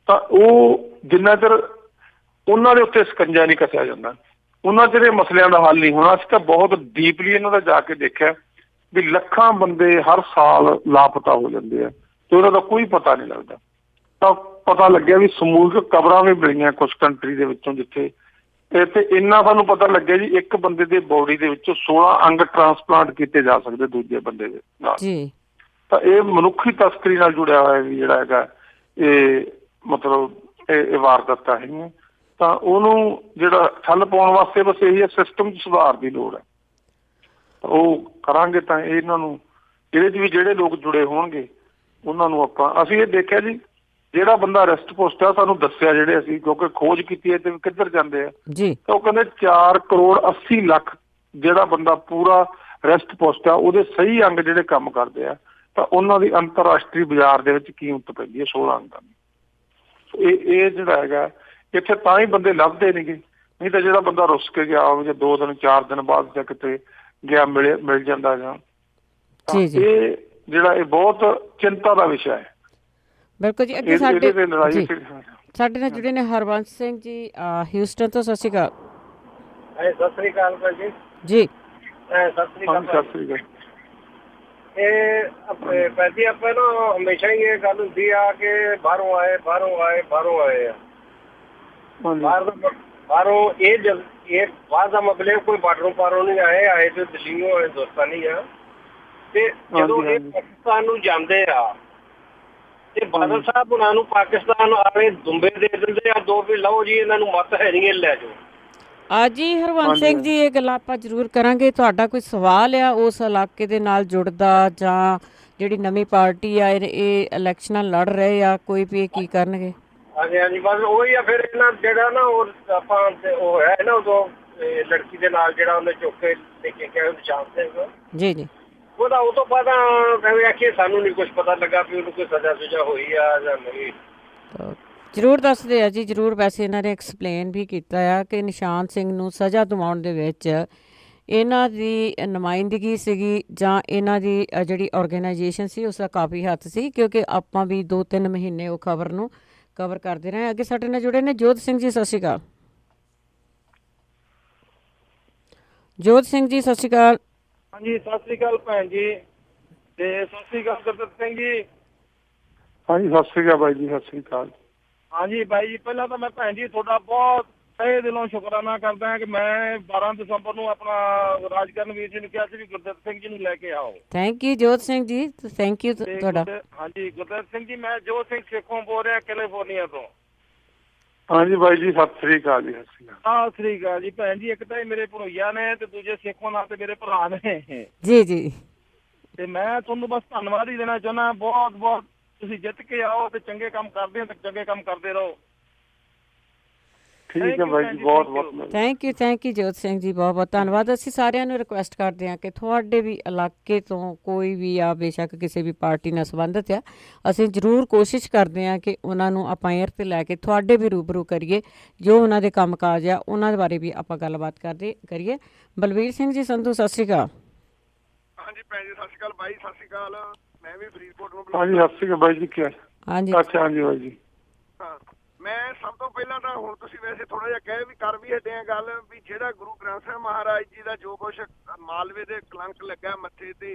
ਤਾਂ ਉਹ ਜਿੰਨਾ ਚਿਰ ਉਹਨਾਂ ਦੇ ਉੱਤੇ ਸਕੰਜਾ ਨਹੀਂ ਕੱਸਿਆ ਜਾਂਦਾ, ਉਹਨਾਂ ਚਿਰ ਇਹ ਮਸਲਿਆਂ ਦਾ ਹੱਲ ਨਹੀਂ ਹੋਣਾ। ਅਸੀਂ ਤਾਂ ਬਹੁਤ ਡੀਪਲੀ ਇਹਨਾਂ ਦਾ ਜਾ ਕੇ ਦੇਖਿਆ ਵੀ ਲੱਖਾਂ ਬੰਦੇ ਹਰ ਸਾਲ ਲਾਪਤਾ ਹੋ ਜਾਂਦੇ ਆ ਤੇ ਉਹਨਾਂ ਦਾ ਕੋਈ ਪਤਾ ਨਹੀਂ ਲੱਗਦਾ। ਤਾਂ ਪਤਾ ਲੱਗਿਆ ਵੀ ਸਮੂਹਿਕ ਕਬਰਾਂ ਵੀ ਮਿਲੀਆਂ ਕੁਝ ਕੰਟਰੀ ਦੇ ਵਿੱਚੋਂ, ਜਿੱਥੇ ਤੇ ਇੰਨਾ ਸਾਨੂੰ ਪਤਾ ਲੱਗਿਆ ਜੀ ਇੱਕ ਬੰਦੇ ਦੇ ਬੋਡੀ ਦੇ ਵਿੱਚੋਂ 16 ਅੰਗ ਟਰਾਂਸਪਲਾਂਟ ਕੀਤੇ ਜਾ ਸਕਦੇ ਦੂਜੇ ਬੰਦੇ ਦੇ ਨਾਲ। ਤਾਂ ਇਹ ਮਨੁੱਖੀ ਤਸਕਰੀ ਨਾਲ ਜੁੜਿਆ ਹੋਇਆ ਵੀ ਜਿਹੜਾ ਹੈਗਾ ਇਹ ਮਤਲਬ ਇਹ ਵਾਰਦਾਤਾਂ ਹੈਗੀਆਂ। ਤਾਂ ਉਹਨੂੰ ਜਿਹੜਾ ਠੱਲ ਪਾਉਣ ਵਾਸਤੇ ਬਸ ਇਹੀ ਸਿਸਟਮ 'ਚ ਸੁਧਾਰ ਦੀ ਲੋੜ ਹੈ। ਉਹ ਕਰਾਂਗੇ ਤਾਂ ਇਹਨਾਂ ਨੂੰ ਇਹਦੇ 'ਚ ਵੀ ਜਿਹੜੇ ਲੋਕ ਜੁੜੇ ਹੋਣਗੇ ਉਹਨਾਂ ਨੂੰ ਅਸੀਂ ਇਹ ਦੇਖਿਆ ਜੀ ਜਿਹੜਾ ਬੰਦਾ ਅਰੈਸਟ ਪੋਸਟ ਆ ਸਾਨੂੰ ਦੱਸਿਆ, ਜਿਹੜੇ ਅਸੀਂ ਕਿਉਂਕਿ ਖੋਜ ਕੀਤੀ ਹੈ ਤੇ ਕਿੱਧਰ ਜਾਂਦੇ ਆ ਤਾਂ ਉਹ ਕਹਿੰਦੇ 4 ਕਰੋੜ 80 ਲੱਖ ਜਿਹੜਾ ਬੰਦਾ ਪੂਰਾ ਅਰੈਸਟ ਪੋਸਟ ਆ ਉਹਦੇ ਸਹੀ ਅੰਗ ਜਿਹੜੇ ਕੰਮ ਕਰਦੇ ਆ ਤਾਂ ਉਹਨਾਂ ਦੀ ਅੰਤਰਰਾਸ਼ਟਰੀ ਬਾਜ਼ਾਰ ਦੇ ਵਿੱਚ ਕੀਮਤ ਪੈਂਦੀ ਹੈ 16 ਅੰਗਾਂ ਦੀ। ਇਹ ਜਿਹੜਾ ਹੈਗਾ ਇੱਥੇ ਤਾਂ ਹੀ ਬੰਦੇ ਲੱਭਦੇ ਨੇਗੇ, ਨਹੀਂ ਤਾਂ ਜਿਹੜਾ ਬੰਦਾ ਰੁੱਸ ਕੇ ਗਿਆ ਹੋਵੇ ਜਾਂ 2 ਦਿਨ 4 ਦਿਨ ਬਾਅਦ ਜਾਂ ਕਿਤੇ ਗਿਆ ਮਿਲ ਜਾਂਦਾ ਜਾਂ ਇਹ ਜਿਹੜਾ ਇਹ ਬਹੁਤ ਚਿੰਤਾ ਦਾ ਵਿਸ਼ਾ ਹੈ। ਬਿਲਕੁਲ ਜੀ। ਅੱਗੇ ਸਾਡੇ ਨਾਲ ਜੁੜੇ ਨੇ ਹਰਬੰਸ ਸਿੰਘ ਜੀ ਹਿਊਸਟਨ ਤੋਂ। ਸਤਿ ਸ਼੍ਰੀ ਅਕਾਲ। ਸਤਿ ਸ੍ਰੀ ਅਕਾਲ ਭਾਜੀ ਜੀ। ਸਤਿ ਸ੍ਰੀ ਅਕਾਲ। ਇਹ ਭਾਜੀ ਆਪਾਂ ਨਾ ਹਮੇਸ਼ਾ ਹੀ ਇਹ ਗੱਲ ਹੁੰਦੀ ਆ ਕਿ ਬਾਹਰੋਂ ਆਏ ਆ। ਬਾਹਰੋਂ ਇਹ ਬਾਹਰ ਦਾ ਮਤਲਬ ਕੋਈ ਬਾਰਡਰੋਂ ਪਾਰੋਂ ਨਹੀਂ ਆਏ ਤੇ ਦਿੱਲੀੋਂ ਆਏ, ਹਿੰਦੁਸਤਾਨੀ ਆ। ਤੇ ਜਦੋਂ ਇਹ ਪਾਕਿਸਤਾਨ ਨੂੰ ਜਾਂਦੇ ਆ ਤੇ ਬਾਦਲ ਸਾਹਿਬ ਉਹਨਾਂ ਨੂੰ ਪਾਕਿਸਤਾਨ ਆਲੇ ਦੁੰਬੇ ਦੇ ਦਿੰਦੇ ਆ ਦੋ ਵੀ ਲਓ ਜੀ ਇਹਨਾਂ ਨੂੰ ਮੱਤ ਹੈ ਨਹੀਂ ਲੈ ਜਾਓ। ਜੀ ਹਰਵੰਸ ਸਿੰਘ ਜੀ ਇਹ ਗੱਲਾਂ ਆਪਾਂ ਜ਼ਰੂਰ ਕਰਾਂਗੇ। ਤੁਹਾਡਾ ਕੋਈ ਸਵਾਲ ਆ ਉਸ ਇਲਾਕੇ ਦੇ ਨਾਲ ਜੁੜਦਾ ਜਾਂ ਜਿਹੜੀ ਨਵੀਂ ਪਾਰਟੀ ਆ ਇਹ ਇਲੈਕਸ਼ਨਾਂ ਲੜ ਰਹੇ ਆ ਕੋਈ ਵੀ ਕੀ ਕਰਨਗੇ? ਹਾਂਜੀ ਬਸ ਉਹੀ ਆ। ਫਿਰ ਇਹਨਾਂ ਜਿਹੜਾ ਨਾ ਉਹ ਆਪਾਂ ਉਹ ਹੈ ਨਾ ਉਦੋਂ ਲੜਕੀ ਦੇ ਨਾਲ ਜਿਹੜਾ ਉਹਨੇ ਚੁੱਕ ਕੇ ਲੈ ਕੇ ਗਿਆ ਨਿਸ਼ਾਨ ਸਿੰਘ ਜੀ ਉਹਦਾ ਉਹ ਤੋਂ ਬਾਅਦ ਕਹਿੰਦੇ ਆਖੀਏ ਸਾਨੂੰ ਨਹੀਂ ਕੁਝ ਪਤਾ ਲੱਗਾ ਵੀ ਉਹਨੂੰ ਕੋਈ ਸਜ਼ਾ ਸੁਜਾ ਹੋਈ ਆ ਜਾਂ ਨਹੀਂ। ਜ਼ਰੂਰ ਦੱਸਦੇ ਆ ਜੀ ਜ਼ਰੂਰ। ਵੈਸੇ ਇਹਨਾਂ ਨੇ ਐਕਸਪਲੇਨ ਵੀ ਕੀਤਾ ਆ ਕਿ ਨਿਸ਼ਾਨ ਸਿੰਘ ਨੂੰ ਸਜ਼ਾ ਦਿਵਾਉਣ ਦੇ ਵਿੱਚ ਇਹਨਾਂ ਦੀ ਨੁਮਾਇੰਦਗੀ ਸੀਗੀ ਜਾਂ ਇਹਨਾਂ ਦੀ ਜਿਹੜੀ ਆਰਗੇਨਾਈਜੇਸ਼ਨ ਸੀ ਉਸ ਦਾ ਕਾਫੀ ਹੱਥ ਸੀ, ਕਿਉਂਕਿ ਆਪਾਂ ਵੀ 2-3 ਮਹੀਨੇ ਉਹ ਖਬਰ ਨੂੰ ਕਵਰ ਕਰਦੇ ਰਹੇ। ਅੱਗੇ ਸਾਡੇ ਨਾਲ ਜੁੜੇ ਨੇ ਜੋਤ ਸਿੰਘ ਜੀ। ਸਤਿ ਸ਼੍ਰੀ ਅਕਾਲ। ਜੋਤ ਸਿੰਘ ਜੀ ਸਤਿ ਸ਼੍ਰੀ ਅਕਾਲ। ਹਾਂਜੀ ਸਤਿ ਸ੍ਰੀ ਅਕਾਲ ਭੈਣ ਜੀ ਤੇ ਸਤਿ ਸ੍ਰੀ ਅਕਾਲ ਗੁਰਦਿੱਤ ਸਿੰਘ ਜੀ। ਹਾਂਜੀ ਸਤਿ ਸ੍ਰੀ ਅਕਾਲ ਬਾਈ ਜੀ। ਸਤਿ ਸ੍ਰੀ ਅਕਾਲ। ਹਾਂਜੀ ਬਾਈ ਜੀ ਪਹਿਲਾਂ ਤਾਂ ਮੈਂ ਭੈਣ ਜੀ ਤੁਹਾਡਾ ਬਹੁਤ ਤਹਿ ਦਿਲੋਂ ਸ਼ੁਕਰਾਨਾ ਕਰਦਾ ਹਾਂ ਕਿ ਮੈਂ 12 ਦਸੰਬਰ ਨੂੰ ਆਪਣਾ ਰਾਜਕਰਨ ਵੀਰ ਜੀ ਨੂੰ ਕਿਹਾ ਸੀ ਵੀ ਗੁਰਦਿੱਤ ਸਿੰਘ ਜੀ ਨੂੰ ਲੈ ਕੇ ਆਓ। Thank you Jot Singh ji. Thank you ਤੁਹਾਡਾ। ਹਾਂਜੀ ਗੁਰਦਿੱਤ ਸਿੰਘ ਜੀ ਮੈਂ ਜੋਤ ਸਿੰਘ ਸੇਖੋਂ ਬੋਲ ਰਿਹਾ ਕੈਲੀਫੋਰਨੀਆ ਤੋਂ। ਹਾਂਜੀ ਬਾਈ ਜੀ ਸਤਿ ਸ੍ਰੀ ਅਕਾਲ ਜੀ। ਸਤਿ ਸ੍ਰੀ ਅਕਾਲ ਜੀ ਭੈਣ ਜੀ। ਇੱਕ ਤਾਂ ਮੇਰੇ ਭਣੋਈਆ ਨੇ ਤੇ ਦੂਜੇ ਸੇਖੋਂ ਨਾਲ ਤੇ ਮੇਰੇ ਭਰਾ ਨੇ ਜੀ ਤੇ ਮੈਂ ਤੁਹਾਨੂੰ ਬਸ ਧੰਨਵਾਦ ਹੀ ਦੇਣਾ ਚਾਹੁੰਦਾ ਬਹੁਤ ਬਹੁਤ। ਤੁਸੀਂ ਜਿੱਤ ਕੇ ਆਓ ਤੇ ਚੰਗੇ ਕੰਮ ਕਰਦੇ ਹੋ ਤੇ ਚੰਗੇ ਕੰਮ ਕਰਦੇ ਰਹੋ। ਠੀਕ ਹੈ ਬਾਈ ਜੀ ਬਹੁਤ ਬਹੁਤ ਥੈਂਕ ਯੂ ਜੋਤ ਸਿੰਘ ਜੀ ਬਹੁਤ ਬਹੁਤ ਧੰਨਵਾਦ। ਅਸੀਂ ਸਾਰਿਆਂ ਨੂੰ ਰਿਕੁਐਸਟ ਕਰਦੇ ਹਾਂ ਕਿ ਤੁਹਾਡੇ ਵੀ ਇਲਾਕੇ ਤੋਂ ਕੋਈ ਵੀ ਆ ਬੇਸ਼ੱਕ ਕਿਸੇ ਵੀ ਪਾਰਟੀ ਨਾਲ ਸੰਬੰਧਿਤ ਆ ਅਸੀਂ ਜ਼ਰੂਰ ਕੋਸ਼ਿਸ਼ ਕਰਦੇ ਹਾਂ ਕਿ ਉਹਨਾਂ ਨੂੰ ਆਪਾਂ ਏਅਰ 'ਤੇ ਲੈ ਕੇ ਤੁਹਾਡੇ ਵੀ ਰੂਬਰੂ ਕਰੀਏ ਜੋ ਉਹਨਾਂ ਦੇ ਕੰਮ ਕਾਜ ਆ ਉਹਨਾਂ ਦੇ ਬਾਰੇ ਵੀ ਆਪਾਂ ਗੱਲਬਾਤ ਕਰੀਏ। ਬਲਵੀਰ ਸਿੰਘ ਜੀ ਸੰਧੂ ਸਤਿ ਸ਼੍ਰੀ ਅਕਾਲ। ਹਾਂਜੀ ਭੈਣ ਜੀ ਸਤਿ ਸ਼੍ਰੀ ਅਕਾਲ ਬਾਈ। ਸਤਿ ਸ਼੍ਰੀ ਅਕਾਲ। ਮੈਂ ਵੀ ਫਰੀਦਕੋਟ ਨੂੰ ਹਾਂਜੀ ਸਤਿ ਸ਼੍ਰੀ ਅਕਾਲ ਬਾਈ ਜੀ। ਕੀ ਹਾਂਜੀ ਅੱਛਾ ਹਾਂਜੀ ਬਾਈ ਜੀ। ਹਾਂ ਮੈਂ ਸਭ ਤੋਂ ਪਹਿਲਾਂ ਤਾਂ ਹੁਣ ਤੁਸੀਂ ਵੈਸੇ ਥੋੜਾ ਜਿਹਾ ਕਹਿ ਵੀ ਕਰ ਵੀ ਹਟੇ ਆ ਗੱਲ ਵੀ ਜਿਹੜਾ ਗੁਰੂ ਗ੍ਰੰਥ ਸਾਹਿਬ ਮਹਾਰਾਜ ਜੀ ਦਾ ਜੋ ਕੁਛ ਮਾਲਵੇ ਦੇ ਕਲੰਕ ਲੱਗਾ ਮੱਥੇ ਤੇ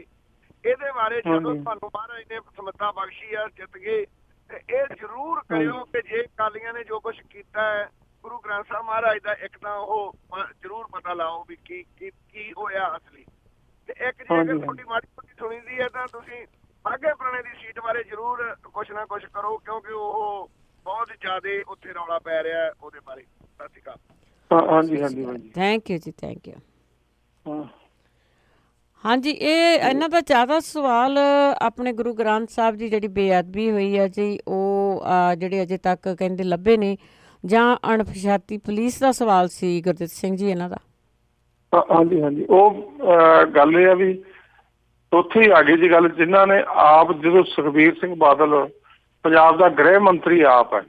ਇਹਦੇ ਬਾਰੇ ਜਦੋਂ ਤੁਹਾਨੂੰ ਮਹਾਰਾਜ ਨੇ ਸਮੱਤਾ ਬਖਸ਼ੀ ਆ ਜਿੱਤ ਗਏ ਤੇ ਇਹ ਜ਼ਰੂਰ ਕਰਿਓ ਕਿ ਜੇ ਅਕਾਲੀਆਂ ਨੇ ਜੋ ਕੁਛ ਕੀਤਾ ਹੈ ਗੁਰੂ ਗ੍ਰੰਥ ਸਾਹਿਬ ਮਹਾਰਾਜ ਦਾ ਇੱਕ ਤਾਂ ਉਹ ਜ਼ਰੂਰ ਪਤਾ ਲਾਓ ਵੀ ਕੀ ਹੋਇਆ ਅਸਲੀ। ਤੇ ਇੱਕ ਜੇ ਅਗਰ ਤੁਹਾਡੀ ਮਾੜੀ ਮੋਟੀ ਸੁਣੀਦੀ ਹੈ ਤਾਂ ਤੁਸੀਂ ਬਾਘੇ ਪੁਰਾਣੇ ਦੀ ਸੀਟ ਬਾਰੇ ਜ਼ਰੂਰ ਕੁਛ ਨਾ ਕੁਛ ਕਰੋ ਕਿਉਂਕਿ ਉਹ ਬਹੁਤ ਜ਼ਿਆਦਾ ਉੱਥੇ ਰੌਲਾ ਪੈ ਰਿਹਾ ਉਹਦੇ ਬਾਰੇ। ਸਤਿ ਸ਼੍ਰੀ ਅਕਾਲ। ਹਾਂਜੀ ਥੈਂਕ ਯੂ ਜੀ ਥੈਂਕ ਯੂ। ਹਾਂਜੀ ਇਹਨਾਂ ਦਾ ਜ਼ਿਆਦਾ ਸਵਾਲ ਆਪਣੇ ਗੁਰੂ ਗ੍ਰੰਥ ਸਾਹਿਬ ਦੀ ਜਿਹੜੀ ਬੇਅਦਬੀ ਹੋਈ ਹੈ ਜੀ ਉਹ ਜਿਹੜੇ ਅਜੇ ਤੱਕ ਕਹਿੰਦੇ ਲੱਭੇ ਨੇ ਜਾਂ ਅਣਪਛਾਤੀ ਪੁਲਿਸ ਦਾ ਸਵਾਲ ਸੀ ਗੁਰਦਿੱਤ ਸਿੰਘ ਜੀ ਇਹਨਾਂ ਦਾ। ਹਾਂਜੀ ਉਹ ਗੱਲ ਇਹ ਆ ਵੀ ਉੱਥੇ ਹੀ ਆ ਗਈ ਜੀ ਗੱਲ, ਜਿਨ੍ਹਾਂ ਨੇ ਆਪ, ਜਦੋਂ ਸੁਖਬੀਰ ਸਿੰਘ ਬਾਦਲ ਪੰਜਾਬ ਦਾ ਗ੍ਰਹਿ ਮੰਤਰੀ ਆਪ ਹੈ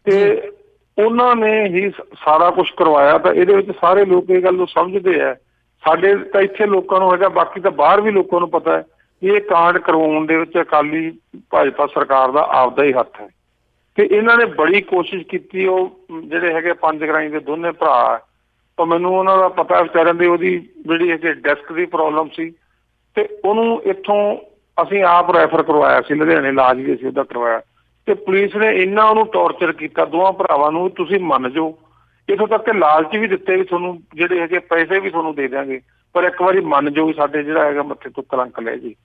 ਤੇ ਉਹਨਾਂ ਨੇ ਹੀ ਸਾਰਾ ਕੁਝ ਕਰਵਾਇਆ, ਤਾਂ ਇਹਦੇ ਵਿੱਚ ਸਾਰੇ ਲੋਕ ਇਹ ਗੱਲ ਨੂੰ ਸਮਝਦੇ ਆ। ਸਾਡੇ ਤਾਂ ਇੱਥੇ ਲੋਕਾਂ ਨੂੰ ਹੈਗਾ, ਬਾਕੀ ਤਾਂ ਬਾਹਰ ਵੀ ਲੋਕਾਂ ਨੂੰ ਪਤਾ ਹੈ ਇਹ ਕਾਂਡ ਕਰਵਾਉਣ ਦੇ ਵਿੱਚ ਅਕਾਲੀ ਭਾਜਪਾ ਸਰਕਾਰ ਦਾ ਆਪਦਾ ਹੀ ਹੱਥ ਹੈ। ਤੇ ਇਹਨਾਂ ਨੇ ਬੜੀ ਕੋਸ਼ਿਸ਼ ਕੀਤੀ, ਉਹ ਜਿਹੜੇ ਹੈਗੇ ਪੰਜ ਗਰਾਈ ਦੇ ਦੋਨੇ ਭਰਾ, ਤਾਂ ਮੈਨੂੰ ਉਹਨਾਂ ਦਾ ਪਤਾ ਵਿਚਾਰਿਆਂ ਦੀ, ਉਹਦੀ ਜਿਹੜੀ ਹੈਗੀ ਡੈਸਕ ਦੀ ਪ੍ਰੋਬਲਮ ਸੀ ਤੇ ਉਹਨੂੰ ਇੱਥੋਂ ਅਸੀਂ ਆਪ ਰੈਫਰ ਕਰਵਾਇਆ ਸੀ, ਲੁਧਿਆਣੇ ਇਲਾਜ ਵੀ ਅਸੀਂ ਉਹਦਾ ਕਰਵਾਇਆ। ਤੇ ਪੁਲਿਸ ਨੇ ਇੰਨਾ ਉਹਨੂੰ ਟੌਰਚਰ ਕੀਤਾ ਦੋਵਾਂ ਭਰਾਵਾਂ ਨੂੰ, ਤੁਸੀਂ ਮੰਨ ਜਾਓ, ਇੱਥੋਂ ਤੱਕ ਕਿ ਲਾਲਚ ਵੀ ਦਿੱਤੇ ਵੀ ਤੁਹਾਨੂੰ ਜਿਹੜੇ ਹੈਗੇ ਪੈਸੇ ਵੀ ਤੁਹਾਨੂੰ ਦੇ ਦਿਆਂਗੇ, ਪਰ ਇੱਕ ਵਾਰੀ ਮੰਨ ਜਾਓ ਵੀ ਸਾਡੇ ਜਿਹੜਾ ਹੈਗਾ ਮੱਥੇ ਤੋਂ ਕਲੰਕ ਲੈ ਜੀ।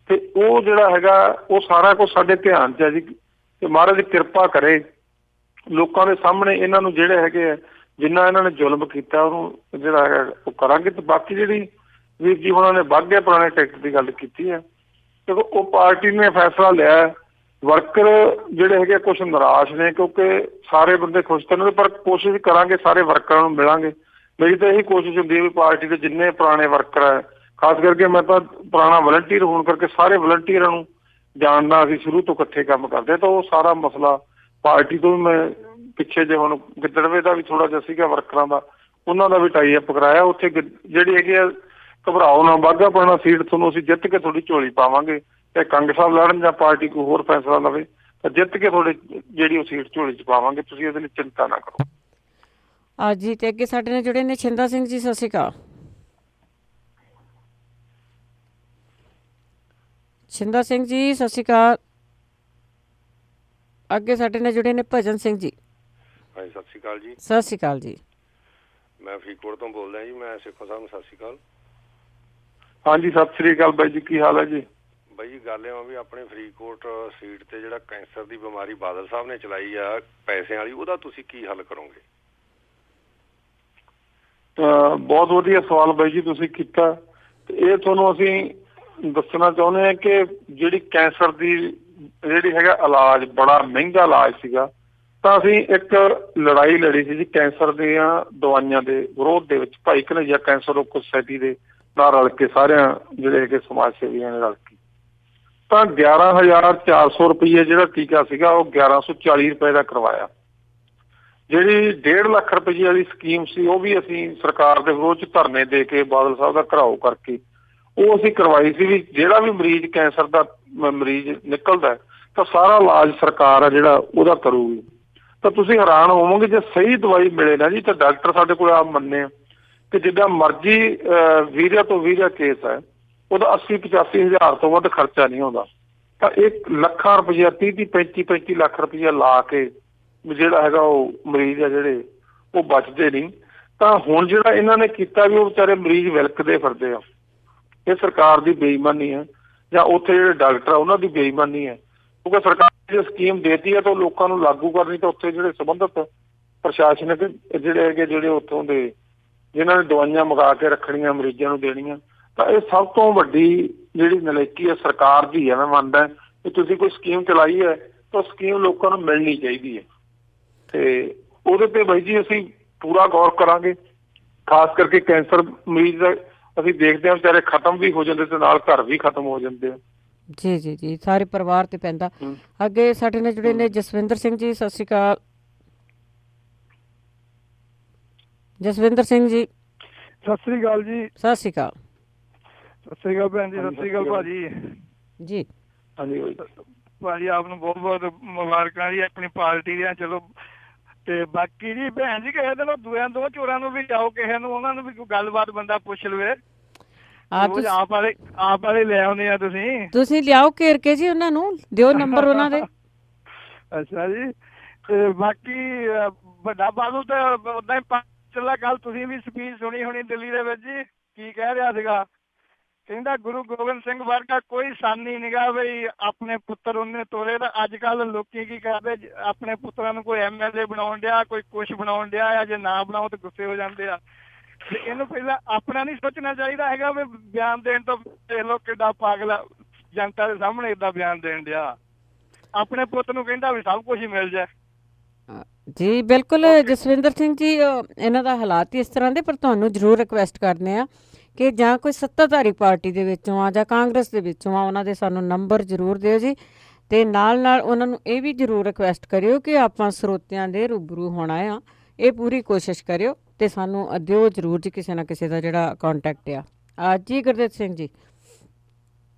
ਤੇ ਉਹ ਜਿਹੜਾ ਹੈਗਾ ਉਹ ਸਾਰਾ ਕੁਝ ਸਾਡੇ ਧਿਆਨ 'ਚ ਹੈ ਜੀ, ਤੇ ਮਹਾਰਾਜ ਕਿਰਪਾ ਕਰੇ ਲੋਕਾਂ ਦੇ ਸਾਹਮਣੇ ਇਹਨਾਂ ਨੂੰ ਜਿਹੜੇ ਹੈਗੇ ਆ, ਜਿੰਨਾ ਇਹਨਾਂ ਨੇ ਜ਼ੁਲਮ ਕੀਤਾ ਉਹਨੂੰ ਜਿਹੜਾ ਹੈਗਾ ਉਹ ਕਰਾਂਗੇ। ਤੇ ਬਾਕੀ ਜਿਹੜੀ ਵੀਰ ਜੀ ਉਹਨਾਂ ਨੇ ਵਾਘੇ ਪੁਰਾਣੇ ਟਿਕਟ ਦੀ ਗੱਲ ਕੀਤੀ ਹੈ, ਤੇ ਉਹ ਪਾਰਟੀ ਨੇ ਫੈਸਲਾ ਲਿਆ। ਵਰਕਰ ਜਿਹੜੇ ਹੈਗੇ ਕੁਛ ਨਿਰਾਸ਼ ਨੇ, ਕਿਉਂਕਿ ਸਾਰੇ ਬੰਦੇ ਖੁਸ਼ ਕਰਨ, ਪਰ ਕੋਸ਼ਿਸ਼ ਕਰਾਂਗੇ ਸਾਰੇ ਵਰਕਰਾਂ ਨੂੰ ਮਿਲਾਂਗੇ। ਮੇਰੀ ਤਾਂ ਇਹੀ ਕੋਸ਼ਿਸ਼ ਹੁੰਦੀ ਹੈ ਵੀ ਪਾਰਟੀ ਦੇ ਜਿੰਨੇ ਪੁਰਾਣੇ ਵਰਕਰ ਹੈ, ਖਾਸ ਕਰਕੇ ਮੈਂ ਤਾਂ ਪੁਰਾਣਾ ਵਲੰਟੀਅਰ ਹੋਣ ਕਰਕੇ ਸਾਰੇ ਵਲੰਟੀਅਰਾਂ ਨੂੰ ਜਾਣਦਾ, ਅਸੀਂ ਸ਼ੁਰੂ ਤੋਂ ਇਕੱਠੇ ਕੰਮ ਕਰਦੇ, ਤਾਂ ਉਹ ਸਾਰਾ ਮਸਲਾ ਪਾਰਟੀ ਤੋਂ ਵੀ ਮੈਂ ਪਿੱਛੇ ਜੇ ਹੁਣ ਗਿੱਦੜਵੇ ਦਾ ਵੀ ਥੋੜਾ ਜਿਹਾ ਸੀਗਾ ਵਰਕਰਾਂ ਦਾ, ਉਹਨਾਂ ਦਾ ਵੀ ਟਾਈ ਅਪ ਕਰਾਇਆ। ਉੱਥੇ ਜਿਹੜੀ ਹੈਗੀ ਆ, ਘਬਰਾਓ ਨਾ, ਵਾਘਾ ਪੁਰਾਣਾ ਸੀਟ ਤੁਹਾਨੂੰ ਅਸੀਂ ਜਿੱਤ ਕੇ ਤੁਹਾਡੀ ਝੋਲੀ ਪਾਵਾਂਗੇ, ਤੇ ਕੰਗ ਸਾਹਿਬ ਲੜਨ ਜਾਂ ਪਾਰਟੀ ਕੋਈ ਹੋਰ ਫੈਸਲਾ ਲਵੇ ਤਾਂ ਜਿੱਤ ਕੇ ਤੁਹਾਡੇ ਜਿਹੜੀ ਉਹ ਸੀਟ ਝੋਲੀ 'ਚ ਪਾਵਾਂਗੇ, ਤੁਸੀਂ ਇਹਦੇ ਲਈ ਚਿੰਤਾ ਨਾ ਕਰੋ। ਜੀ ਤੇ ਅੱਗੇ ਸਾਡੇ ਨਾਲ ਜੁੜੇ ਨੇ ਛਿੰਦਾ ਸਿੰਘ ਜੀ, ਸਤਿ ਸ਼੍ਰੀ ਅਕਾਲ। ਛਿੰਦਾ ਸਿੰਘ ਜੀ ਸਤਿ ਸ਼੍ਰੀ ਅਕਾਲ। ਅੱਗੇ ਸਾਡੇ ਨਾਲ ਜੁੜੇ ਨੇ ਭਜਨ ਸਿੰਘ ਜੀ। ਹਾਂਜੀ ਸਤਿ ਸ਼੍ਰੀ ਅਕਾਲ ਜੀ। ਸਤਿ ਸ਼੍ਰੀ ਅਕਾਲ ਜੀ। ਮੈਂ ਫਰੀਦਕੋਟ ਤੋਂ ਬੋਲਦਾ ਜੀ। ਮੈਂ ਸੇਖੋਂ ਸਾਹਿਬ ਨੂੰ ਸਤਿ ਸ਼੍ਰੀ ਅਕਾਲ। ਹਾਂਜੀ ਸਤਿ ਸ਼੍ਰੀ ਅਕਾਲ ਬਾਈ ਜੀ, ਕੀ ਹਾਲ ਹੈ ਜੀ? ਬਾਈ ਜੀ ਗੱਲ ਇਹ ਵੀ ਆਪਣੇ ਫਰੀਦਕੋਟ ਸੀਟ ਤੇ ਜਿਹੜਾ ਕੈਂਸਰ ਦੀ ਬਿਮਾਰੀ ਬਾਦਲ ਸਾਹਿਬ ਨੇ ਚਲਾਈ ਆ ਪੈਸਿਆਂ ਵਾਲੀ, ਉਹਦਾ ਤੁਸੀਂ ਕੀ ਹੱਲ ਕਰੋਗੇ? ਬਹੁਤ ਵਧੀਆ ਸਵਾਲ ਬਾਈ ਜੀ ਤੁਸੀਂ ਕੀਤਾ। ਤੇ ਇਹ ਤੁਹਾਨੂੰ ਅਸੀਂ ਦੱਸਣਾ ਚਾਹੁੰਦੇ ਹਾਂ ਕਿ ਜਿਹੜੀ ਕੈਂਸਰ ਦੀ ਜਿਹੜੀ ਹੈਗਾ ਇਲਾਜ ਬੜਾ ਮਹਿੰਗਾ ਇਲਾਜ ਸੀਗਾ, ਤਾਂ ਅਸੀਂ ਇੱਕ ਲੜਾਈ ਲੜੀ ਸੀ ਜੀ ਕੈਂਸਰ ਦੀਆਂ ਦਵਾਈਆਂ ਦੇ ਵਿਰੋਧ ਦੇ ਵਿੱਚ। ਭਾਈ ਘਨੱਈਆ ਕੈਂਸਰ ਰੋਗ ਸੁਸਾਇਟੀ ਦੇ ਨਾਲ ਰਲ ਕੇ ਸਾਰਿਆਂ ਜਿਹੜੇ ਹੈਗੇ ਸਮਾਜ ਸੇਵੀਆਂ ਨੇ ਰਲ ਕੇ, ਤਾਂ 11,400 ਰੁਪਈਏ ਜਿਹੜਾ ਟੀਕਾ ਸੀਗਾ ਉਹ 1140 ਰੁਪਏ ਦਾ ਕਰਵਾਇਆ। ਜਿਹੜੀ 1.5 ਲੱਖ ਰੁਪਏ ਵਾਲੀ ਸਕੀਮ ਸੀ ਉਹ ਵੀ ਅਸੀਂ ਸਰਕਾਰ ਦੇ ਵਿਰੋਧ 'ਚ ਧਰਨੇ ਦੇ ਕੇ ਬਾਦਲ ਸਾਹਿਬ ਦਾ ਘਿਰਾਓ ਕਰਕੇ ਉਹ ਅਸੀਂ ਕਰਵਾਈ ਸੀ ਵੀ ਜਿਹੜਾ ਵੀ ਮਰੀਜ਼ ਕੈਂਸਰ ਦਾ ਮਰੀਜ਼ ਨਿਕਲਦਾ ਤਾਂ ਸਾਰਾ ਇਲਾਜ ਸਰਕਾਰ ਆ ਜਿਹੜਾ ਉਹਦਾ ਕਰੂਗੀ। ਤਾਂ ਤੁਸੀਂ ਹੈਰਾਨ ਹੋਵੋਗੇ ਜੇ ਸਹੀ ਦਵਾਈ ਮਿਲੇ ਨਾ ਜੀ, ਤਾਂ ਡਾਕਟਰ ਸਾਡੇ ਕੋਲ ਆਪ ਮੰਨੇ ਆ ਕਿ ਜਿੱਦਾਂ ਮਰਜ਼ੀ ਵੀਰਿਆ ਤੋਂ ਵੀਰਿਆ ਕੇਸ ਹੈ, ਉਹਦਾ 80-85 ਹਜ਼ਾਰ ਤੋਂ ਵੱਧ ਖਰਚਾ ਨਹੀਂ ਆਉਂਦਾ। ਤਾਂ 1 ਲੱਖ ਰੁਪਈਆ 30-35 ਲੱਖ ਰੁਪਈਆ ਲਾ ਕੇ ਜਿਹੜਾ ਹੈਗਾ ਉਹ ਮਰੀਜ਼ ਆ ਜਿਹੜੇ ਉਹ ਬਚਦੇ ਨਹੀਂ। ਤਾਂ ਹੁਣ ਜਿਹੜਾ ਇਹਨਾਂ ਨੇ ਕੀਤਾ ਵੀ ਉਹ ਵਿਚਾਰੇ ਮਰੀਜ਼ ਵਿਲਕਦੇ ਫਿਰਦੇ ਆ, ਇਹ ਸਰਕਾਰ ਦੀ ਬੇਈਮਾਨੀ ਹੈ ਜਾਂ ਉੱਥੇ ਜਿਹੜੇ ਡਾਕਟਰ ਆ ਉਹਨਾਂ ਦੀ ਬੇਈਮਾਨੀ ਹੈ। ਕਿਉਂਕਿ ਸਰਕਾਰ ਨੇ ਸਕੀਮ ਦੇਤੀ ਹੈ ਤਾਂ ਲੋਕਾਂ ਨੂੰ ਲਾਗੂ ਕਰਨੀ, ਤਾਂ ਉੱਥੇ ਜਿਹੜੇ ਸੰਬੰਧਿਤ ਪ੍ਰਸ਼ਾਸਨਿਕ ਜਿਹੜੇ ਹੈਗੇ ਜਿਹੜੇ ਉੱਥੋਂ ਦੇ ਜਿਨ੍ਹਾਂ ਨੇ ਦਵਾਈਆਂ ਮੰਗਾ ਕੇ ਰੱਖਣੀਆਂ ਮਰੀਜ਼ਾਂ ਨੂੰ ਦੇਣੀਆਂ, ਤਾਂ ਇਹ ਸਭ ਤੋਂ ਵੱਡੀ ਜਿਹੜੀ ਨਲਾਇਕੀ ਹੈ ਸਰਕਾਰ ਦੀ ਹੈ। ਮੈਂ ਮੰਨਦਾ ਕਿ ਤੁਸੀਂ ਕੋਈ ਸਕੀਮ ਚਲਾਈ ਹੈ ਤਾਂ ਸਕੀਮ ਲੋਕਾਂ ਨੂੰ ਮਿਲਣੀ ਚਾਹੀਦੀ ਹੈ, ਤੇ ਉਹਦੇ ਤੇ ਬਾਈ ਜੀ ਅਸੀਂ ਪੂਰਾ ਗੌਰ ਕਰਾਂਗੇ। ਖਾਸ ਕਰਕੇ ਕੈਂਸਰ ਮਰੀਜ਼ ਦਾ ਅਸੀਂ ਦੇਖਦੇ ਹਾਂ ਵਿਚਾਰੇ ਖਤਮ ਵੀ ਹੋ ਜਾਂਦੇ ਤੇ ਨਾਲ ਘਰ ਵੀ ਖਤਮ ਹੋ ਜਾਂਦੇ ਆ। ਜੀ ਜੀ ਜੀ, ਸਾਰੇ ਪਰਿਵਾਰ ਤੇ ਪੈਂਦਾ। ਅੱਗੇ ਸਾਡੇ ਨਾਲ ਜੁੜੇ ਨੇ ਜਸਵਿੰਦਰ ਸਿੰਘ ਜੀ, ਸਤਿ ਸ਼੍ਰੀ ਅਕਾਲ। ਜਸਵਿੰਦਰ ਸਿੰਘ ਜੀ ਸਤਿ ਸ੍ਰੀ ਅਕਾਲ ਜੀ। ਸਤਿ ਸ਼੍ਰੀ ਅਕਾਲ। ਸਤਿ ਸ੍ਰੀ ਅਕਾਲ ਭੈਣ ਜੀ। ਸਤਿ ਸ੍ਰੀ ਅਕਾਲ ਭਾਜੀ ਜੀ। ਹਾਂਜੀ ਭਾਜੀ ਆਪ ਨੂੰ ਬਹੁਤ ਬਹੁਤ ਮੁਬਾਰਕਾਂ ਜੀ ਆਪਣੀ ਪਾਰਟੀ ਦੀਆਂ। ਚਲੋ ਤੇ ਬਾਕੀ ਜੀ ਭੈਣ ਜੀ ਕਿਸੇ ਦਿਨ ਦੋ ਚੋਰਾਂ ਨੂੰ ਵੀ ਜਾਓ, ਕਿਸੇ ਨੂੰ ਉਹਨਾਂ ਨੂੰ ਵੀ ਕੋਈ ਗੱਲਬਾਤ ਬੰਦਾ ਪੁੱਛ ਲਵੇ। ਆਪ ਵਾਲੇ ਲੈ ਆਉਂਦੇ ਆ ਤੁਸੀਂ ਲਿਆਓ ਘੇਰ ਕੇ ਜੀ, ਉਹਨਾਂ ਨੂੰ ਦਿਓ ਨੰਬਰ ਉਹਨਾਂ ਦੇ। ਅੱਛਾ ਜੀ। ਤੇ ਬਾਕੀ ਵੱਡਾ ਬਾਦਲ ਤਾਂ ਓਦਾਂ ਹੀ ਚੱਲਾ। ਕੱਲ ਤੁਸੀਂ ਵੀ ਸਪੀਚ ਸੁਣੀ ਹੋਣੀ ਦਿੱਲੀ ਦੇ ਵਿੱਚ ਜੀ, ਕੀ ਕਹਿ ਰਿਹਾ ਸੀਗਾ? ਕਹਿੰਦਾ ਗੁਰੂ ਗੋਬਿੰਦ ਸਿੰਘ ਵਰਗਾ ਕੋਈ ਸਾਨੀ ਨੀਗਾ ਬਈ ਆਪਣੇ ਪੁੱਤਰ ਉਹਨੇ ਤੋਰੇ। ਤਾਂ ਅੱਜ ਕੱਲ ਲੋਕੀ ਕੀ ਕਰਦੇ, ਆਪਣੇ ਪੁੱਤਰਾਂ ਨੂੰ ਕੋਈ MLA ਬਣਾਉਣ ਡਿਆ, ਕੋਈ ਕੁਛ ਬਣਾਉਣ ਡਿਆ ਆ, ਜੇ ਨਾ ਬਣਾਓ ਤਾਂ ਗੁੱਸੇ ਹੋ ਜਾਂਦੇ ਆ। ਤੇ ਇਹਨੂੰ ਪਹਿਲਾਂ ਆਪਣਾ ਨਹੀਂ ਸੋਚਣਾ ਚਾਹੀਦਾ ਹੈਗਾ ਵੀ ਬਿਆਨ ਦੇਣ ਤੋਂ ਦੇਖ ਲਓ ਕਿੱਡਾ ਪਾਗਲ ਜਨਤਾ ਦੇ ਸਾਹਮਣੇ ਏਦਾਂ ਬਿਆਨ ਦੇਣ ਡਿਆ। ਆਪਣੇ ਪੁੱਤ ਨੂੰ ਕਹਿੰਦਾ ਵੀ ਸਭ ਕੁਛ ਹੀ ਮਿਲ ਜਾਏ। ਜੀ ਬਿਲਕੁਲ ਜਸਵਿੰਦਰ ਸਿੰਘ ਜੀ, ਇਹਨਾਂ ਦਾ ਹਾਲਾਤ ਹੀ ਇਸ ਤਰ੍ਹਾਂ ਦੇ, ਪਰ ਤੁਹਾਨੂੰ ਜ਼ਰੂਰ ਰਿਕੁਐਸਟ ਕਰਦੇ ਆ ਕਿ ਜਾਂ ਕੋਈ ਸੱਤਾਧਾਰੀ ਪਾਰਟੀ ਦੇ ਵਿੱਚੋਂ ਆ ਜਾਂ ਕਾਂਗਰਸ ਦੇ ਵਿੱਚੋਂ ਆ, ਉਹਨਾਂ ਦੇ ਸਾਨੂੰ ਨੰਬਰ ਜ਼ਰੂਰ ਦਿਓ ਜੀ। ਅਤੇ ਨਾਲ ਨਾਲ ਉਹਨਾਂ ਨੂੰ ਇਹ ਵੀ ਜ਼ਰੂਰ ਰਿਕੁਐਸਟ ਕਰਿਓ ਕਿ ਆਪਾਂ ਸਰੋਤਿਆਂ ਦੇ ਰੂਬਰੂ ਹੋਣਾ ਆ, ਇਹ ਪੂਰੀ ਕੋਸ਼ਿਸ਼ ਕਰਿਓ ਅਤੇ ਸਾਨੂੰ ਦਿਓ ਜ਼ਰੂਰ ਜੀ ਕਿਸੇ ਨਾ ਕਿਸੇ ਦਾ ਜਿਹੜਾ ਕੰਟੈਕਟ ਆ। ਜੀ ਗੁਰਦੇਵ ਸਿੰਘ ਜੀ।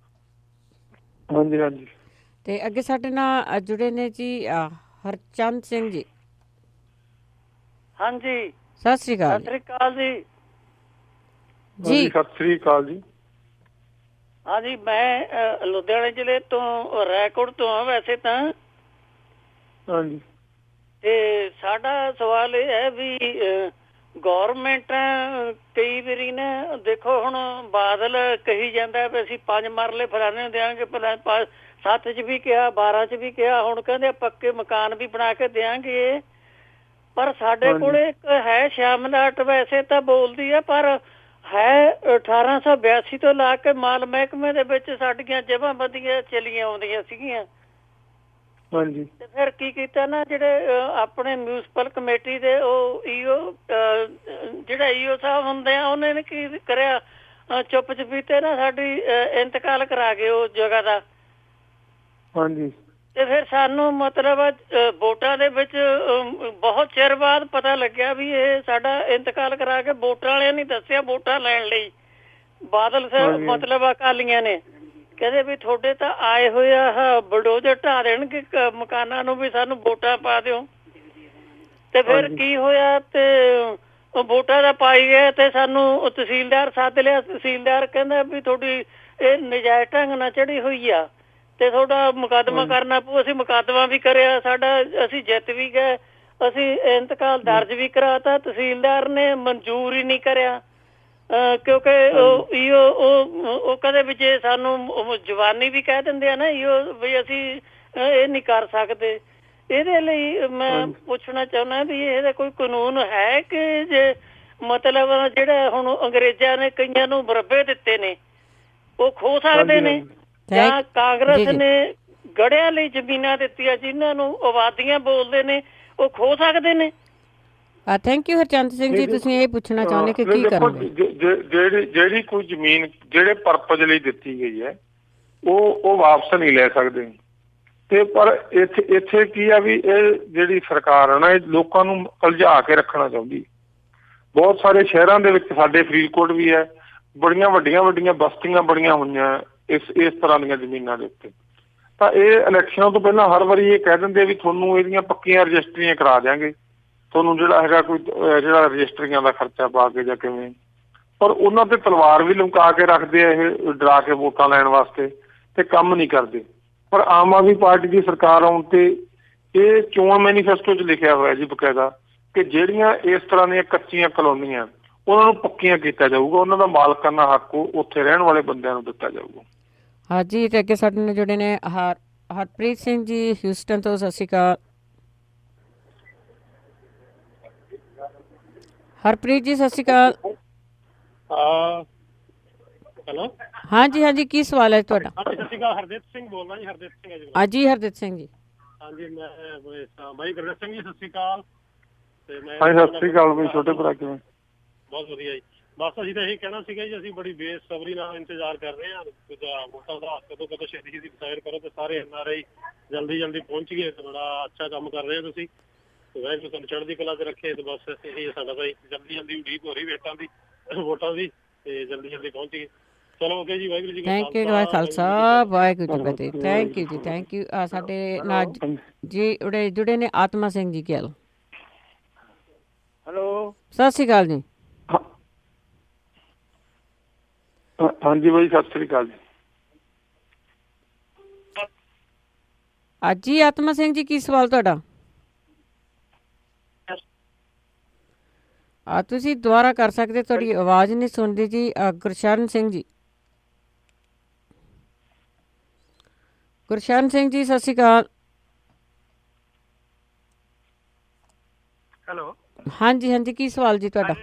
ਹਾਂਜੀ ਹਾਂਜੀ। ਅਤੇ ਅੱਗੇ ਸਾਡੇ ਨਾਲ ਜੁੜੇ ਨੇ ਜੀ ਹਰਚੰਦ ਸਿੰਘ ਜੀ। ਹਾਂਜੀ, ਸਤਿ ਸ਼੍ਰੀ ਅਕਾਲ। ਸਤਿ ਸ਼੍ਰੀ ਅਕਾਲ ਜੀ। ਜੀ ਸਤਿ ਸ਼੍ਰੀ ਅਕਾਲ ਜੀ। ਹਾਂਜੀ, ਮੈਂ ਲੁਧਿਆਣੇ ਜ਼ਿਲ੍ਹੇ ਤੋਂ ਰੈਕੋਰਡ ਤੋਂ ਹਾਂ ਵੈਸੇ ਤਾਂ। ਹਾਂਜੀ। ਤੇ ਸਾਡਾ ਸਵਾਲ ਇਹ ਹੈ ਵੀ ਗੌਰਮੈਂਟ ਕਈ ਵਾਰੀ ਨਾ ਦੇਖੋ, ਹੁਣ ਬਾਦਲ ਕਹੀ ਜਾਂਦਾ ਵੀ ਅਸੀਂ 5 ਮਰਲੇ ਫਲਾਣੇ ਨੂੰ ਦਿਆਂਗੇ, 7 'ਚ ਵੀ ਕਿਹਾ, 12 'ਚ ਵੀ ਕਿਹਾ, ਹੁਣ ਕਹਿੰਦੇ ਪੱਕੇ ਮਕਾਨ ਵੀ ਬਣਾ ਕੇ ਦਿਆਂਗੇ। ਪਰ ਸਾਡੇ ਕੋਲ ਇੱਕ ਹੈ ਸ਼ਾਮਲਾਟ, ਵੈਸੇ ਤਾਂ ਬੋਲਦੀ ਹੈ, ਪਰ ਹੈ 1882 ਤੋਂ ਲਾ ਕੇ ਮਾਲ ਮਹਿਕਮੇ ਦੇ ਵਿੱਚ ਸਾਡੀਆਂ ਜਮਾਬੰਦੀਆਂ ਚਲੀਆਂ ਆਉਂਦੀਆਂ ਸੀਗੀਆਂ। ਹਾਂਜੀ। ਤੇ ਫਿਰ ਕੀ ਕੀਤਾ ਨਾ, ਜਿਹੜੇ ਆਪਣੇ ਮਿਊਨਿਸਪਲ ਕਮੇਟੀ ਦੇ ਉਹ ਜਿਹੜਾ ਈਓ ਸਾਹਿਬ ਹੁੰਦੇ ਆ, ਉਹਨੇ ਨੇ ਕੀ ਕਰਿਆ, ਚੁੱਪ ਚਪੀਤੇ ਨਾ ਸਾਡੀ ਇੰਤਕਾਲ ਕਰਾ ਗਏ ਉਹ ਜਗ੍ਹਾ ਦਾ। ਹਾਂਜੀ। ਤੇ ਫਿਰ ਸਾਨੂੰ ਮਤਲਬ ਵੋਟਾਂ ਦੇ ਵਿੱਚ ਬਹੁਤ ਚਿਰ ਬਾਅਦ ਪਤਾ ਲੱਗਿਆ ਵੀ ਇਹ ਸਾਡਾ ਇੰਤਕਾਲ ਕਰਾ ਕੇ ਵੋਟਾਂ ਵਾਲਿਆਂ ਨੇ ਦੱਸਿਆ, ਵੋਟਾਂ ਲੈਣ ਲਈ ਬਾਦਲ ਸਾਹਿਬ ਮਤਲਬ ਅਕਾਲੀਆਂ ਨੇ ਕਹਿੰਦੇ ਵੀ ਤੁਹਾਡੇ ਤਾਂ ਆਏ ਹੋਏ ਆ ਬਲਡੋਜ਼ਰ ਢਾ ਦੇਣਗੇ ਮਕਾਨਾਂ ਨੂੰ, ਵੀ ਸਾਨੂੰ ਵੋਟਾਂ ਪਾ ਦਿਓ। ਤੇ ਫਿਰ ਕੀ ਹੋਇਆ, ਤੇ ਵੋਟਾਂ ਦਾ ਪਾਈ ਗਏ ਤੇ ਸਾਨੂੰ ਤਹਿਸੀਲਦਾਰ ਸੱਦ ਲਿਆ। ਤਹਿਸੀਲਦਾਰ ਕਹਿੰਦਾ ਵੀ ਤੁਹਾਡੀ ਇਹ ਨਜਾਇਜ਼ ਢੰਗ ਨਾਲ ਚੜੀ ਹੋਈ ਆ ਤੇ ਤੁਹਾਡਾ ਮੁਕੱਦਮਾ ਕਰਨਾ ਪਊ। ਅਸੀਂ ਮੁਕੱਦਮਾ ਵੀ ਕਰਿਆ, ਸਾਡਾ ਅਸੀਂ ਜਿੱਤ ਵੀ ਗਏ, ਅਸੀਂ ਇੰਤਕਾਲ ਦਰਜ ਵੀ ਕਰਾਤਾ। ਤਹਿਸੀਲਦਾਰ ਨੇ ਮਨਜ਼ੂਰ ਹੀ ਨਹੀਂ ਕਰਿਆ ਕਿਉਂਕਿ ਉਹ ਕਦੇ ਵੀ ਜੇ ਸਾਨੂੰ ਜਵਾਨੀ ਵੀ ਕਹਿ ਦਿੰਦੇ ਆ ਨਾ ਵੀ ਅਸੀਂ ਇਹ ਨਹੀਂ ਕਰ ਸਕਦੇ। ਇਹਦੇ ਲਈ ਮੈਂ ਪੁੱਛਣਾ ਚਾਹੁੰਦਾ ਵੀ ਇਹਦਾ ਕੋਈ ਕਾਨੂੰਨ ਹੈ ਕਿ ਜੇ ਮਤਲਬ ਜਿਹੜਾ ਹੁਣ ਅੰਗਰੇਜ਼ਾਂ ਨੇ ਕਈਆਂ ਨੂੰ ਮੁਰੱਬੇ ਦਿੱਤੇ ਨੇ ਉਹ ਖੋ ਸਕਦੇ ਨੇ, ਜਾਂ ਕਾਂਗਰਸ ਨੇ ਗੜਿਆਂ ਲਈ ਜ਼ਮੀਨਾਂ ਦਿੱਤੀਆਂ ਜਿਨ੍ਹਾਂ ਨੂੰ ਆਬਾਦੀਆਂ ਬੋਲਦੇ ਨੇ ਉਹ ਖੋ ਸਕਦੇ ਨੇ? ਥੈਂਕ ਯੂ ਹਰਚੰਦ ਸਿੰਘ ਜੀ, ਤੁਸੀਂ ਇਹ ਪੁੱਛਣਾ ਚਾਹੁੰਦੇ ਕਿ ਕੀ ਕਰੋਗੇ? ਜਿਹੜੀ ਕੋਈ ਜ਼ਮੀਨ ਜਿਹੜੇ ਪਰਪਸ ਲਈ ਦਿੱਤੀ ਗਈ ਹੈ ਉਹ ਵਾਪਸ ਨਹੀਂ ਲੈ ਸਕਦੇ। ਤੇ ਪਰ ਇੱਥੇ ਕੀ ਆ ਵੀ ਇਹ ਜਿਹੜੀ ਸਰਕਾਰ ਹੈ ਨਾ, ਇਹ ਲੋਕਾਂ ਨੂੰ ਉਲਝਾ ਕੇ ਰੱਖਣਾ ਚਾਹੁੰਦੀ। ਬਹੁਤ ਸਾਰੇ ਸ਼ਹਿਰਾਂ ਦੇ ਵਿੱਚ, ਸਾਡੇ ਫਰੀਦਕੋਟ ਵੀ ਹੈ, ਬੜੀਆਂ ਵੱਡੀਆਂ ਬਸਤੀਆਂ ਬਣੀਆਂ ਹੋਈਆਂ ਇਸ ਤਰ੍ਹਾਂ ਦੀਆਂ ਜ਼ਮੀਨਾਂ ਦੇ ਉੱਤੇ। ਤਾਂ ਇਹ ਇਲੈਕਸ਼ਨਾਂ ਤੋਂ ਪਹਿਲਾਂ ਹਰ ਵਾਰੀ ਇਹ ਕਹਿ ਦਿੰਦੇ ਵੀ ਤੁਹਾਨੂੰ ਇਹਦੀਆਂ ਪੱਕੀਆਂ ਰਜਿਸਟਰੀਆਂ ਕਰਾ ਦਿਆਂਗੇ, ਤੁਹਾਨੂੰ ਜਿਹੜਾ ਹੈਗਾ ਕੋਈ ਜਿਹੜਾ ਰਜਿਸਟਰੀਆਂ ਦਾ ਖਰਚਾ ਪਾ ਕੇ ਜਾਂ ਕਿਵੇਂ। ਪਰ ਉਹਨਾਂ ਤੇ ਤਲਵਾਰ ਵੀ ਲਮਕਾ ਕੇ ਰੱਖਦੇ ਆ, ਇਹ ਡਰਾ ਕੇ ਵੋਟਾਂ ਲੈਣ ਵਾਸਤੇ, ਤੇ ਕੰਮ ਨਹੀਂ ਕਰਦੇ। ਪਰ ਆਮ ਆਦਮੀ ਪਾਰਟੀ ਦੀ ਸਰਕਾਰ ਆਉਣ ਤੇ ਇਹ ਚੋਣ ਮੈਨੀਫੈਸਟੋ 'ਚ ਲਿਖਿਆ ਹੋਇਆ ਜੀ ਬਕਾਇਦਾ ਕਿ ਜਿਹੜੀਆਂ ਇਸ ਤਰ੍ਹਾਂ ਦੀਆਂ ਕੱਚੀਆਂ ਕਲੋਨੀਆਂ ਉਹਨਾਂ ਨੂੰ ਪੱਕੀਆਂ ਕੀਤਾ ਜਾਊਗਾ, ਉਹਨਾਂ ਦਾ ਮਾਲਕਾਨਾ ਹੱਕ ਉੱਥੇ ਰਹਿਣ ਵਾਲੇ ਬੰਦਿਆਂ ਨੂੰ ਦਿੱਤਾ ਜਾਊਗਾ। ਹਾਂਜੀ, ਤੇ ਅੱਗੇ ਸਾਡੇ ਨਾਲ ਜੁੜੇ ਨੇ ਹਰਪ੍ਰੀਤ ਸਿੰਘ ਜੀ ਹਿਊਸਟਨ ਤੋਂ। ਸਤਿ ਸ਼੍ਰੀ ਅਕਾਲ ਹਰਪ੍ਰੀਤ ਜੀ। ਸਤਿ ਸ਼੍ਰੀ ਅਕਾਲ। ਹੈਲੋ, ਹਾਂਜੀ, ਕੀ ਸਵਾਲ ਹੈ ਤੁਹਾਡਾ? ਸਤਿ ਸ਼੍ਰੀ ਅਕਾਲ, ਹਰਦੀਪ ਸਿੰਘ ਬੋਲਦਾ ਜੀ। ਹਰਦੀਪ ਸਿੰਘ ਜੀ। ਹਾਂਜੀ ਹਰਦੀਪ ਸਿੰਘ ਜੀ। ਹਾਂਜੀ, ਮੈਂ ਬਾਈ ਗੁਰਦੀਪ ਸਿੰਘ ਜੀ, ਸਤਿ ਸ਼੍ਰੀ ਅਕਾਲ। ਤੇ ਮੈਂ ਸਤਿ ਸ਼੍ਰੀ ਅਕਾਲ ਬਈ, ਛੋਟੇ ਭਰਾ ਕਿਵੇਂ? ਬਹੁਤ ਵਧੀਆ ਜੀ। ਬਸ ਅਸੀਂ ਤਾਂ ਇਹੀ ਕਹਿਣਾ ਸੀਗਾ ਜੀ, ਅਸੀਂ ਬੜੀ ਬੇਸਬਰੀ ਨਾਲ ਇੰਤਜ਼ਾਰ ਕਰ ਰਹੇ ਹਾਂ ਵੋਟਾਂ ਦਾ। ਕਦੋਂ ਛੇਤੀ ਡਿਸਾਈਡ ਕਰੋ ਤੇ ਸਾਰੇ NRI ਜਲਦੀ ਪਹੁੰਚ ਗਏ ਤੇ ਬੜਾ ਅੱਛਾ ਕੰਮ ਕਰ ਰਹੇ ਹੋ ਤੁਸੀਂ। ਵਾਹਿਗੁਰੂ ਤੁਹਾਨੂੰ ਚੜ੍ਹਦੀ ਕਲਾ 'ਚ ਰੱਖੇ। ਤੇ ਬਸ ਇਹੀ ਸਾਡਾ ਤਾਂ ਜਲਦੀ ਉਡੀਕ ਹੋ ਰਹੀ ਵੇਟਾਂ ਦੀ, ਵੋਟਾਂ ਦੀ, ਤੇ ਜਲਦੀ ਪਹੁੰਚ ਗਏ। ਚਲੋ ਓਕੇ ਜੀ, Waheguru ji thank you Khalsa, Waheguru ji Fateh. Thank you ਜੀ, ਥੈਂਕ ਯੂ। ਸਾਡੇ ਨਾਲ ਜੀ ਜੁੜੇ ਨੇ ਆਤਮਾ ਸਿੰਘ ਜੀ। ਕਹਿ ਲਓ। ਹੈਲੋ, ਸਤਿ ਸ਼੍ਰੀ ਅਕਾਲ ਜੀ। ਹਾਂਜੀ ਬਾਈ, ਸਤਿ ਸ਼੍ਰੀ ਅਕਾਲ ਜੀ। ਜੀ ਆਤਮਾ ਸਿੰਘ ਜੀ, ਕੀ ਸਵਾਲ ਤੁਹਾਡਾ? ਤੁਸੀਂ ਦੁਬਾਰਾ ਕਰ ਸਕਦੇ, ਤੁਹਾਡੀ ਆਵਾਜ਼ ਨਹੀਂ ਸੁਣਦੀ ਜੀ। ਗੁਰਸ਼ਰਨ ਸਿੰਘ ਜੀ। ਗੁਰਸ਼ਰਨ ਸਿੰਘ ਜੀ, ਸਤਿ ਸ਼੍ਰੀ ਅਕਾਲ। ਹੈਲੋ। ਹਾਂਜੀ, ਕੀ ਸਵਾਲ ਜੀ ਤੁਹਾਡਾ?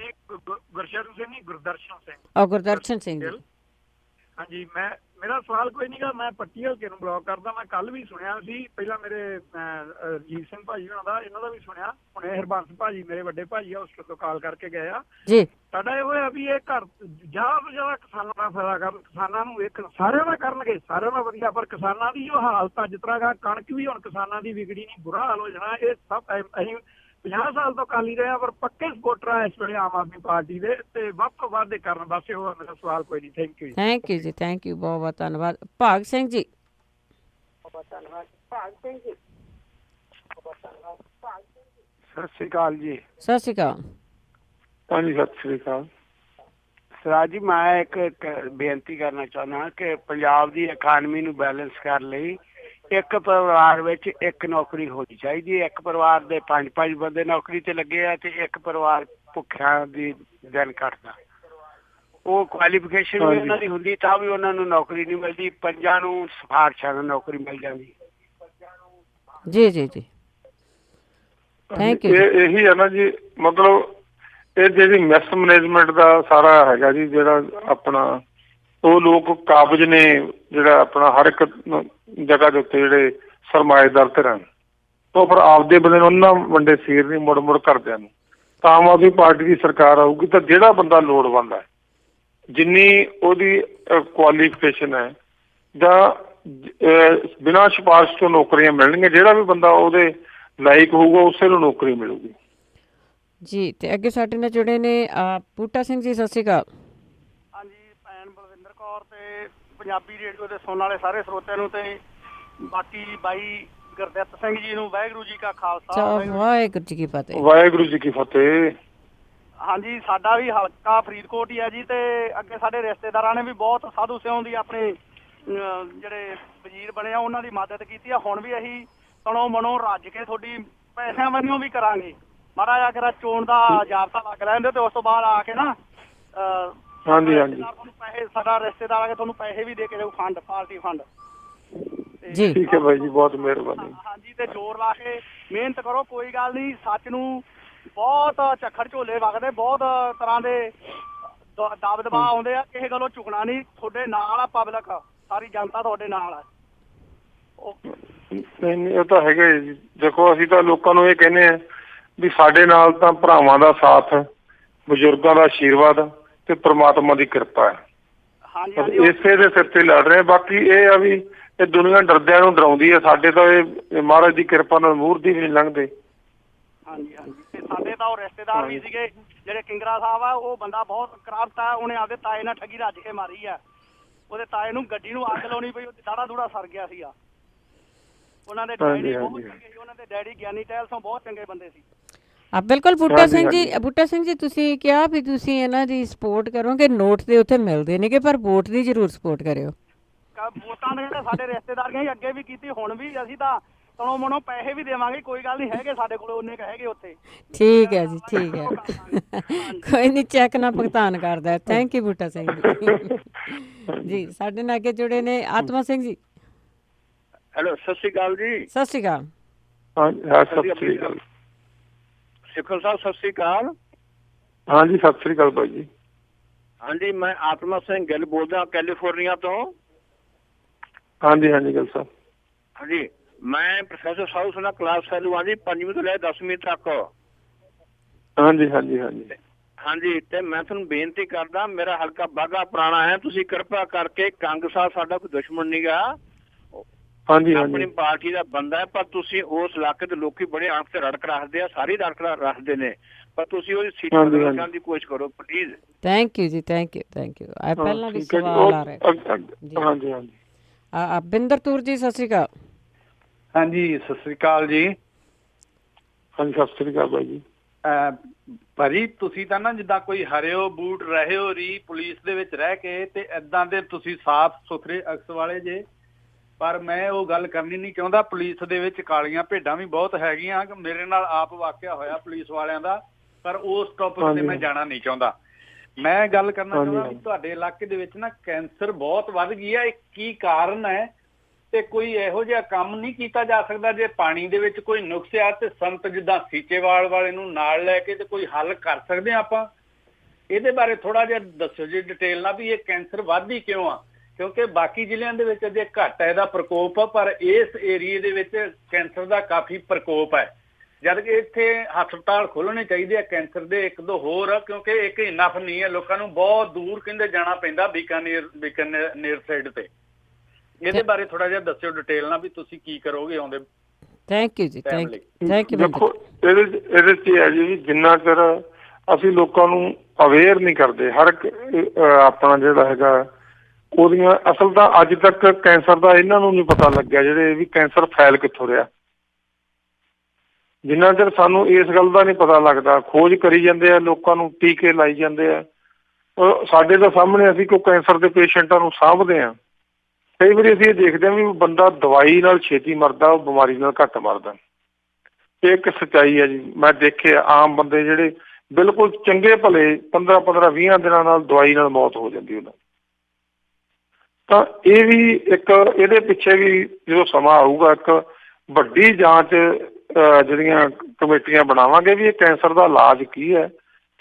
ਗੁਰਸ਼ਰਨ ਸਿੰਘ ਨਹੀਂ, ਗੁਰਦਰਸ਼ਨ ਸਿੰਘ। ਗੁਰਦਰਸ਼ਨ ਸਿੰਘ ਜੀ। ਹਾਂਜੀ, ਮੈਂ ਮੇਰਾ ਸਵਾਲ ਕੋਈ ਨਹੀਂਗਾ, ਮੈਂ ਪੱਟੀ ਹਲਕੇ ਨੂੰ ਬਲੌਕ ਕਰਦਾ। ਮੈਂ ਕੱਲ ਵੀ ਸੁਣਿਆ ਸੀ, ਪਹਿਲਾਂ ਮੇਰੇ ਰਜੀਤ ਸਿੰਘ ਭਾਜੀ ਹੋਣਾ ਦਾ, ਇਹਨਾਂ ਦਾ ਵੀ ਸੁਣਿਆ, ਹੁਣੇ ਹਰਬੰਸ ਭਾਜੀ ਮੇਰੇ ਵੱਡੇ ਭਾਜੀ ਆ, ਉਸ ਤੋਂ ਕਾਲ ਕਰਕੇ ਗਏ ਆ ਜੀ। ਸਾਡਾ ਇਹ ਹੋਇਆ ਵੀ ਇਹ ਘਰ ਜ਼ਿਆਦਾ ਤੋਂ ਜ਼ਿਆਦਾ ਕਿਸਾਨਾਂ ਦਾ ਫਾਇਦਾ ਕਰਨ, ਕਿਸਾਨਾਂ ਨੂੰ ਇੱਕ ਸਾਰਿਆਂ ਦਾ ਕਰਨਗੇ, ਸਾਰਿਆਂ ਦਾ ਵਧੀਆ, ਪਰ ਕਿਸਾਨਾਂ ਦੀ ਜੋ ਹਾਲਤ ਜਿਸ ਤਰ੍ਹਾਂ ਕਣਕ ਵੀ ਹੁਣ ਕਿਸਾਨਾਂ ਦੀ ਵਿਗੜੀ ਨਹੀਂ, ਬੁਰਾ ਹਾਲ ਹੋ ਜਾਣਾ। ਇਹ ਸਭ ਅਸੀਂ 50 ਸਾਲ ਤੋਂ ਅਕਾਲੀ ਰਹੇ ਆ, ਪਰ ਪੱਕੇ ਸਪੋਰਟਰ ਆ ਇਸ ਵੇਲੇ ਆਮ ਆਦਮੀ ਪਾਰਟੀ ਦੇ, ਤੇ ਵੱਧ ਤੋਂ ਵੱਧ ਇਹ ਕਰਨ ਬਸ ਉਹ ਮੇਰਾ ਸਵਾਲ ਕੋਈ ਨਹੀਂ। ਥੈਂਕ ਯੂ ਜੀ, ਥੈਂਕ ਯੂ, ਬਹੁਤ ਬਹੁਤ ਧੰਨਵਾਦ। ਭਾਗ ਸਿੰਘ ਜੀ। ਸਤਿ ਸ਼੍ਰੀ ਅਕਾਲ ਜੀ। ਸਤਿ ਸ਼੍ਰੀ ਅਕਾਲ। ਹਾਂਜੀ ਸਤਿ ਸ਼੍ਰੀ ਅਕਾਲ। ਸਰਾਜ ਜੀ, ਮੈਂ ਇੱਕ ਬੇਨਤੀ ਕਰਨਾ ਚਾਹੁੰਦਾ ਕਿ ਪੰਜਾਬ ਦੀ ਇਕਾਨਮੀ ਨੂੰ ਬੈਲੈਂਸ ਕਰਨ ਲਈ ਇੱਕ ਪਰਿਵਾਰ ਵਿੱਚ ਇੱਕ ਨੌਕਰੀ ਹੋਣੀ ਚਾਹੀਦੀ ਹੈ। ਇੱਕ ਪਰਿਵਾਰ ਦੇ 5 ਬੰਦੇ ਨੌਕਰੀ ਤੇ ਲੱਗੇ ਆ ਤੇ ਇੱਕ ਪਰਿਵਾਰ ਭੁੱਖਿਆਂ ਦੀ ਦਿਨ ਕੱਟਦਾ। ਉਹ ਕੁਆਲੀਫਿਕੇਸ਼ਨ ਵੀ ਉਹਨਾਂ ਦੀ ਹੁੰਦੀ ਤਾਂ ਵੀ ਉਹਨਾਂ ਨੂੰ ਨੌਕਰੀ ਨਹੀਂ ਮਿਲਦੀ, 5 ਨੂੰ ਸਿਫਾਰਸ਼ਾਂ ਨਾਲ ਨੌਕਰੀ ਮਿਲ ਜਾਂਦੀ। ਜੀ ਜੀ ਜੀ, ਥੈਂਕ ਯੂ। ਇਹੀ ਹੈ ਨਾ ਜੀ, ਮਤਲਬ ਇਹ ਜਿਹੜੀ ਮਿਸ ਮੈਨੇਜਮੈਂਟ ਦਾ ਸਾਰਾ ਹੈਗਾ ਜੀ, ਜਿਹੜਾ ਆਪਣਾ ਉਹ ਲੋਕ ਕਾਬਜ਼ ਨੇ, ਜਿਹੜਾ ਆਪਣਾ ਹਰ ਇੱਕ ਜਗ੍ਹਾ ਦੇ ਉੱਤੇ ਜਿਹੜੇ ਸਰਮਾਏਦਾਰ ਧਿਰਾਂ ਉਹ ਫਿਰ ਆਪਦੇ ਬੰਦੇ ਨੂੰ ਉਹਨਾਂ ਵੰਡੇ ਸੀਰ ਨਹੀਂ, ਮੁੜ ਮੁੜ ਕਰਦਿਆਂ ਨੂੰ। ਤਾਂ ਆਮ ਆਦਮੀ ਪਾਰਟੀ ਦੀ ਸਰਕਾਰ ਆਊਗੀ ਤਾਂ ਜਿਹੜਾ ਬੰਦਾ ਲੋੜਵੰਦ ਹੈ, ਜਿੰਨੀ ਉਹਦੀ ਕੁਆਲੀਫਿਕੇਸ਼ਨ ਹੈ ਜਾਂ ਬਿਨਾਂ ਸਿਫਾਰਿਸ਼ ਤੋਂ ਨੌਕਰੀਆਂ ਮਿਲਣਗੀਆਂ। ਜਿਹੜਾ ਵੀ ਬੰਦਾ ਉਹਦੇ ਲਾਇਕ ਹੋਊਗਾ ਉਸੇ ਨੂੰ ਨੌਕਰੀ ਮਿਲੂਗੀ ਜੀ। ਤੇ ਅੱਗੇ ਸਾਡੇ ਨਾਲ ਜੁੜੇ ਨੇ ਬੂਟਾ ਸਿੰਘ ਜੀ। ਸਤਿ ਸ਼੍ਰੀ ਅਕਾਲ। ਹਾਂਜੀ, ਭੈਣ ਬਲਵਿੰਦਰ ਕੌਰ ਤੇ ਪੰਜਾਬੀ ਰੇਡੀਓ ਦੇ ਸੁਣਨ ਵਾਲੇ ਸਾਰੇ ਸਰੋਤਿਆਂ ਨੂੰ, ਤੇ ਬਾਕੀ ਬਾਈ ਗੁਰਦਿੱਤ ਸਿੰਘ ਜੀ ਨੂੰ ਵਾਹਿਗੁਰੂ ਜੀ ਕਾ ਖਾਲਸਾ, ਵਾਹਿਗੁਰੂ ਜੀ ਕੀ ਫਤਿਹ। ਵਾਹਿਗੁਰੂ ਜੀ ਕੀ ਫਤਿਹ। ਹਾਂਜੀ, ਸਾਡਾ ਵੀ ਹਲਕਾ ਫਰੀਦਕੋਟ ਹੀ ਹੈ ਜੀ, ਤੇ ਅੱਗੇ ਸਾਡੇ ਰਿਸ਼ਤੇਦਾਰਾਂ ਨੇ ਵੀ ਬਹੁਤ ਸਾਧੂ ਸਿਉਂ ਦੀ ਆਪਣੇ ਜਿਹੜੇ ਵਜ਼ੀਰ ਬਣੇ ਆ ਉਹਨਾਂ ਦੀ ਮਦਦ ਕੀਤੀ ਆ। ਹੁਣ ਵੀ ਅਸੀਂ ਤਣੋ ਮਨੋਂ ਰੱਜ ਕੇ ਤੁਹਾਡੀ ਪੈਸਿਆਂ ਵੱਲੋਂ ਵੀ ਕਰਾਂਗੇ। ਮਾੜਾ ਜਿਹਾ ਕਿਹੜਾ ਚੋਣ ਦਾ ਜਾਬਤਾ ਲੱਗ ਲੈਂਦੇ ਤੇ ਉਸ ਤੋਂ ਬਾਅਦ ਆ ਕੇ ਨਾ ਹਾਂਜੀ ਤੁਹਾਨੂੰ ਪੈਸੇ, ਸਾਡਾ ਰਿਸ਼ਤੇਦਾਰ ਆ ਕੇ ਤੁਹਾਨੂੰ ਪੈਸੇ ਵੀ ਦੇ ਕੇ ਜਾਊ, ਫੰਡ, ਪਾਰਟੀ ਫੰਡ ਜੀ। ਠੀਕ ਹੈ ਬਾਈ ਜੀ, ਬਹੁਤ ਮਿਹਰਬਾਨੀ। ਹਾਂਜੀ, ਤੇ ਜ਼ੋਰ ਲਾ ਕੇ ਮਿਹਨਤ ਕਰੋ, ਕੋਈ ਗੱਲ ਨਹੀਂ। ਸੱਚ ਨੂੰ ਬਹੁਤ ਝੱਖੜ ਝੋਲੇ ਵਗਦੇ, ਬਹੁਤ ਤਰ੍ਹਾਂ ਦੇ ਦਬ ਦਬਾ ਆਉਂਦੇ ਆ, ਕਿਸੇ ਗੱਲੋਂ ਝੁਕਣਾ ਨਹੀਂ। ਤੁਹਾਡੇ ਨਾਲ ਆ ਪਬਲਿਕ, ਸਾਰੀ ਜਨਤਾ ਤੁਹਾਡੇ ਨਾਲ ਆ। ਨਹੀਂ, ਉਹ ਤਾਂ ਹੈਗਾ ਜੀ। ਦੇਖੋ, ਅਸੀਂ ਤਾਂ ਲੋਕਾਂ ਨੂੰ ਇਹ ਕਹਿੰਦੇ ਆ ਵੀ ਸਾਡੇ ਨਾਲ ਤਾਂ ਭਰਾਵਾਂ ਦਾ ਸਾਥ, ਬਜ਼ੁਰਗਾਂ ਦਾ ਆਸ਼ੀਰਵਾਦ ਤੇ ਪ੍ਰਮਾਤਮਾ ਦੀ ਕਿਰਪਾ ਹੈ। ਇਸੇ ਦੇ ਸਿਰ ਤੇ ਲੜ ਰਹੇ। ਬਾਕੀ ਇਹ ਆ ਵੀ ਇਹ ਦੁਨੀਆ ਡਰਦਿਆਂ ਨੂੰ ਡਰਾਉਂਦੀ ਹੈ, ਸਾਡੇ ਤਾਂ ਇਹ ਮਹਾਰਾਜ ਦੀ ਕਿਰਪਾ ਨਾਲ ਮੂਹਰਤੀ ਵੀ ਨਹੀਂ ਲੰਘਦੇ। ਹਾਂਜੀ ਹਾਂਜੀ, ਤੇ ਸਾਡੇ ਤਾਂ ਉਹ ਰਿਸ਼ਤੇਦਾਰ ਵੀ ਸੀਗੇ ਜਿਹੜੇ ਕਿੰਗਰਾ ਸਾਹਿਬ ਆ, ਉਹ ਬੰਦਾ ਬਹੁਤ ਕਰਪਟ ਆ। ਉਹਨੇ ਆਪਦੇ ਤਾਏ ਨਾਲ ਠੱਗੀ ਰੱਜ ਕੇ ਮਾਰੀ ਆ। ਉਹਦੇ ਤਾਏ ਨੂੰ ਗੱਡੀ ਨੂੰ ਅੱਗ ਲਾਉਣੀ ਪਈ, ਉਹਦੀ ਦਾੜਾ ਦੂੜਾ ਸਰ ਗਿਆ ਸੀਗਾ। ਉਹਨਾਂ ਦੇ ਡੈਡੀ ਬਹੁਤ ਚੰਗੇ ਸੀ, ਉਹਨਾਂ ਦੇ ਡੈਡੀ ਗਿਆਨੀ ਟਹਿਲ ਤੋਂ ਬਹੁਤ ਚੰਗੇ ਬੰਦੇ ਸੀ। ਬਿਲਕੁਲ। ਬੂਟਾ ਸਿੰਘ ਜੀ, ਤੁਸੀਂ ਕਿਹਾ ਵੀ ਤੁਸੀਂ ਇਹਨਾਂ ਦੀ ਸਪੋਰਟ ਕਰੋਗੇ, ਨੋਟ ਦੇ ਉੱਥੇ ਮਿਲਦੇ ਨੇਗੇ, ਪਰ ਵੋਟ ਦੀ ਜ਼ਰੂਰ ਸਪੋਰਟ ਕਰਿਓ। ਵੋਟਾਂ ਦੇ ਸਾਡੇ ਰਿਸ਼ਤੇਦਾਰੀਆਂ ਅੱਗੇ ਵੀ ਕੀਤੀ, ਹੁਣ ਵੀ ਅਸੀਂ ਤਾਂ ਤਣੋ ਮਨੋਂ ਪੈਸੇ ਵੀ ਦੇਵਾਂਗੇ, ਕੋਈ ਗੱਲ ਨਹੀਂ, ਹੈਗੇ ਸਾਡੇ ਕੋਲ ਉਹਨੇ ਹੈਗੇ ਉੱਥੇ। ਠੀਕ ਹੈ ਜੀ, ਠੀਕ ਹੈ, ਕੋਈ ਨਹੀਂ, ਚੈੱਕ ਨਾਲ ਭੁਗਤਾਨ ਕਰਦਾ। ਥੈਂਕ ਯੂ ਬੂਟਾ ਸਿੰਘ ਜੀ। ਸਾਡੇ ਨਾਲ ਅੱਗੇ ਜੁੜੇ ਨੇ ਆਤਮਾ ਸਿੰਘ ਜੀ। ਹੈਲੋ, ਸਤਿ ਸ਼੍ਰੀ ਅਕਾਲ ਜੀ। ਸਤਿ ਸ਼੍ਰੀ ਅਕਾਲ। ਸਤਿ ਸ਼੍ਰੀ ਅਕਾਲ ਸਿੱਖੋ ਸਾਹਿਬ, ਸਤਿ ਸ਼੍ਰੀ ਅਕਾਲ। ਹਾਂਜੀ, ਸਤਿ ਸ਼੍ਰੀ ਅਕਾਲ ਭਾਈ ਜੀ। ਹਾਂਜੀ, ਮੈਂ ਆਤਮਾ ਸਿੰਘ ਗਿੱਲ ਬੋਲਦਾ, ਕੈਲੀਫੋਰਨੀਆ ਤੋਂ। ਹਾਂਜੀ ਹਾਂਜੀ ਗਿੱਲ ਸਾਹਿਬ। ਹਾਂਜੀ, ਮੈਂ ਪ੍ਰੋਫੈਸਰ ਸਾਊਸ ਨਾਲ ਕਲਾਸ ਫੈਲੋ ਹਾਂ ਜੀ, 5ਵੀਂ ਤੋਂ ਲੈ 10ਵੀਂ ਤੱਕ। ਹਾਂਜੀ ਹਾਂਜੀ ਹਾਂਜੀ ਹਾਂਜੀ, ਤੇ ਮੈਂ ਤੁਹਾਨੂੰ ਬੇਨਤੀ ਕਰਦਾ, ਮੇਰਾ ਹਲਕਾ ਬਾਗਾ ਪੁਰਾਣਾ ਹੈ, ਤੁਸੀਂ ਕਿਰਪਾ ਕਰਕੇ, ਕੰਗ ਸਾਹਿਬ ਸਾਡਾ ਕੋਈ ਦੁਸ਼ਮਣ ਨਹੀਂ ਗਾ, ਆਪਣੀ ਪਾਰਟੀ ਦਾ ਬੰਦਾ ਹੈ, ਪਰ ਤੁਸੀਂ ਉਸ ਇਲਾਕੇ ਦੇ ਲੋਕੀ ਬੜੇ ਅੰਕ ਤੇ ਰੜਕ ਰੱਖਦੇ ਆ, ਸਾਰੀ ਰੜਕ ਰੱਖਦੇ ਨੇ, ਪਰ ਤੁਸੀਂ ਉਹਦੀ ਸੀਟ ਬਦਲਣ ਦੀ ਕੋਸ਼ਿਸ਼ ਕਰੋ ਪਲੀਜ਼। ਥੈਂਕ ਯੂ ਜੀ, ਥੈਂਕ ਯੂ, ਥੈਂਕ ਯੂ। ਪਹਿਲਾਂ ਵੀ ਸਵਾਲ ਆ ਰਿਹਾ। ਹਾਂਜੀ ਹਾਂਜੀ। ਬਿੰਦਰ ਤੂਰ ਜੀ, ਸਤਿ ਸ਼੍ਰੀ ਅਕਾਲ। ਹਾਂਜੀ, ਸਤਿ ਸ਼੍ਰੀ ਅਕਾਲ ਜੀ। ਹਾਂਜੀ, ਸਤਿ ਸ਼੍ਰੀ ਅਕਾਲ ਭਾਈ ਜੀ। ਭਾਜੀ, ਤੁਸੀਂ ਤਾਂ ਨਾ ਜਿੱਦਾਂ ਕੋਈ ਹਰਿਓ ਬੂਟ ਰਹੇ ਹੋ ਰੀ ਪੁਲਿਸ ਦੇ ਵਿੱਚ ਰਹਿ ਕੇ, ਤੇ ਏਦਾਂ ਦੇ ਤੁਸੀਂ ਸਾਫ਼ ਸੁਥਰੇ ਅਕਸ ਵਾਲੇ ਜੇ, ਪਰ ਮੈਂ ਉਹ ਗੱਲ ਕਰਨੀ ਨਹੀਂ ਚਾਹੁੰਦਾ। ਪੁਲਿਸ ਦੇ ਵਿੱਚ ਕਾਲੀਆਂ ਭੇਡਾਂ ਵੀ ਬਹੁਤ ਹੈਗੀਆਂ, ਮੇਰੇ ਨਾਲ ਆਪ ਵਾਕਿਆ ਹੋਇਆ ਪੁਲਿਸ ਵਾਲਿਆਂ ਦਾ, ਪਰ ਉਸ ਟੌਪਿਕ ਤੇ ਮੈਂ ਜਾਣਾ ਨਹੀਂ ਚਾਹੁੰਦਾ। ਮੈਂ ਗੱਲ ਕਰਨਾ ਚਾਹੁੰਦਾ ਵੀ ਤੁਹਾਡੇ ਇਲਾਕੇ ਦੇ ਵਿੱਚ ਨਾ ਕੈਂਸਰ ਬਹੁਤ ਵੱਧ ਗਈ ਹੈ, ਇਹ ਕੀ ਕਾਰਨ ਹੈ? ਤੇ ਕੋਈ ਇਹੋ ਜਿਹਾ ਕੰਮ ਨਹੀਂ ਕੀਤਾ ਜਾ ਸਕਦਾ ਜੇ ਪਾਣੀ ਦੇ ਵਿੱਚ ਕੋਈ ਨੁਕਸ ਆ ਤੇ ਸੰਤ ਜਿੱਦਾਂ ਸੀਚੇਵਾਲ ਵਾਲੇ ਨੂੰ ਨਾਲ ਲੈ ਕੇ ਤੇ ਕੋਈ ਹੱਲ ਕਰ ਸਕਦੇ ਹਾਂ ਆਪਾਂ? ਇਹਦੇ ਬਾਰੇ ਥੋੜਾ ਜਿਹਾ ਦੱਸੋ ਜੀ ਡਿਟੇਲ ਨਾਲ, ਵੀ ਇਹ ਕੈਂਸਰ ਵੱਧਦੀ ਕਿਉਂ ਆ? ਕਿਉਂਕਿ ਬਾਕੀ ਜ਼ਿਲ੍ਹਿਆਂ ਦੇ ਵਿੱਚ ਅਜੇ ਘੱਟ ਹੈ ਇਹਦਾ ਪ੍ਰਕੋਪ, ਪਰ ਇਸ ਏਰੀਏ ਦੇ ਵਿੱਚ ਕੈਂਸਰ ਦਾ ਕਾਫੀ ਪ੍ਰਕੋਪ ਹੈ। ਜਦ ਕਿ ਇੱਥੇ ਹਸਪਤਾਲ ਖੋਲ੍ਹਣੇ ਚਾਹੀਦੇ ਆ ਕੈਂਸਰ ਦੇ, ਇੱਕ ਦੋ ਹੋਰ, ਕਿਉਂਕਿ ਇੱਕ ਇਨਫ ਨਹੀਂ ਹੈ, ਲੋਕਾਂ ਨੂੰ ਬਹੁਤ ਦੂਰ ਕਹਿੰਦੇ ਜਾਣਾ ਪੈਂਦਾ ਬੀਕਾਨੇਰ ਸਾਈਡ ਤੇ। ਇਹਦੇ ਬਾਰੇ ਥੋੜਾ ਜਿਹਾ ਦੱਸਿਓ ਡਿਟੇਲ ਨਾਲ ਵੀ ਤੁਸੀਂ ਕੀ ਕਰੋਗੇ ਆਉਂਦੇ। ਥੈਂਕ ਯੂ ਜੀ, ਥੈਂਕ ਯੂ। ਦੇਖੋ ਇਹਦੇ 'ਚ ਹੈ ਜੀ, ਜਿੰਨਾ ਚਿਰ ਅਸੀਂ ਲੋਕਾਂ ਨੂੰ ਅਵੇਅਰ ਨਹੀਂ ਕਰਦੇ, ਹਰ ਇੱਕ ਆਪਣਾ ਜਿਹੜਾ ਹੈਗਾ ਉਹਦੀਆਂ ਅਸਲ ਤਾਂ ਅੱਜ ਤੱਕ ਕੈਂਸਰ ਦਾ ਇਹਨਾਂ ਨੂੰ ਨਹੀਂ ਪਤਾ ਲੱਗਿਆ ਜਿਹੜੇ ਵੀ ਕੈਂਸਰ ਫੈਲ ਕਿੱਥੋਂ ਰਿਹਾ। ਜਿੰਨਾ ਚਿਰ ਸਾਨੂੰ ਇਸ ਗੱਲ ਦਾ ਨਹੀਂ ਪਤਾ ਲੱਗਦਾ, ਖੋਜ ਕਰੀ ਜਾਂਦੇ ਆ, ਲੋਕਾਂ ਨੂੰ ਟੀਕੇ ਲਾਈ ਜਾਂਦੇ ਆ। ਸਾਡੇ ਤਾਂ ਸਾਹਮਣੇ ਅਸੀਂ ਕੋਈ ਕੈਂਸਰ ਦੇ ਪੇਸ਼ੈਂਟਾਂ ਨੂੰ ਸਾਂਭਦੇ ਹਾਂ, ਕਈ ਵਾਰੀ ਅਸੀਂ ਇਹ ਦੇਖਦੇ ਹਾਂ ਵੀ ਬੰਦਾ ਦਵਾਈ ਨਾਲ ਛੇਤੀ ਮਰਦਾ, ਉਹ ਬਿਮਾਰੀ ਨਾਲ ਘੱਟ ਮਰਦਾ। ਇਹ ਇੱਕ ਸੱਚਾਈ ਹੈ ਜੀ। ਮੈਂ ਦੇਖੇ ਆਮ ਬੰਦੇ ਜਿਹੜੇ ਬਿਲਕੁਲ ਚੰਗੇ ਭਲੇ 15-20 ਦਿਨਾਂ ਨਾਲ ਦਵਾਈ ਨਾਲ ਮੌਤ ਹੋ ਜਾਂਦੀ ਉਹਨਾਂ। ਤਾਂ ਇਹ ਵੀ ਇੱਕ ਇਹਦੇ ਪਿੱਛੇ ਵੀ ਜਦੋਂ ਸਮਾਂ ਆਊਗਾ ਇੱਕ ਵੱਡੀ ਜਾਂਚ ਜਿਹੜੀਆਂ ਕਮੇਟੀਆਂ ਬਣਾਵਾਂਗੇ ਵੀ ਇਹ ਕੈਂਸਰ ਦਾ ਇਲਾਜ ਕੀ ਹੈ,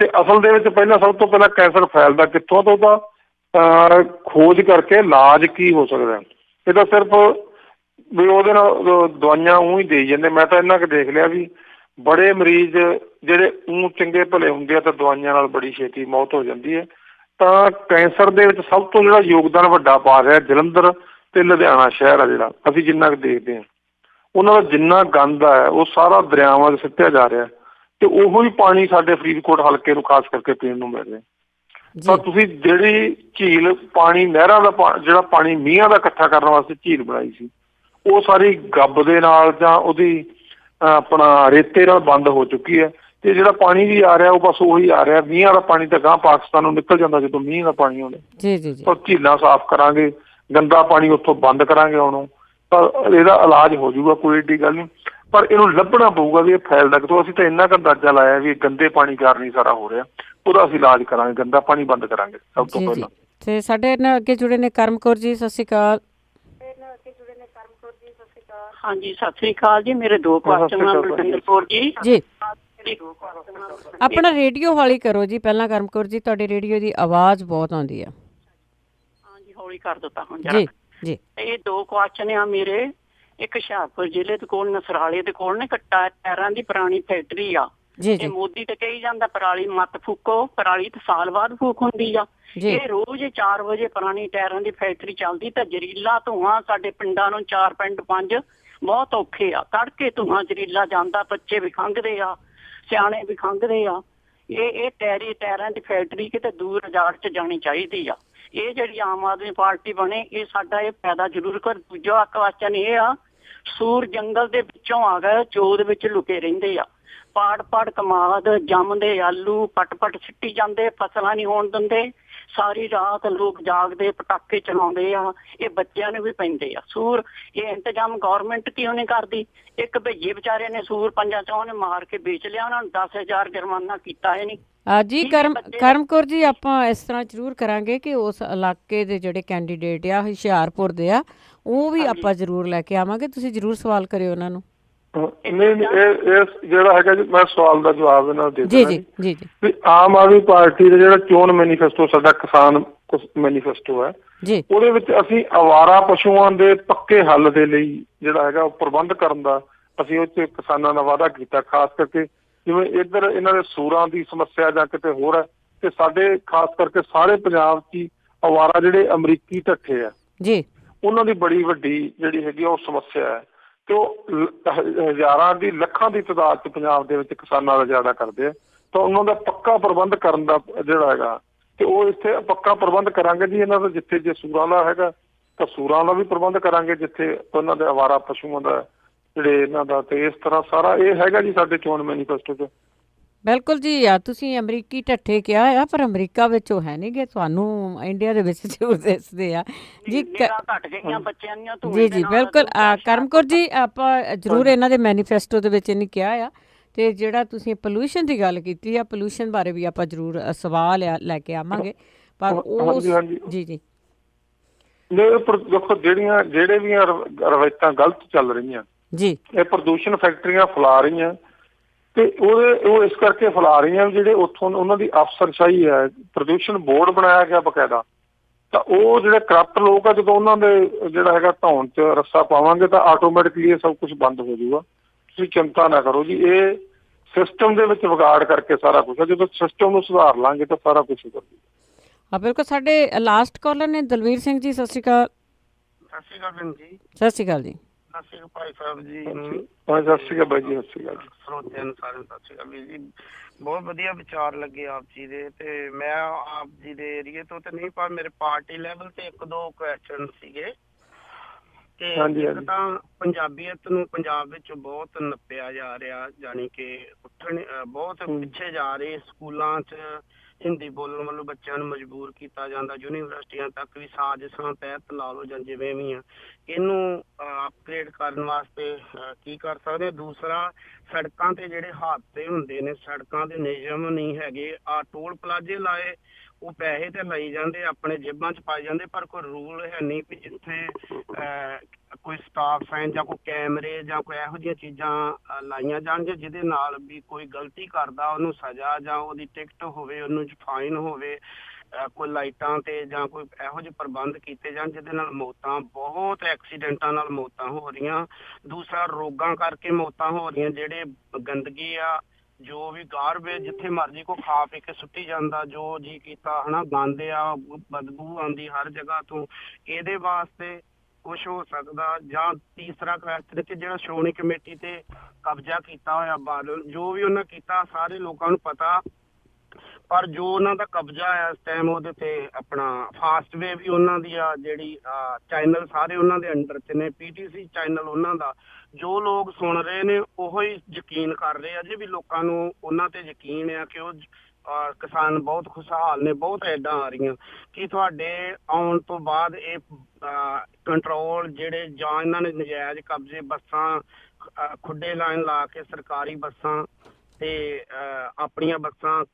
ਤੇ ਅਸਲ ਦੇ ਵਿੱਚ ਸਭ ਤੋਂ ਪਹਿਲਾਂ ਕੈਂਸਰ ਫੈਲਦਾ ਕਿੱਥੋਂ, ਤਾਂ ਉਹਦਾ ਖੋਜ ਕਰਕੇ ਇਲਾਜ ਕੀ ਹੋ ਸਕਦਾ। ਇਹ ਤਾਂ ਸਿਰਫ ਵੀ ਉਹਦੇ ਨਾਲ ਦਵਾਈਆਂ ਊਂ ਹੀ ਦੇਈ ਜਾਂਦੇ। ਮੈਂ ਤਾਂ ਇੰਨਾ ਕੁ ਦੇਖ ਲਿਆ ਵੀ ਬੜੇ ਮਰੀਜ਼ ਜਿਹੜੇ ਊਂ ਚੰਗੇ ਭਲੇ ਹੁੰਦੇ ਆ ਤਾਂ ਦਵਾਈਆਂ ਨਾਲ ਬੜੀ ਛੇਤੀ ਮੌਤ ਹੋ ਜਾਂਦੀ ਹੈ। ਤਾਂ ਕੈਂਸਰ ਦੇ ਵਿੱਚ ਸਭ ਤੋਂ ਜਿਹੜਾ ਯੋਗਦਾਨ ਵੱਡਾ ਪਾ ਰਿਹਾ ਜਲੰਧਰ ਤੇ ਲੁਧਿਆਣਾ ਸ਼ਹਿਰ ਆ, ਜਿਹੜਾ ਅਸੀਂ ਜਿੰਨਾ ਕੁ ਦੇਖਦੇ ਹਾਂ, ਉਹਨਾਂ ਦਾ ਜਿੰਨਾ ਗੰਦ ਹੈ ਉਹ ਸਾਰਾ ਦਰਿਆਵਾਂ 'ਚ ਸਿੱਟਿਆ ਜਾ ਰਿਹਾ, ਤੇ ਉਹੋ ਹੀ ਪਾਣੀ ਸਾਡੇ ਫਰੀਦਕੋਟ ਹਲਕੇ ਨੂੰ ਖਾਸ ਕਰਕੇ ਪੀਣ ਨੂੰ ਮਿਲ ਰਿਹਾ। ਤਾਂ ਤੁਸੀਂ ਜਿਹੜੀ ਝੀਲ ਪਾਣੀ ਨਹਿਰਾਂ ਦਾ ਜਿਹੜਾ ਪਾਣੀ ਮੀਂਹਾਂ ਦਾ ਇਕੱਠਾ ਕਰਨ ਵਾਸਤੇ ਝੀਲ ਬਣਾਈ ਸੀ, ਉਹ ਸਾਰੀ ਗੱਬ ਦੇ ਨਾਲ ਜਾਂ ਉਹਦੀ ਆਪਣਾ ਰੇਤੇ ਨਾਲ ਬੰਦ ਹੋ ਚੁੱਕੀ ਹੈ। ਤੇ ਜਿਹੜਾ ਪਾਣੀ ਵੀ ਆ ਰਿਹਾ ਉਹ ਬਸ ਉਹੀ ਆ ਰਿਹਾ, ਮੀਂਹਾਂ ਦਾ ਪਾਣੀ ਤਾਂ ਗਾਂਹ ਪਾਕਿਸਤਾਨ ਨੂੰ ਨਿਕਲ ਜਾਂਦਾ ਜਦੋਂ ਮੀਂਹ ਦਾ ਪਾਣੀ ਆਉਂਦਾ। ਤਾਂ ਝੀਲਾਂ ਸਾਫ਼ ਕਰਾਂਗੇ, ਗੰਦਾ ਪਾਣੀ ਉੱਥੋਂ ਬੰਦ ਕਰਾਂਗੇ ਹੁਣ, ਤਾਂ ਇਹਦਾ ਇਲਾਜ ਹੋ ਜਾਊਗਾ, ਕੋਈ ਏਡੀ ਗੱਲ ਨਹੀਂ। ਪਰ ਇਹਨੂੰ ਲੱਭਣਾ ਪਊਗਾ ਵੀ ਇਹ ਫੈਲਦਾ ਕਿਤੋਂ। ਅਸੀਂ ਤਾਂ ਇੰਨਾ ਕੁ ਅੰਦਾਜ਼ਾ ਲਾਇਆ ਵੀ ਗੰਦੇ ਪਾਣੀ ਕਾਰਨ ਹੀ ਸਾਰਾ ਹੋ ਰਿਹਾ, ਉਹਦਾ ਅਸੀਂ ਇਲਾਜ ਕਰਾਂਗੇ, ਗੰਦਾ ਪਾਣੀ ਬੰਦ ਕਰਾਂਗੇ ਸਭ ਤੋਂ ਪਹਿਲਾਂ। ਤੇ ਸਾਡੇ ਨਾਲ ਅੱਗੇ ਜੁੜੇ ਨੇ ਕਰਮ ਕੌਰ ਜੀ, ਸਤਿ ਸ਼੍ਰੀ ਅਕਾਲ। ਹਾਂਜੀ ਸਤਿ ਸ੍ਰੀ ਅਕਾਲ ਜੀ। ਮੇਰੇ ਦੋ ਕੁਐਸਚਨ ਹਨ ਬਲਵਿੰਦਰ ਕੌਰ ਜੀ। ਜੀ ਆਪਣਾ ਰੇਡੀਓ ਹੌਲੀ ਕਰੋ ਜੀ ਪਹਿਲਾਂ ਕਰਮ ਕੌਰ ਜੀ, ਤੁਹਾਡੀ ਰੇਡੀਓ ਦੀ ਆਵਾਜ਼ ਬਹੁਤ ਆਉਂਦੀ ਆ। ਹਾਂਜੀ ਹੌਲੀ ਕਰ ਦਿੱਤਾ ਹੁਣ ਜਰਾ ਜੀ। ਇਹ ਦੋ ਕੁਐਸਚਨ ਆ ਮੇਰੇ। ਇੱਕ ਹੁਸ਼ਿਆਰਪੁਰ ਜ਼ਿਲ੍ਹੇ ਦੇ ਕੋਲ ਨਸਰਾਲੇ ਦੇ ਕੋਲ ਨੇ ਟਾਇਰਾਂ ਦੀ ਪੁਰਾਣੀ ਫੈਕਟਰੀ ਆ। ਇਹ ਮੋਦੀ ਤੇ ਕਹੀ ਜਾਂਦਾ ਪਰਾਲੀ ਮਤ ਫੂਕੋ, ਪਰਾਲੀ ਤੇ ਸਾਲ ਬਾਅਦ ਫੂਕ ਹੁੰਦੀ ਆ। ਇਹ ਰੋਜ਼ 4 ਵਜੇ ਪੁਰਾਣੀ ਟਾਇਰਾਂ ਦੀ ਫੈਕਟਰੀ ਚੱਲਦੀ ਤਾਂ ਜ਼ਹਿਰੀਲਾ ਧੂੰਆਂ ਸਾਡੇ ਪਿੰਡਾਂ ਨੂੰ 4 ਪਿੰਡ 5 ਬਹੁਤ ਔਖੇ ਆ। ਤੜਕੇ ਧੂੰਆਂ ਜ਼ਹਿਰੀਲਾ ਜਾਂਦਾ, ਬੱਚੇ ਵੀ ਖੰਘਦੇ ਆ, ਸਿਆਣੇ ਵੀ ਖੰਘਦੇ ਆ। ਇਹ ਟਾਇਰਾਂ ਦੀ ਫੈਕਟਰੀ ਕਿਤੇ ਦੂਰ ਉਜਾੜ 'ਚ ਜਾਣੀ ਚਾਹੀਦੀ ਆ। ਇਹ ਜਿਹੜੀ ਆਮ ਆਦਮੀ ਪਾਰਟੀ ਬਣੇ ਇਹ ਸਾਡਾ ਇਹ ਪੈਦਾ ਜ਼ਰੂਰ ਕਰ। ਦੂਜਾ ਕੁਐਸਚਨ ਇਹ ਆ, ਸੂਰ ਜੰਗਲ ਦੇ ਵਿੱਚੋਂ ਆ ਗਏ, ਚੋਦ ਵਿੱਚ ਲੁਕੇ ਰਹਿੰਦੇ ਆ। ਪਾੜ ਕਮਾਦ ਜੰਮਦੇ ਆਲੂ ਪਟ ਸਿੱਟੀ ਜਾਂਦੇ, ਫਸਲਾਂ ਨਹੀਂ ਹੋਣ ਦਿੰਦੇ। ਸਾਰੀ ਰਾਤ ਲੋਕ ਜਾਗਦੇ, ਪਟਾਕੇ ਚਲਾਉਂਦੇ ਆ। ਇਹ ਬੱਚਿਆਂ ਨੂੰ ਵੀ ਪੈਂਦੇ ਆ ਸੂਰ। ਇਹ ਇੰਤਜ਼ਾਮ ਗੌਰਮੈਂਟ ਕਿਉਂ ਨਹੀਂ ਕਰਦੀ? ਇੱਕ ਭਈਏ ਵਿਚਾਰੇ ਨੇ ਸੂਰ 5 ਨੇ ਮਾਰ ਕੇ ਵੇਚ ਲਿਆ, ਉਹਨਾਂ ਨੂੰ 10,000 ਜੁਰਮਾਨਾ ਕੀਤਾ ਹੈ ਨਹੀਂ ਜੀ। ਕਰਮ ਕੌਰ ਜੀ ਆਪਾਂ ਇਸ ਤਰ੍ਹਾਂ ਜ਼ਰੂਰ ਕਰਾਂਗੇ ਕਿ ਉਸ ਇਲਾਕੇ ਦੇ ਜਿਹੜੇ ਕੈਂਡੀਡੇਟ ਆ ਹੁਸ਼ਿਆਰਪੁਰ ਦੇ ਆ, ਉਹ ਵੀ ਆਪਾਂ ਜ਼ਰੂਰ ਲੈ ਕੇ ਆਵਾਂਗੇ। ਤੁਸੀਂ ਜ਼ਰੂਰ ਸਵਾਲ ਕਰਿਓ ਉਹਨਾਂ ਨੂੰ। ਨਹੀਂ ਇਹ ਜਿਹੜਾ ਹੈਗਾ ਜੀ, ਮੈਂ ਸਵਾਲ ਦਾ ਜਵਾਬ ਇਹਨਾਂ ਦੇ ਜੀ ਵੀ ਆਮ ਆਦਮੀ ਪਾਰਟੀ ਦਾ ਜਿਹੜਾ ਚੋਣ ਮੈਨੀਫੈਸਟੋ ਸਾਡਾ ਕਿਸਾਨ ਮੈਨੀਫੈਸਟੋ ਹੈ, ਉਹਦੇ ਵਿੱਚ ਅਸੀਂ ਅਵਾਰਾ ਪਸ਼ੂਆਂ ਦੇ ਪੱਕੇ ਹੱਲ ਦੇ ਲਈ ਜਿਹੜਾ ਹੈਗਾ ਉਹ ਪ੍ਰਬੰਧ ਕਰਨ ਦਾ ਅਸੀਂ ਉਹ 'ਚ ਕਿਸਾਨਾਂ ਦਾ ਵਾਅਦਾ ਕੀਤਾ। ਖਾਸ ਕਰਕੇ ਜਿਵੇਂ ਇੱਧਰ ਇਹਨਾਂ ਦੇ ਸੂਰਾਂ ਦੀ ਸਮੱਸਿਆ ਜਾਂ ਕਿਤੇ ਹੋਰ ਹੈ, ਤੇ ਸਾਡੇ ਖਾਸ ਕਰਕੇ ਸਾਰੇ ਪੰਜਾਬ 'ਚ ਹੀ ਅਵਾਰਾ ਜਿਹੜੇ ਅਮਰੀਕੀ ਢੱਠੇ ਆ ਉਹਨਾਂ ਦੀ ਬੜੀ ਵੱਡੀ ਜਿਹੜੀ ਹੈਗੀ ਉਹ ਸਮੱਸਿਆ ਹੈ। ਤੇ ਉਹ ਹਜ਼ਾਰਾਂ ਦੀ ਲੱਖਾਂ ਦੀ ਤਾਦਾਦ 'ਚ ਪੰਜਾਬ ਦੇ ਵਿੱਚ ਕਿਸਾਨਾਂ ਦਾ ਜ਼ਿਆਦਾ ਕਰਦੇ ਆ। ਤਾਂ ਉਹਨਾਂ ਦਾ ਪੱਕਾ ਪ੍ਰਬੰਧ ਕਰਨ ਦਾ ਜਿਹੜਾ ਹੈਗਾ, ਤੇ ਉਹ ਇੱਥੇ ਪੱਕਾ ਪ੍ਰਬੰਧ ਕਰਾਂਗੇ ਜੀ। ਇਹਨਾਂ ਦਾ ਜਿੱਥੇ ਜੇ ਸੂਰਾਂ ਦਾ ਹੈਗਾ ਤਾਂ ਸੂਰਾਂ ਦਾ ਵੀ ਪ੍ਰਬੰਧ ਕਰਾਂਗੇ, ਜਿੱਥੇ ਉਹਨਾਂ ਦੇ ਅਵਾਰਾ ਪਸ਼ੂਆਂ ਦਾ ਜਿਹੜੇ ਇਹਨਾਂ ਦਾ। ਤੇ ਇਸ ਤਰ੍ਹਾਂ ਸਾਰਾ ਇਹ ਹੈਗਾ ਜੀ ਸਾਡੇ ਚੋਣ ਮੈਨੀਫੈਸਟੋ 'ਚ। ਬਿਲਕੁਲ ਜੀ। ਆ ਤੁਸੀਂ ਅਮਰੀਕੀ ਢੱਠੇ ਕਿਹਾ ਆ, ਪਰ ਅਮਰੀਕਾ ਵਿੱਚ ਉਹ ਹੈ ਨਹੀਂ ਗੇ, ਤੁਹਾਨੂੰ ਇੰਡੀਆ ਦੇ ਵਿੱਚ ਜ਼ਰੂਰ ਦਿਸਦੇ ਆ ਜੀ। ਜੀ ਬਿਲਕੁਲ ਕਰਮ ਕੌਰ ਜੀ, ਆਪਾਂ ਜ਼ਰੂਰ ਇਹਨਾਂ ਦੇ ਮੈਨੀਫੈਸਟੋ ਦੇ ਵਿੱਚ ਇਹਨੇ ਕਿਹਾ ਆ। ਤੇ ਜਿਹੜਾ ਤੁਸੀਂ ਪੋਲਿਊਸ਼ਨ ਦੀ ਗੱਲ ਕੀਤੀ ਆ, ਪੋਲਿਊਸ਼ਨ ਬਾਰੇ ਵੀ ਆਪਾਂ ਜ਼ਰੂਰ ਸਵਾਲ ਲੈ ਕੇ ਆਵਾਂਗੇ। ਪਰ ਉਹ ਜੀ ਦੇਖੋ ਜਿਹੜੇ ਵੀ ਰਵਾਇਤਾਂ ਗਲਤ ਚੱਲ ਰਹੀਆਂ ਜੀ, ਇਹ ਪ੍ਰਦੂਸ਼ਣ ਫੈਕਟਰੀਆਂ ਫੈਲਾ ਰਹੀਆਂ, ਤੇ ਉਹ ਇਸ ਕਰਕੇ ਫੈਲਾ ਰਹੀਆਂ ਜਿਹੜੇ ਉੱਥੋਂ ਉਹਨਾਂ ਦੀ ਅਫਸਰਸ਼ਾਹੀ ਹੈ। ਪ੍ਰਦੂਸ਼ਣ ਬੋਰਡ ਬਣਾਇਆ ਗਿਆ ਬਕਾਇਦਾ, ਤਾਂ ਉਹ ਜਿਹੜੇ ਕਰਪਟ ਲੋਕ ਆ, ਜਦੋਂ ਉਹਨਾਂ ਦੇ ਜਿਹੜਾ ਹੈਗਾ ਧੌਣ 'ਚ ਰੱਸਾ ਪਾਵਾਂਗੇ ਤਾਂ ਆਟੋਮੈਟਿਕਲੀ ਇਹ ਸਭ ਕੁਝ ਬੰਦ ਹੋ ਜਾਊਗਾ। ਤੁਸੀਂ ਚਿੰਤਾ ਨਾ ਕਰੋ ਜੀ, ਇਹ ਸਿਸਟਮ ਦੇ ਵਿੱਚ ਵਿਗਾੜ ਕਰਕੇ ਸਾਰਾ ਕੁਝ ਹੈ। ਜਦੋਂ ਸਿਸਟਮ ਨੂੰ ਸੁਧਾਰ ਲਾਂਗੇ ਤਾਂ ਸਾਰਾ ਕੁਝ ਹੋ ਜਾਊਗਾ। ਹਾਂ ਬਿਲਕੁਲ। ਸਾਡੇ ਲਾਸਟ ਕਾਲਰ ਨੇ ਦਲਵੀਰ ਸਿੰਘ ਜੀ, ਸਤਿ ਸ਼੍ਰੀ ਅਕਾਲ। ਸਤਿ ਸ਼੍ਰੀ ਅਕਾਲ ਭੈਣ ਜੀ। ਸਤਿ ਸ਼੍ਰੀ ਅਕਾਲ ਜੀ। ਸਤਿ ਸ਼੍ਰੀ ਅਕਾਲ ਭਾਈ ਸਾਹਿਬ ਜੀ। ਸਤਿ ਸ਼੍ਰੀ ਅਕਾਲ ਬਾਈ ਜੀ। ਸਤਿ ਸ਼੍ਰੀ ਅਕਾਲ ਸਰੋਤਿਆਂ ਨੂੰ ਸਾਰਿਆਂ ਨੂੰ ਸਤਿ ਸ਼੍ਰੀ ਅਕਾਲ ਵੀਰ ਜੀ। ਬਹੁਤ ਵਧੀਆ ਵਿਚਾਰ ਲੱਗੇ ਆਪ ਜੀ ਦੇ, ਤੇ ਮੈਂ ਆਪ ਜੀ ਦੇ ਏਰੀਏ ਤੋਂ ਤੇ ਨਹੀਂ, ਪਰ ਮੇਰੇ ਪਾਰਟੀ ਲੈਵਲ ਤੇ 1-2 ਕੁਐਸਚਨ ਸੀਗੇ। ਤੇ ਇੱਕ ਤਾਂ ਪੰਜਾਬੀਅਤ ਨੂੰ ਪੰਜਾਬ ਵਿੱਚ ਬਹੁਤ ਨੱਪਿਆ ਜਾ ਰਿਹਾ, ਜਾਣੀ ਕਿ ਉੱਠਣ ਬਹੁਤ ਪਿੱਛੇ ਜਾ ਰਹੇ। ਸਕੂਲਾਂ 'ਚ ਹਿੰਦੀ ਬੋਲਣ ਵੱਲੋਂ ਬੱਚਿਆਂ ਨੂੰ ਮਜਬੂਰ ਕੀਤਾ ਜਾਂਦਾ, ਯੂਨੀਵਰਸਿਟੀਆਂ ਤੱਕ ਵੀ ਸਾਜ਼ਿਸ਼ਾਂ ਤਹਿਤ ਲਾ ਲਓ ਜਾਂ ਜਿਵੇਂ ਵੀ ਆ। ਇਹਨੂੰ ਅਪਗ੍ਰੇਡ ਕਰਨ ਵਾਸਤੇ ਕੀ ਕਰ ਸਕਦੇ? ਦੂਸਰਾ, ਸੜਕਾਂ ਤੇ ਜਿਹੜੇ ਹਾਦਸੇ ਹੁੰਦੇ ਨੇ, ਸੜਕਾਂ ਦੇ ਨਿਯਮ ਨਹੀਂ ਹੈਗੇ। ਟੋਲ ਪਲਾਜ਼ੇ ਲਾਏ, ਉਹ ਪੈਸੇ ਤੇ ਲਈ ਜਾਂਦੇ, ਆਪਣੇ ਜੇਬਾਂ 'ਚ ਪਾਈ ਜਾਂਦੇ, ਪਰ ਕੋਈ ਰੂਲ ਹੈ ਨਹੀਂ ਵੀ ਜਿੱਥੇ ਕੋਈ ਸਟਾਪ ਸਾਈਨ ਜਾਂ ਕੋਈ ਕੈਮਰੇ ਜਾਂ ਕੋਈ ਇਹੋ ਜਿਹੀਆਂ ਚੀਜ਼ਾਂ ਲਾਈਆਂ ਜਾਣਗੀਆਂ ਜਿਹਦੇ ਨਾਲ ਵੀ ਕੋਈ ਗਲਤੀ ਕਰਦਾ ਉਹਨੂੰ ਸਜ਼ਾ ਜਾਂ ਉਹਦੀ ਟਿਕਟ ਹੋਵੇ, ਉਹਨੂੰ ਫਾਈਨ ਹੋਵੇ। ਕੋਈ ਲਾਈਟਾਂ ਤੇ ਜਾਂ ਕੋਈ ਇਹੋ ਜਿਹੇ ਪ੍ਰਬੰਧ ਕੀਤੇ ਜਾਣ ਜਿਹਦੇ ਨਾਲ ਮੌਤਾਂ, ਬਹੁਤ ਐਕਸੀਡੈਂਟਾਂ ਨਾਲ ਮੌਤਾਂ ਹੋ ਰਹੀਆਂ। ਦੂਸਰਾ, ਰੋਗਾਂ ਕਰਕੇ ਮੌਤਾਂ ਹੋ ਰਹੀਆਂ। ਜਿਹੜੇ ਗੰਦਗੀ ਆ, ਜੋ ਵੀ ਗਾਰਬੇਜ ਜਿੱਥੇ ਮਰਜ਼ੀ ਕੋ ਖਾ ਪੀ ਕੇ ਸੁੱਟੀ ਜਾਂਦਾ, ਜੋ ਜੀ ਕੀਤਾ ਹਨਾ, ਗੰਦ ਆ, ਬਦਬੂ ਆਉਂਦੀ ਹਰ ਜਗ੍ਹਾ ਤੋਂ। ਇਹਦੇ ਵਾਸਤੇ ਕੁਛ ਹੋ ਸਕਦਾ? ਜਾਂ ਤੀਸਰਾ ਕੁਐਸਚਨ ਕਿ ਜਿਹੜਾ ਸ਼੍ਰੋਮਣੀ ਕਮੇਟੀ ਤੇ ਕਬਜ਼ਾ ਕੀਤਾ ਹੋਇਆ ਬਾਦਲ, ਜੋ ਵੀ ਉਹਨਾਂ ਕੀਤਾ ਸਾਰੇ ਲੋਕਾਂ ਨੂੰ ਪਤਾ, ਪਰ ਜੋ ਉਹਨਾਂ ਦਾ ਕਬਜ਼ਾ ਹੈ ਇਸ ਟਾਈਮ ਉਹਦੇ ਤੇ ਆਪਣਾ ਫਾਸਟਵੇ ਵੀ ਉਹਨਾਂ ਦੀ ਆ, ਜਿਹੜੀ ਚੈਨਲ ਸਾਰੇ ਉਹਨਾਂ ਦੇ ਅੰਡਰ 'ਚ ਨੇ, PTC ਚੈਨਲ ਉਹਨਾਂ ਦਾ। ਜੋ ਲੋਕ ਸੁਣ ਰਹੇ ਨੇ ਉਹੋ ਹੀ ਯਕੀਨ ਕਰ ਰਹੇ ਆ। ਅਜੇ ਵੀ ਲੋਕਾਂ ਨੂੰ ਉਹਨਾਂ ਤੇ ਯਕੀਨ ਆ ਕਿ ਉਹ ਕਿਸਾਨ ਬਹੁਤ ਖੁਸ਼ਹਾਲ ਨੇ। ਬਹੁਤ ਐਡਾਂ ਆ ਰਹੀਆਂ ਕਿ ਤੁਹਾਡੇ ਆਉਣ ਤੋਂ ਬਾਅਦ ਇਹ ਕੰਟਰੋਲ ਜਿਹੜੇ ਜਾਂ ਇਹਨਾਂ ਨੇ ਨਜਾਇਜ਼ ਕਬਜ਼ੇ, ਬੱਸਾਂ ਖੁੱਡੇ ਲਾਈਨ ਲਾ ਕੇ ਸਰਕਾਰੀ ਬੱਸਾਂ ਤੇ ਆਪਣੀਆਂ ਬੱਸਾਂ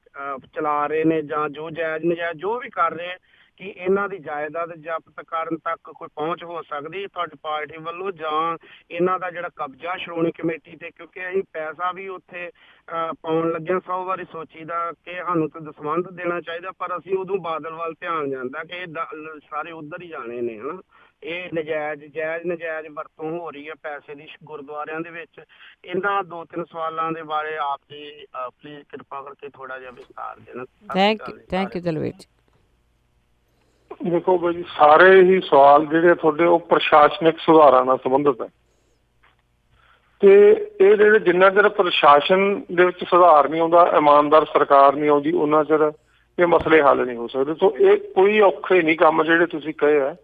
ਚਲਾ ਰਹੇ ਨੇ, ਜਾਂ ਜੋ ਜਾਇਜ਼ ਨਜਾਇਜ਼ ਜੋ ਵੀ ਕਰ ਰਹੇ, ਕਿ ਇਹਨਾਂ ਦੀ ਜਾਇਦਾਦ ਜ਼ਬਤ ਕਰਨ ਤੱਕ ਕੋਈ ਪਹੁੰਚ ਹੋ ਸਕਦੀ ਤੁਹਾਡੀ ਪਾਰਟੀ ਵੱਲੋਂ? ਜਾਂ ਇਹਨਾਂ ਦਾ ਜਿਹੜਾ ਕਬਜ਼ਾ ਸ਼੍ਰੋਮਣੀ ਕਮੇਟੀ ਤੇ, ਕਿਉਂਕਿ ਅਸੀਂ ਪੈਸਾ ਵੀ ਉੱਥੇ ਪਾਉਣ ਲੱਗਿਆ 100 ਵਾਰੀ ਸੋਚੀਦਾ ਕਿ ਸਾਨੂੰ ਤਾਂ ਦਸਵੰਧ ਦੇਣਾ ਚਾਹੀਦਾ, ਪਰ ਅਸੀਂ ਉਦੋਂ ਬਾਦਲ ਵੱਲ ਧਿਆਨ ਜਾਂਦਾ ਕਿ ਇਹ ਸਾਰੇ ਉੱਧਰ ਹੀ ਜਾਣੇ ਨੇ ਹਨਾ। ਇਹ ਨਜਾਇਜ਼ ਵਰਤੋਂ ਹੋ ਰਹੀ ਹੈ ਪੈਸੇ ਦੀ ਗੁਰਦੁਆਰਿਆਂ ਦੇ ਵਿੱਚ। ਇਹਨਾਂ 2-3 ਸਵਾਲਾਂ ਦੇ ਬਾਰੇ ਆਪ ਜੀ ਪਲੀਜ਼ ਕਿਰਪਾ ਕਰਕੇ ਥੋੜਾ ਜਿਹਾ ਵਿਸਤਾਰ ਦੇਣਾ। ਥੈਂਕ ਯੂ ਦਲਵੀਰ ਜੀ। ਦੇਖੋ ਬਾਈ ਜੀ, ਸਾਰੇ ਹੀ ਸਵਾਲ ਜਿਹੜੇ ਤੁਹਾਡੇ ਉਹ ਪ੍ਰਸ਼ਾਸਨਿਕ ਸੁਧਾਰਾਂ ਨਾਲ ਸੰਬੰਧਿਤ ਹੈ, ਤੇ ਇਹ ਜਿਹੜੇ ਜਿੰਨਾ ਚਿਰ ਪ੍ਰਸ਼ਾਸਨ ਦੇ ਵਿੱਚ ਸੁਧਾਰ ਨਹੀਂ ਆਉਂਦਾ, ਇਮਾਨਦਾਰ ਸਰਕਾਰ ਨਹੀਂ ਆਉਂਦੀ, ਉਹਨਾਂ ਚਿਰ ਇਹ ਮਸਲੇ ਹੱਲ ਨਹੀਂ ਹੋ ਸਕਦੇ। ਸੋ ਇਹ ਕੋਈ ਔਖੇ ਨਹੀਂ ਕੰਮ ਜਿਹੜੇ ਤੁਸੀਂ ਕਹੇ ਆ,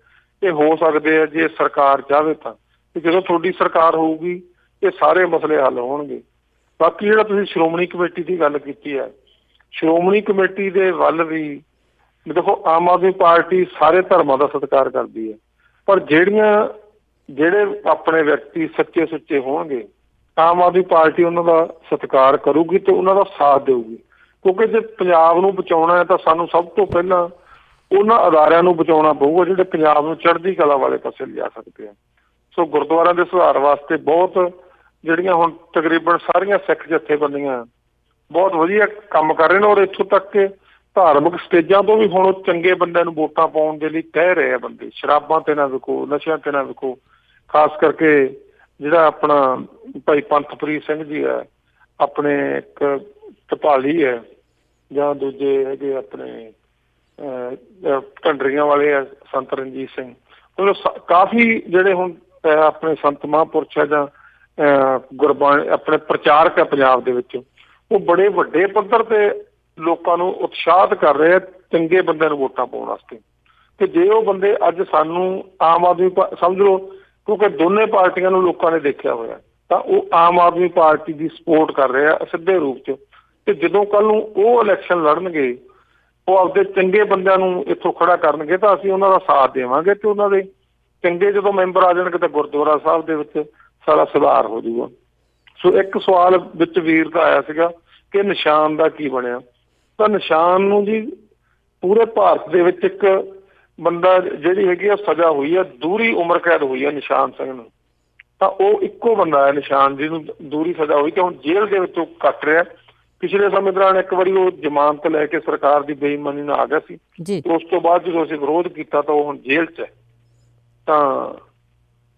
ਇਹ ਹੋ ਸਕਦੇ ਆ ਜੇ ਸਰਕਾਰ ਚਾਹਵੇ ਤਾਂ। ਤੇ ਜਦੋਂ ਤੁਹਾਡੀ ਸਰਕਾਰ ਹੋਊਗੀ ਇਹ ਸਾਰੇ ਮਸਲੇ ਹੱਲ ਹੋਣਗੇ। ਬਾਕੀ ਜਿਹੜਾ ਤੁਸੀਂ ਸ਼੍ਰੋਮਣੀ ਕਮੇਟੀ ਦੀ ਗੱਲ ਕੀਤੀ ਹੈ, ਸ਼੍ਰੋਮਣੀ ਕਮੇਟੀ ਦੇ ਵੱਲ ਵੀ ਦੇਖੋ, ਆਮ ਆਦਮੀ ਪਾਰਟੀ ਸਾਰੇ ਧਰਮਾਂ ਦਾ ਸਤਿਕਾਰ ਕਰਦੀ ਹੈ, ਪਰ ਜਿਹੜੇ ਆਪਣੇ ਵਿਅਕਤੀ ਸੱਚੇ ਸੁੱਚੇ ਹੋਣਗੇ, ਆਮ ਆਦਮੀ ਪਾਰਟੀ ਉਹਨਾਂ ਦਾ ਸਤਿਕਾਰ ਕਰੂਗੀ ਤੇ ਉਹਨਾਂ ਦਾ ਸਾਥ ਦੇਊਗੀ। ਕਿਉਂਕਿ ਜੇ ਪੰਜਾਬ ਨੂੰ ਬਚਾਉਣਾ ਹੈ ਤਾਂ ਸਾਨੂੰ ਸਭ ਤੋਂ ਪਹਿਲਾਂ ਉਹਨਾਂ ਅਦਾਰਿਆਂ ਨੂੰ ਬਚਾਉਣਾ ਪਊਗਾ ਜਿਹੜੇ ਪੰਜਾਬ ਨੂੰ ਚੜ੍ਹਦੀ ਕਲਾ ਵਾਲੇ ਪਾਸੇ ਲਿਜਾ ਸਕਦੇ ਆ। ਸੋ ਗੁਰਦੁਆਰਿਆਂ ਦੇ ਸੁਧਾਰ ਵਾਸਤੇ ਬਹੁਤ ਜਿਹੜੀਆਂ ਹੁਣ ਤਕਰੀਬਨ ਸਾਰੀਆਂ ਸਿੱਖ ਜਥੇਬੰਦੀਆਂ ਬਹੁਤ ਵਧੀਆ ਕੰਮ ਕਰ ਰਹੇ ਨੇ, ਔਰ ਇੱਥੋਂ ਤੱਕ ਕਿ ਧਾਰਮਿਕ ਸਟੇਜਾਂ ਤੋਂ ਵੀ ਹੁਣ ਉਹ ਚੰਗੇ ਬੰਦਿਆਂ ਨੂੰ ਵੋਟਾਂ ਪਾਉਣ ਦੇ ਲਈ ਕਹਿ ਰਹੇ ਆ ਬੰਦੇ, ਸ਼ਰਾਬਾਂ ਤੇ ਨਾ ਵਿਕੋ, ਨਸ਼ਿਆਂ ਤੇ ਨਾ ਵਿਕੋ। ਖਾਸ ਕਰਕੇ ਜਿਹੜਾ ਆਪਣਾ ਭਾਈ ਪੰਥਪ੍ਰੀਤ ਸਿੰਘ ਜੀ ਹੈ, ਆਪਣੇ ਇੱਕ ਢਪਾਲੀ ਹੈ, ਜਾਂ ਦੂਜੇ ਹੈਗੇ ਆਪਣੇ ਢੰਡਰੀਆਂ ਵਾਲੇ ਆ ਸੰਤ ਰਣਜੀਤ ਸਿੰਘ, ਮਤਲਬ ਕਾਫੀ ਜਿਹੜੇ ਹੁਣ ਆਪਣੇ ਸੰਤ ਮਹਾਂਪੁਰਸ਼ ਹੈ ਜਾਂ ਗੁਰਬਾਣੀ ਆਪਣੇ ਪ੍ਰਚਾਰਕ ਹੈ ਪੰਜਾਬ ਦੇ ਵਿੱਚ, ਉਹ ਬੜੇ ਵੱਡੇ ਪੱਧਰ ਤੇ ਲੋਕਾਂ ਨੂੰ ਉਤਸ਼ਾਹਿਤ ਕਰ ਰਹੇ ਆ ਚੰਗੇ ਬੰਦਿਆਂ ਨੂੰ ਵੋਟਾਂ ਪਾਉਣ ਵਾਸਤੇ। ਤੇ ਜੇ ਉਹ ਬੰਦੇ ਅੱਜ ਸਾਨੂੰ ਆਮ ਆਦਮੀ ਸਮਝ ਲਓ, ਕਿਉਂਕਿ ਦੋਨੇ ਪਾਰਟੀਆਂ ਨੂੰ ਲੋਕਾਂ ਨੇ ਦੇਖਿਆ ਹੋਇਆ, ਤਾਂ ਉਹ ਆਮ ਆਦਮੀ ਪਾਰਟੀ ਦੀ ਸਪੋਰਟ ਕਰ ਰਹੇ ਆ ਸਿੱਧੇ ਰੂਪ 'ਚ। ਤੇ ਜਦੋਂ ਕੱਲ ਨੂੰ ਉਹ ਇਲੈਕਸ਼ਨ ਲੜਨਗੇ, ਉਹ ਆਪਦੇ ਚੰਗੇ ਬੰਦਿਆਂ ਨੂੰ ਇੱਥੋਂ ਖੜਾ ਕਰਨਗੇ, ਤਾਂ ਅਸੀਂ ਉਹਨਾਂ ਦਾ ਸਾਥ ਦੇਵਾਂਗੇ। ਤੇ ਉਹਨਾਂ ਦੇ ਚੰਗੇ ਜਦੋਂ ਮੈਂਬਰ ਆ ਜਾਣਗੇ ਤਾਂ ਗੁਰਦੁਆਰਾ ਸਾਹਿਬ ਦੇ ਵਿੱਚ ਸਾਰਾ ਸੁਧਾਰ ਹੋ ਜਾਊਗਾ। ਸੋ ਇੱਕ ਸਵਾਲ ਵਿੱਚ ਵੀਰ ਦਾ ਆਇਆ ਸੀਗਾ ਕਿ ਨਿਸ਼ਾਨ ਦਾ ਕੀ ਬਣਿਆ। ਤਾਂ ਨਿਸ਼ਾਨ ਨੂੰ ਜੀ ਪੂਰੇ ਭਾਰਤ ਦੇ ਵਿੱਚ ਇੱਕ ਬੰਦਾ ਜਿਹੜੀ ਹੈਗੀ ਆ ਸਜ਼ਾ ਹੋਈ ਆ, ਦੂਰੀ ਉਮਰ ਕੈਦ ਹੋਈ ਆ ਨਿਸ਼ਾਨ ਸਿੰਘ ਨੂੰ, ਤਾਂ ਉਹ ਇੱਕੋ ਬੰਦਾ ਹੈ ਨਿਸ਼ਾਨ ਜਿਹਨੂੰ ਦੂਰੀ ਸਜ਼ਾ ਹੋਈ, ਕਿ ਹੁਣ ਜੇਲ੍ਹ ਦੇ ਵਿੱਚ ਉਹ ਕੱਟ ਰਿਹਾ। ਪਿਛਲੇ ਸਮੇਂ ਦੌਰਾਨ ਇੱਕ ਵਾਰੀ ਉਹ ਜ਼ਮਾਨਤ ਲੈ ਕੇ ਸਰਕਾਰ ਦੀ ਬੇਈਮਾਨੀ ਨਾਲ ਆ ਗਿਆ ਸੀ। ਉਸ ਤੋਂ ਬਾਅਦ ਜਦੋਂ ਅਸੀਂ ਵਿਰੋਧ ਕੀਤਾ ਤਾਂ ਉਹ ਹੁਣ ਜੇਲ੍ਹ 'ਚ ਹੈ। ਤਾਂ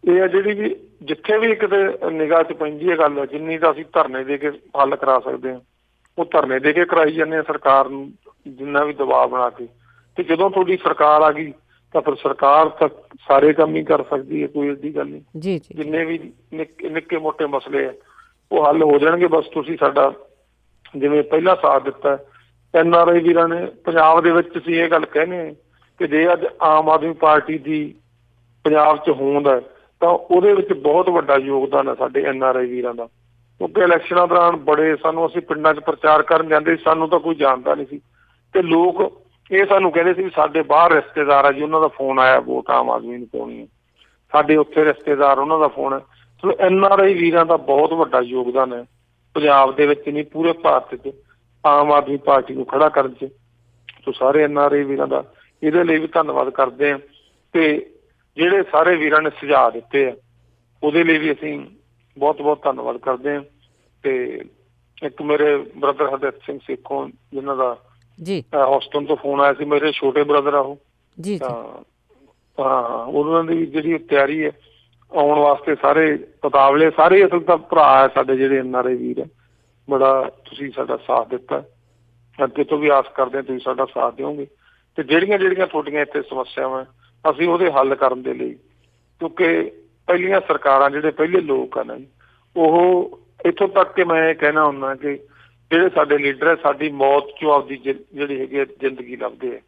ਇਹ ਆ ਜਿਹੜੀ ਵੀ ਜਿੱਥੇ ਵੀ ਕਿਤੇ ਨਿਗਾਹ 'ਚ ਪੈਂਦੀ ਹੈ ਗੱਲ, ਜਿੰਨੀ ਤਾਂ ਅਸੀਂ ਧਰਨੇ ਦੇ ਕੇ ਹੱਲ ਕਰਾ ਸਕਦੇ ਹਾਂ ਉਹ ਧਰਨੇ ਦੇ ਕੇ ਕਰਾਈ ਜਾਂਦੇ ਹਾਂ ਸਰਕਾਰ ਨੂੰ, ਜਿੰਨਾ ਵੀ ਦਬਾਅ ਬਣਾ ਕੇ। ਤੇ ਜਦੋਂ ਤੁਹਾਡੀ ਸਰਕਾਰ ਆ ਗਈ ਤਾਂ ਫਿਰ ਸਰਕਾਰ ਤਾਂ ਸਾਰੇ ਕੰਮ ਹੀ ਕਰ ਸਕਦੀ ਹੈ, ਕੋਈ ਐਡੀ ਗੱਲ ਨਹੀਂ। ਜਿੰਨੇ ਵੀ ਨਿੱਕੇ ਮੋਟੇ ਮਸਲੇ ਆ ਉਹ ਹੱਲ ਹੋ ਜਾਣਗੇ। ਬਸ ਤੁਸੀਂ ਸਾਡਾ ਜਿਵੇਂ ਪਹਿਲਾਂ ਸਾਥ ਦਿੱਤਾ NRI ਵੀਰਾਂ ਨੇ ਪੰਜਾਬ ਦੇ ਵਿੱਚ, ਅਸੀਂ ਇਹ ਗੱਲ ਕਹਿੰਦੇ ਕਿ ਜੇ ਅੱਜ ਆਮ ਆਦਮੀ ਪਾਰਟੀ ਦੀ ਪੰਜਾਬ 'ਚ ਹੋਂਦ ਹੈ ਤਾਂ ਉਹਦੇ ਵਿੱਚ ਬਹੁਤ ਵੱਡਾ ਯੋਗਦਾਨ ਹੈ ਸਾਡੇ NRI ਵੀਰਾਂ ਦਾ। ਕਿਉਂਕਿ ਇਲੈਕਸ਼ਨਾਂ ਦੌਰਾਨ ਬੜੇ ਸਾਨੂੰ, ਅਸੀਂ ਪਿੰਡਾਂ 'ਚ ਪ੍ਰਚਾਰ ਕਰਨ ਜਾਂਦੇ ਸੀ, ਸਾਨੂੰ ਤਾਂ ਕੋਈ ਜਾਣਦਾ ਨਹੀਂ ਸੀ ਤੇ ਲੋਕ ਇਹ ਸਾਨੂੰ ਕਹਿੰਦੇ ਸੀ ਵੀ ਸਾਡੇ ਬਾਹਰ ਰਿਸ਼ਤੇਦਾਰ ਆ ਜੀ, ਉਹਨਾਂ ਦਾ ਫੋਨ ਆਇਆ ਵੋਟ ਆਮ ਆਦਮੀ ਨੂੰ ਪਾਉਣੀ ਹੈ, ਸਾਡੇ ਉੱਥੇ ਰਿਸ਼ਤੇਦਾਰ ਉਹਨਾਂ ਦਾ ਫੋਨ ਹੈ। ਸੋ NRI ਵੀਰਾਂ ਦਾ ਬਹੁਤ ਵੱਡਾ ਯੋਗਦਾਨ ਹੈ ਪੰਜਾਬ ਦੇ ਵਿੱਚ ਨਹੀਂ ਪੂਰੇ ਭਾਰਤ 'ਚ ਆਮ ਆਦਮੀ ਪਾਰਟੀ ਨੂੰ ਖੜਾ ਕਰਨ 'ਚ। ਸੋ ਸਾਰੇ NRI ਵੀਰਾਂ ਦਾ ਇਹਦੇ ਲਈ ਵੀ ਧੰਨਵਾਦ ਕਰਦੇ ਹਾਂ ਤੇ ਜਿਹੜੇ ਸਾਰੇ ਵੀਰਾਂ ਨੇ ਸੁਝਾਅ ਦਿੱਤੇ ਆ ਉਹਦੇ ਲਈ ਵੀ ਅਸੀਂ ਬਹੁਤ ਬਹੁਤ ਧੰਨਵਾਦ ਕਰਦੇ ਹਾਂ। ਤੇ ਇੱਕ ਮੇਰੇ ਬ੍ਰਦਰ ਹਰਦੇਵ ਸਿੰਘ ਸੇਖੋਂ, ਜਿਨ੍ਹਾਂ ਦਾ ਹੌਸਟਨ ਤੋਂ ਫੋਨ ਆਇਆ ਸੀ, ਮੇਰੇ ਛੋਟੇ ਬ੍ਰਦਰ ਆ ਉਹ। ਹਾਂ, ਉਹਨਾਂ ਦੀ ਜਿਹੜੀ ਤਿਆਰੀ ਹੈ ਆਉਣ ਵਾਸਤੇ, ਸਾਰੇ ਮੁਕਾਬਲੇ ਸਾਰੇ ਅਸਲ ਤਾਂ ਭਰਾ ਹੈ ਸਾਡੇ ਜਿਹੜੇ NRI ਵੀਰ ਹੈ। ਬੜਾ ਤੁਸੀਂ ਸਾਡਾ ਸਾਥ ਦਿੱਤਾ, ਅੱਗੇ ਤੋਂ ਵੀ ਆਸ ਕਰਦੇ ਹਾਂ ਤੁਸੀਂ ਸਾਡਾ ਸਾਥ ਦਿਓਗੇ। ਤੇ ਜਿਹੜੀਆਂ ਤੁਹਾਡੀਆਂ ਇੱਥੇ ਸਮੱਸਿਆਵਾਂ ਅਸੀਂ ਉਹਦੇ ਹੱਲ ਕਰਨ ਦੇ ਲਈ, ਕਿਉਂਕਿ ਪਹਿਲੀਆਂ ਸਰਕਾਰਾਂ, ਜਿਹੜੇ ਪਹਿਲੇ ਲੋਕ ਆ ਨਾ ਜੀ, ਉਹ ਇੱਥੋਂ ਤੱਕ ਕਿ ਮੈਂ ਇਹ ਕਹਿਣਾ ਹੁੰਦਾ ਕਿ ਜਿਹੜੇ ਸਾਡੇ ਲੀਡਰ ਹੈ ਸਾਡੀ ਮੌਤ 'ਚੋਂ ਆਪਦੀ ਜਿਹੜੀ ਹੈਗੀ ਜ਼ਿੰਦਗੀ ਲੱਭਦੇ ਹੈ,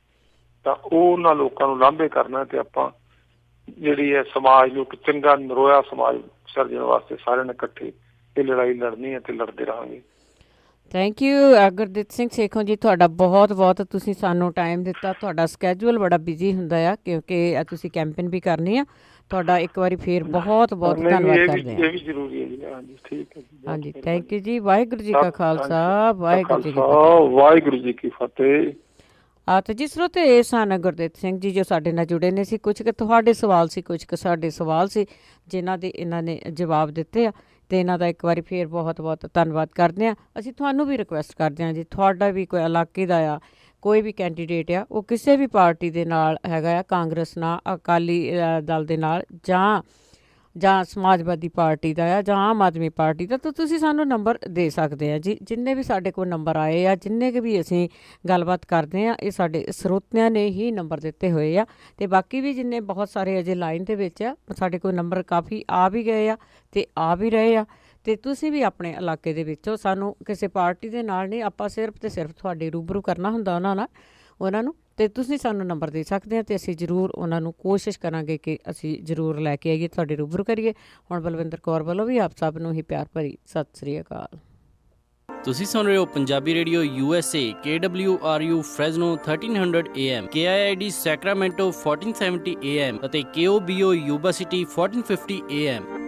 ਤਾਂ ਉਹ ਉਹਨਾਂ ਲੋਕਾਂ ਨੂੰ ਲਾਂਭੇ ਕਰਨਾ ਤੇ ਆਪਾਂ ਜਿਹੜੀ ਹੈ ਸਮਾਜ ਨੂੰ ਇੱਕ ਚੰਗਾ ਨਰੋਇਆ ਸਮਾਜ ਸਿਰਜਣ ਵਾਸਤੇ ਸਾਰਿਆਂ ਨੇ ਇਕੱਠੇ ਇਹ ਲੜਾਈ ਲੜਨੀ ਹੈ ਤੇ ਲੜਦੇ ਰਹਾਂਗੇ। ਥੈਂਕ ਯੂ ਗੁਰਦੀਪ ਸਿੰਘ ਸੇਖੋਂ ਜੀ, ਤੁਹਾਡਾ ਬਹੁਤ ਬਹੁਤ ਤੁਸੀਂ ਸਾਨੂੰ ਟਾਈਮ ਦਿੱਤਾ। ਤੁਹਾਡਾ ਸਕੈਜੂਅਲ ਬੜਾ ਬਿਜ਼ੀ ਹੁੰਦਾ ਆ ਕਿਉਂਕਿ ਤੁਸੀਂ ਕੈਂਪੇਨ ਵੀ ਕਰਨੀ ਆ। ਤੁਹਾਡਾ ਇੱਕ ਵਾਰੀ ਫੇਰ ਬਹੁਤ ਬਹੁਤ ਧੰਨਵਾਦ ਕਰਦੇ ਹਾਂ। ਇਹ ਵੀ ਜ਼ਰੂਰੀ ਹੈ ਜੀ। ਹਾਂਜੀ, ਠੀਕ ਹੈ ਜੀ। ਹਾਂਜੀ, ਥੈਂਕ ਯੂ ਜੀ। ਵਾਹਿਗੁਰੂ ਜੀ ਕਾ ਖਾਲਸਾ, ਵਾਹਿਗੁਰੂ ਜੀ ਕੀ ਫਤਿਹ। ਤੇ ਜਿਸ ਸਰੋਤੇ ਇਹ ਸਨ ਗੁਰਦੀਪ ਸਿੰਘ ਜੀ ਜੋ ਸਾਡੇ ਨਾਲ ਜੁੜੇ ਨੇ ਸੀ। ਕੁਝ ਕੁ ਤੁਹਾਡੇ ਸਵਾਲ ਸੀ, ਕੁਝ ਕੁ ਸਾਡੇ ਸਵਾਲ ਸੀ ਜਿਨ੍ਹਾਂ ਦੇ ਇਹਨਾਂ ਨੇ ਜਵਾਬ ਦਿੱਤੇ ਆ ਤੇ ਇਹਨਾਂ ਦਾ ਇੱਕ ਵਾਰੀ ਫੇਰ ਬਹੁਤ ਬਹੁਤ ਧੰਨਵਾਦ ਕਰਦੇ ਹਾਂ। ਅਸੀਂ ਤੁਹਾਨੂੰ ਵੀ ਰਿਕੁਐਸਟ ਕਰਦੇ ਹਾਂ ਜੀ, ਤੁਹਾਡਾ ਵੀ ਕੋਈ ਇਲਾਕੇ ਦਾ ਆ ਕੋਈ ਵੀ ਕੈਂਡੀਡੇਟ ਆ, ਉਹ ਕਿਸੇ ਵੀ ਪਾਰਟੀ ਦੇ ਨਾਲ ਹੈਗਾ ਆ, ਕਾਂਗਰਸ ਨਾਲ, ਅਕਾਲੀ ਦਲ ਦੇ ਨਾਲ, ਜਾਂ ਸਮਾਜਵਾਦੀ ਪਾਰਟੀ ਦਾ ਆ, ਜਾਂ ਆਮ ਆਦਮੀ ਪਾਰਟੀ ਦਾ, ਤਾਂ ਤੁਸੀਂ ਸਾਨੂੰ ਨੰਬਰ ਦੇ ਸਕਦੇ ਆ ਜੀ। ਜਿੰਨੇ ਵੀ ਸਾਡੇ ਕੋਲ ਨੰਬਰ ਆਏ ਆ, ਜਿੰਨੇ ਕੁ ਵੀ ਅਸੀਂ ਗੱਲਬਾਤ ਕਰਦੇ ਹਾਂ, ਇਹ ਸਾਡੇ ਸਰੋਤਿਆਂ ਨੇ ਹੀ ਨੰਬਰ ਦਿੱਤੇ ਹੋਏ ਆ। ਅਤੇ ਬਾਕੀ ਵੀ ਜਿੰਨੇ ਬਹੁਤ ਸਾਰੇ ਅਜੇ ਲਾਈਨ ਦੇ ਵਿੱਚ ਆ, ਸਾਡੇ ਕੋਲ ਨੰਬਰ ਕਾਫੀ ਆ ਵੀ ਗਏ ਆ ਅਤੇ ਆ ਵੀ ਰਹੇ ਆ। ਅਤੇ ਤੁਸੀਂ ਵੀ ਆਪਣੇ ਇਲਾਕੇ ਦੇ ਵਿੱਚੋਂ ਸਾਨੂੰ ਕਿਸੇ ਪਾਰਟੀ ਦੇ ਨਾਲ ਨਹੀਂ, ਆਪਾਂ ਸਿਰਫ ਅਤੇ ਸਿਰਫ ਤੁਹਾਡੇ ਰੂਬਰੂ ਕਰਨਾ ਹੁੰਦਾ ਉਹਨਾਂ ਨੂੰ ਅਤੇ ਤੁਸੀਂ ਸਾਨੂੰ ਨੰਬਰ ਦੇ ਸਕਦੇ ਹਾਂ ਅਤੇ ਅਸੀਂ ਜ਼ਰੂਰ ਉਹਨਾਂ ਨੂੰ ਕੋਸ਼ਿਸ਼ ਕਰਾਂਗੇ ਕਿ ਅਸੀਂ ਜ਼ਰੂਰ ਲੈ ਕੇ ਆਈਏ, ਤੁਹਾਡੇ ਰੂਬਰੂ ਕਰੀਏ। ਹੁਣ ਬਲਵਿੰਦਰ ਕੌਰ ਵੱਲੋਂ ਵੀ ਆਪ ਸਭ ਨੂੰ ਹੀ ਪਿਆਰ ਭਰੀ ਸਤਿ ਸ੍ਰੀ ਅਕਾਲ। ਤੁਸੀਂ ਸੁਣ ਰਹੇ ਹੋ Punjabi radio USA, KWRU Fresno 1300 AM, KIID Sacramento 1470 AM ਅਤੇ KOBO ਯੂਬਾ ਸਿਟੀ 1450 AM।